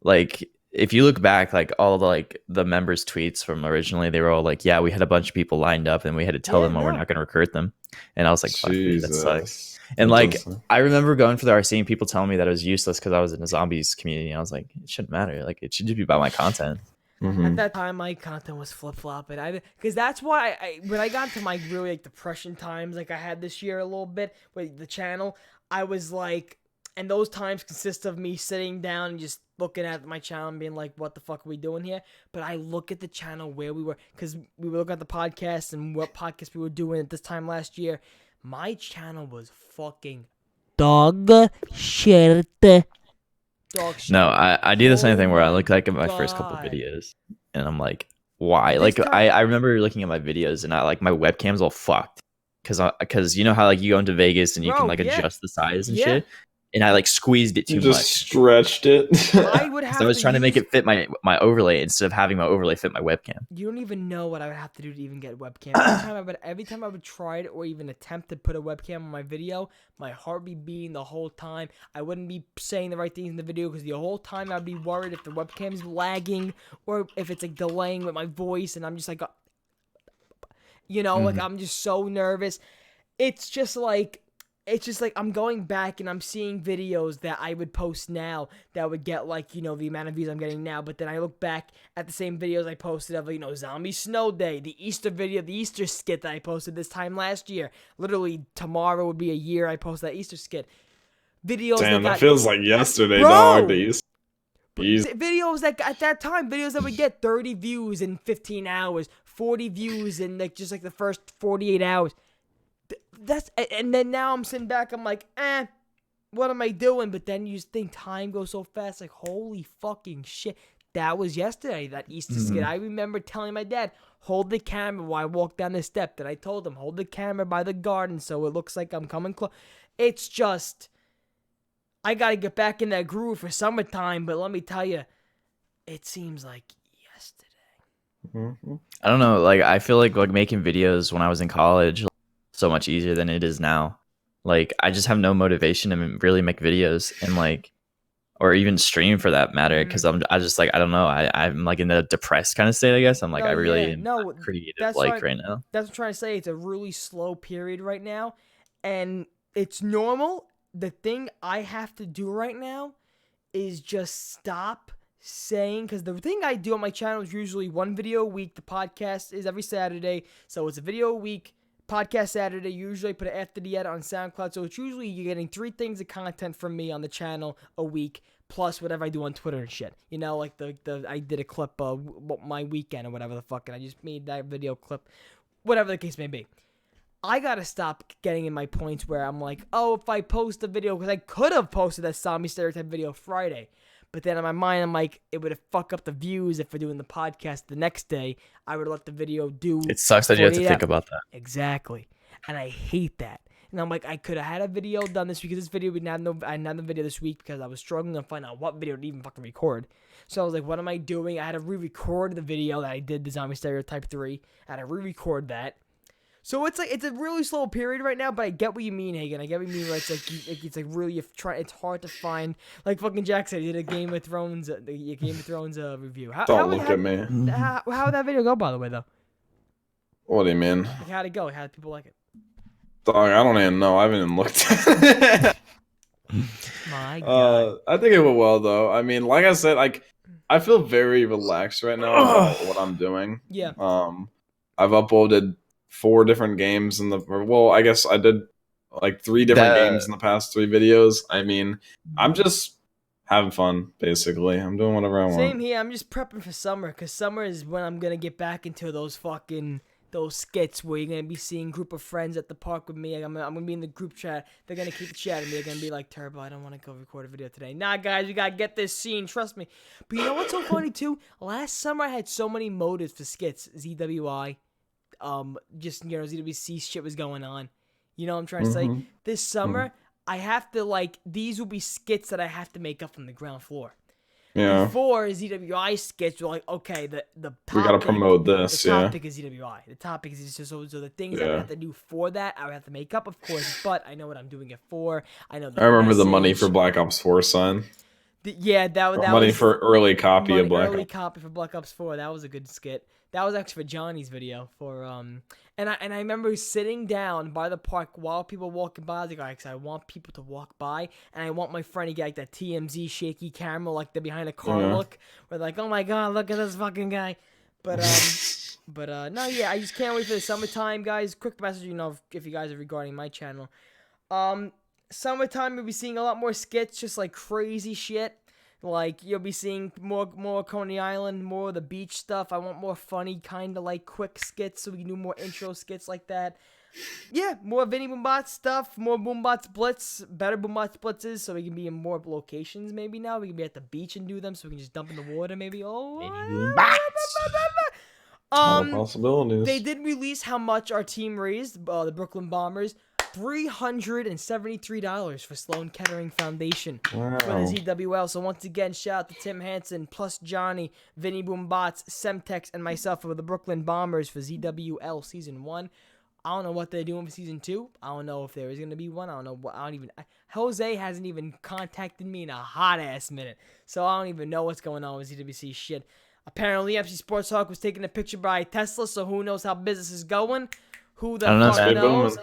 Like if you look back, like all the members' tweets from originally, they were all like, yeah, we had a bunch of people lined up, and we had to tell them we're not going to recruit them, and I was like, fuck, dude, that sucks. And like, I remember going for the RC and people telling me that it was useless because I was in a zombies community. And I was like, it shouldn't matter. Like, it should just be about my content. At that time, my content was flip flopping. Because that's why when I got to my really like depression times, like I had this year a little bit with the channel, I was like, and those times consist of me sitting down and just looking at my channel and being like, what the fuck are we doing here? But I look at the channel where we were, because we were looking at the podcast and what podcast we were doing at this time last year. My channel was fucking dog shit. No, I do the same thing where I look like at my first couple videos, and I'm like, why? Like I remember looking at my videos, and my webcam's all fucked because you know how like you go into Vegas and you can like adjust the size and shit. and I like squeezed it You too just much. stretched it. I would have So I was to trying to make use- it fit my overlay instead of having my overlay fit my webcam. You don't even know what I would have to do to even get a webcam. Every time I would try it or even attempt to put a webcam on my video, my heart would be beating the whole time. I wouldn't be saying the right things in the video because the whole time I'd be worried if the webcam's lagging or if it's like delaying with my voice, and I'm just like, like I'm just so nervous. It's just like I'm going back and I'm seeing videos that I would post now that would get like, the amount of views I'm getting now. But then I look back at the same videos I posted of, Zombie Snow Day, the Easter video, the Easter skit that I posted this time last year. Literally tomorrow would be a year I posted that Easter skit. Videos Damn, that that feels like yesterday, Bro! dog. These. Videos that at that time, videos that would get 30 views in 15 hours, 40 views in like just like the first 48 hours. And then now I'm sitting back, I'm like, what am I doing? But then you just think time goes so fast, like, holy fucking shit. That was yesterday, that Easter skit. I remember telling my dad, hold the camera while I walk down the step. Then I told him, hold the camera by the garden so it looks like I'm coming close. It's just, I gotta get back in that groove for summertime, but let me tell you, it seems like yesterday. I don't know, like I feel like making videos when I was in college so much easier than it is now. Like I just have no motivation to really make videos and like, or even stream for that matter, because I just like, I don't know, I'm like in a depressed kind of state, I guess. I'm like, I really am not creative like right now. That's what I'm trying to say. It's a really slow period right now, and it's normal. The thing I have to do right now is just stop saying, because the thing I do on my channel is usually one video a week. The podcast is every Saturday, so it's a video a week. Podcast Saturday, usually I put it after the edit on SoundCloud, so it's usually you're getting 3 things of content from me on the channel a week, plus whatever I do on Twitter and shit. Like the I did a clip of my weekend or whatever the fuck, and I just made that video clip, whatever the case may be. I gotta stop getting in my points where I'm like, oh, if I post a video, because I could have posted that zombie stereotype video Friday, but then in my mind, I'm like, it would have fucked up the views if we're doing the podcast the next day. I would have let the video do. It sucks that you have to think about that. Exactly. And I hate that. And I'm like, I could have had a video done this week, because this video, I didn't have the video this week because I was struggling to find out what video to even fucking record. So I was like, what am I doing? I had to re-record the video that I did, the Zombie Stereotype 3. I had to re-record that. So it's like, it's a really slow period right now, but I get what you mean, Haegan. I get what you mean, where it's like, it's like really, it's hard to find, like fucking Jack said, he did a Game of Thrones review. Don't look at me. How'd that video go, by the way, though? What do you mean? Like, how'd it go? How did people like it? Dog, I don't even know. I haven't even looked at it. My God. I think it went well, though. I mean, like I said, like I feel very relaxed right now about what I'm doing. Yeah. I've uploaded 4 different games I guess I did like 3 different games in the past 3 videos. I mean, I'm just having fun, basically. I'm doing whatever I want. Same here. I'm just prepping for summer, because summer is when I'm gonna get back into those skits where you're gonna be seeing group of friends at the park with me. I'm gonna be in the group chat. They're gonna keep chatting me. They're gonna be like, Turbo, I don't want to go record a video today. Nah, guys, we gotta get this scene. Trust me. But you know what's so funny too? Last summer I had so many motives for skits. ZWI. Just, ZWC shit was going on. You know what I'm trying to say? This summer, I have to, these will be skits that I have to make up from the ground floor. Yeah. Before ZWI skits were like, okay, the topic, we gotta promote this, the topic is ZWI. The topic is just so the things I would have to do for that, I would have to make up, of course, but I know what I'm doing it for. I know I remember the money for Black Ops 4 sign. That money was for early copy of Black Ops. Copy for Black Ops 4. That was a good skit. That was actually for Johnny's video for and I remember sitting down by the park while people were walking by. I was like, I want people to walk by, and I want my friend to get like that TMZ shaky camera, like the behind a car look, where like, oh my god, look at this fucking guy. But no, yeah, I just can't wait for the summertime, guys. Quick message, if you guys are regarding my channel. Summertime, you'll be seeing a lot more skits, just like crazy shit. Like, you'll be seeing more Coney Island, more of the beach stuff. I want more funny, kind of like quick skits, so we can do more intro skits like that. Yeah, more Vinny Boombot stuff, more Boombot splits, better Boombot splitzes, so we can be in more locations maybe now. We can be at the beach and do them, so we can just dump in the water maybe. Oh, all possibilities. They did release how much our team raised, the Brooklyn Bombers. $373 for Sloan Kettering Foundation Wow. for the ZWL. So once again, shout out to Tim Hansen, plus Johnny, Vinny Boombots, Semtex, and myself for the Brooklyn Bombers for ZWL Season 1. I don't know what they're doing for Season 2. I don't know if there is going to be one. I don't know what. Jose hasn't even contacted me in a hot-ass minute. So I don't even know what's going on with ZWC shit. Apparently, MC Sports Talk was taking a picture by Tesla, so who knows how business is going? Who the I don't know, fuck man. knows?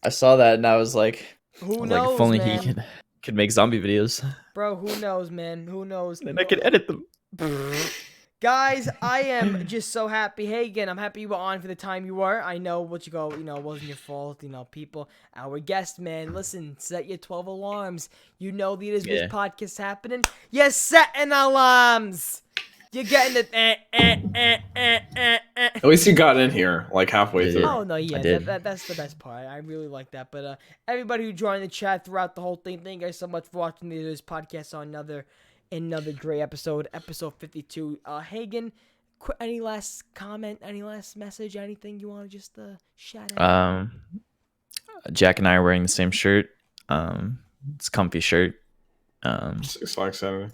I saw that and I was like, Who knows, if only man? he could make zombie videos. Bro, who knows, man? Who knows? And I could edit them. Guys, I am just so happy. Haegan, I'm happy you were on for the time you were. I know what you go, it wasn't your fault. People, our guest, man, listen, set your 12 alarms. You know the It Is This podcast happening. You're setting alarms. You're getting it. At least you got in here like halfway through. Oh, no, yeah, I did. that's the best part. I really like that. But everybody who joined the chat throughout the whole thing, thank you guys so much for watching the It Is This podcast on another great episode 52. Haegan, any last comment, any last message, anything you want to just shout out? Jack and I are wearing the same shirt. It's a comfy shirt. 6 Flags Saturday.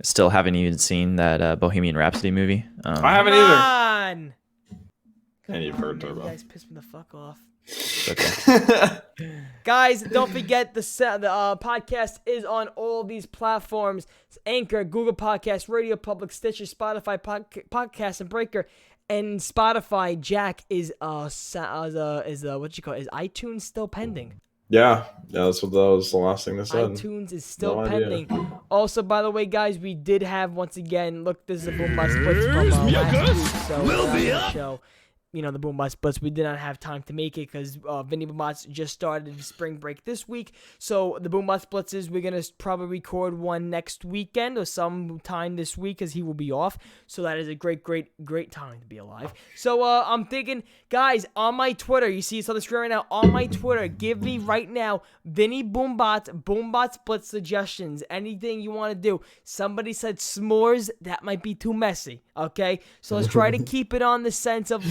Still haven't even seen that Bohemian Rhapsody movie. I haven't either. On! And you've heard You Turbo. guys pissed me the fuck off. Okay. Guys, don't forget the podcast is on all these platforms: Anchor, Google Podcasts, Radio Public, Stitcher, Spotify, Podcast, and Breaker. And Spotify, Jack is is iTunes still pending? Yeah, that was the last thing they said. iTunes is still No idea. pending. Also, by the way, guys, we did have once again. Look, this is a Boombot Splits from last week, so the show. The Boombot Splits, we did not have time to make it because Vinny Boombots just started spring break this week. So the Boombot Splits is we're going to probably record one next weekend or sometime this week because he will be off. So that is a great time to be alive. So I'm thinking, guys, on my Twitter, you see it's on the screen right now, on my Twitter, give me right now Vinny Boombot Splits suggestions, anything you want to do. Somebody said s'mores, that might be too messy, okay? So let's try to keep it on the sense of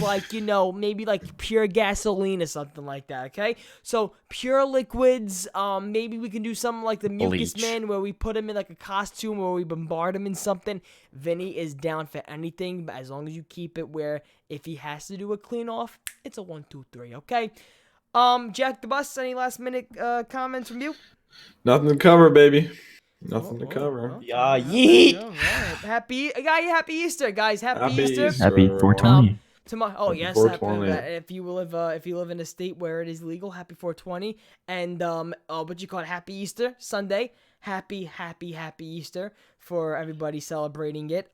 maybe like pure gasoline or something like that, okay? So pure liquids, maybe we can do something like the Mucus Bleach. Man where we put him in like a costume or we bombard him in something. Vinny is down for anything, but as long as you keep it where if he has to do a clean off, it's a 1, 2, 3, okay? Jack the Bus, any last minute comments from you? Nothing to cover, baby. Nothing to cover. Yeah, yeet. All right. Happy Easter, guys. Happy Easter. Happy everyone. 420. Tomorrow. Oh Happy yes, 420. if you live in a state where it is legal, happy 420. And Happy Easter Sunday. Happy Easter for everybody celebrating it.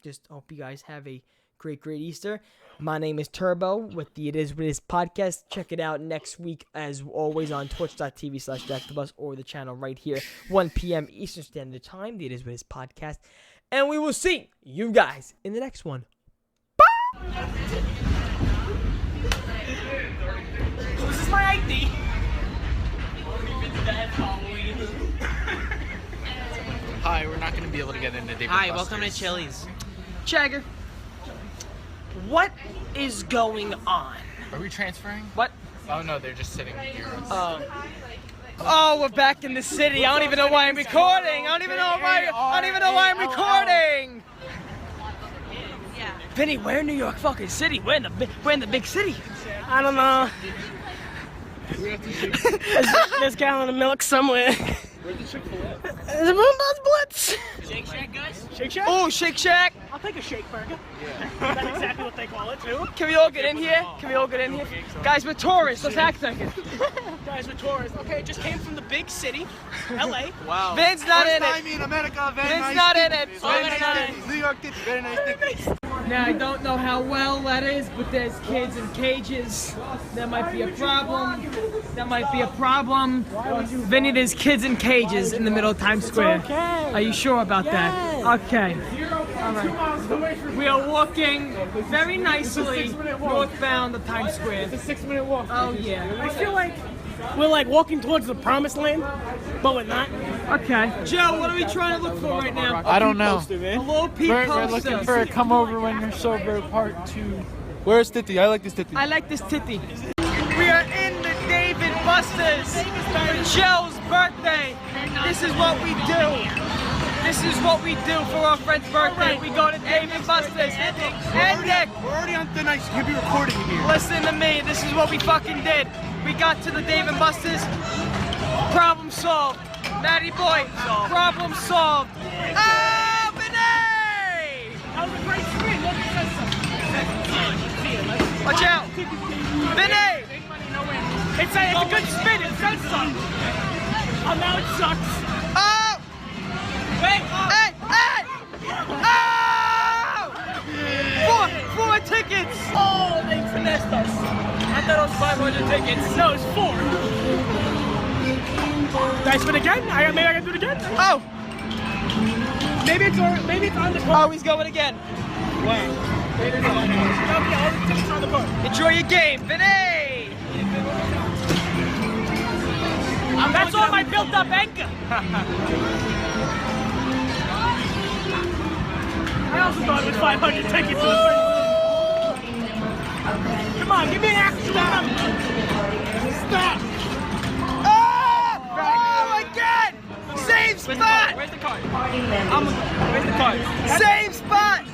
Just hope you guys have a great Easter. My name is Turbo with the It Is What It Is podcast. Check it out next week as always on twitch.tv/JackTheBus or the channel right here, 1 p.m. Eastern Standard Time, the It Is What It Is podcast. And we will see you guys in the next one. This is my ID. Hi, we're not going to be able to get into David Hi, Buster's. welcome to Chili's. Jagger, what is going on? Are we transferring? What? Oh no, they're just sitting here. Oh, we're back in the city. I don't even know why I'm recording. I don't even know why I'm recording. Vinny, we're in New York fucking city. We're in the big city. I don't know. There's a gallon of milk somewhere. Where's the Chick-fil-A? There's a Boombots Blitz. Shake Shack, guys? Shake Shack? Oh, Shake Shack. I'll take a shake burger. Yeah. That's exactly what they call it, too. Can we all get in here? Guys, we're tourists. Let's act like it. Guys, we're tourists. Okay, just came from the big city, LA. Wow. Vin's not in it. in America, Vin's not in it. New York, very nice. Now, I don't know how well that is, but there's kids in cages. That might be a problem. Vinny, there's kids in cages in the middle of Times Square. Okay. Are you sure about that? Okay. All right. We are walking very nicely northbound of Times Square. It's a 6-minute walk. Oh, yeah. I feel like we're like walking towards the promised land, but we're not. Okay. Joe, what are we trying to look for right now? I don't know. A low peak We're poster. looking for a come over when you're sober part 2. Where's Titty? I like this Titty. I like this titty. We are in the Dave and Buster's for Joe's birthday. This is what we do. This is what we do for our friend's birthday. We go to Dave and Buster's. And Nick, We're already on thin ice. You can't be recording in here. listen to me. This is what we fucking did. We got to the Dave and Buster's. Problem solved. Matty boy, problem solved. Oh, Vinay! That was a great spin. Look, it says something. Watch out. Vinay! It's a good spin. It says something. Oh, now it sucks. Oh! Wait. Hey! Hey! Oh! Four tickets! Oh, they finessed us. I thought it was 500 tickets. No, it's 4. Did I spin again? Maybe I can do it again? Oh! Maybe it's on the Oh, card. he's going again. Wow. Maybe it's on the card. Okay, all the tickets are on the card. Enjoy your game, Vinay! That's all my built-up anger. I also thought it was 500 tickets. Come on, give me an actual number. Stop. Oh my God! Same spot! Where's the card? Where's the card? Same spot!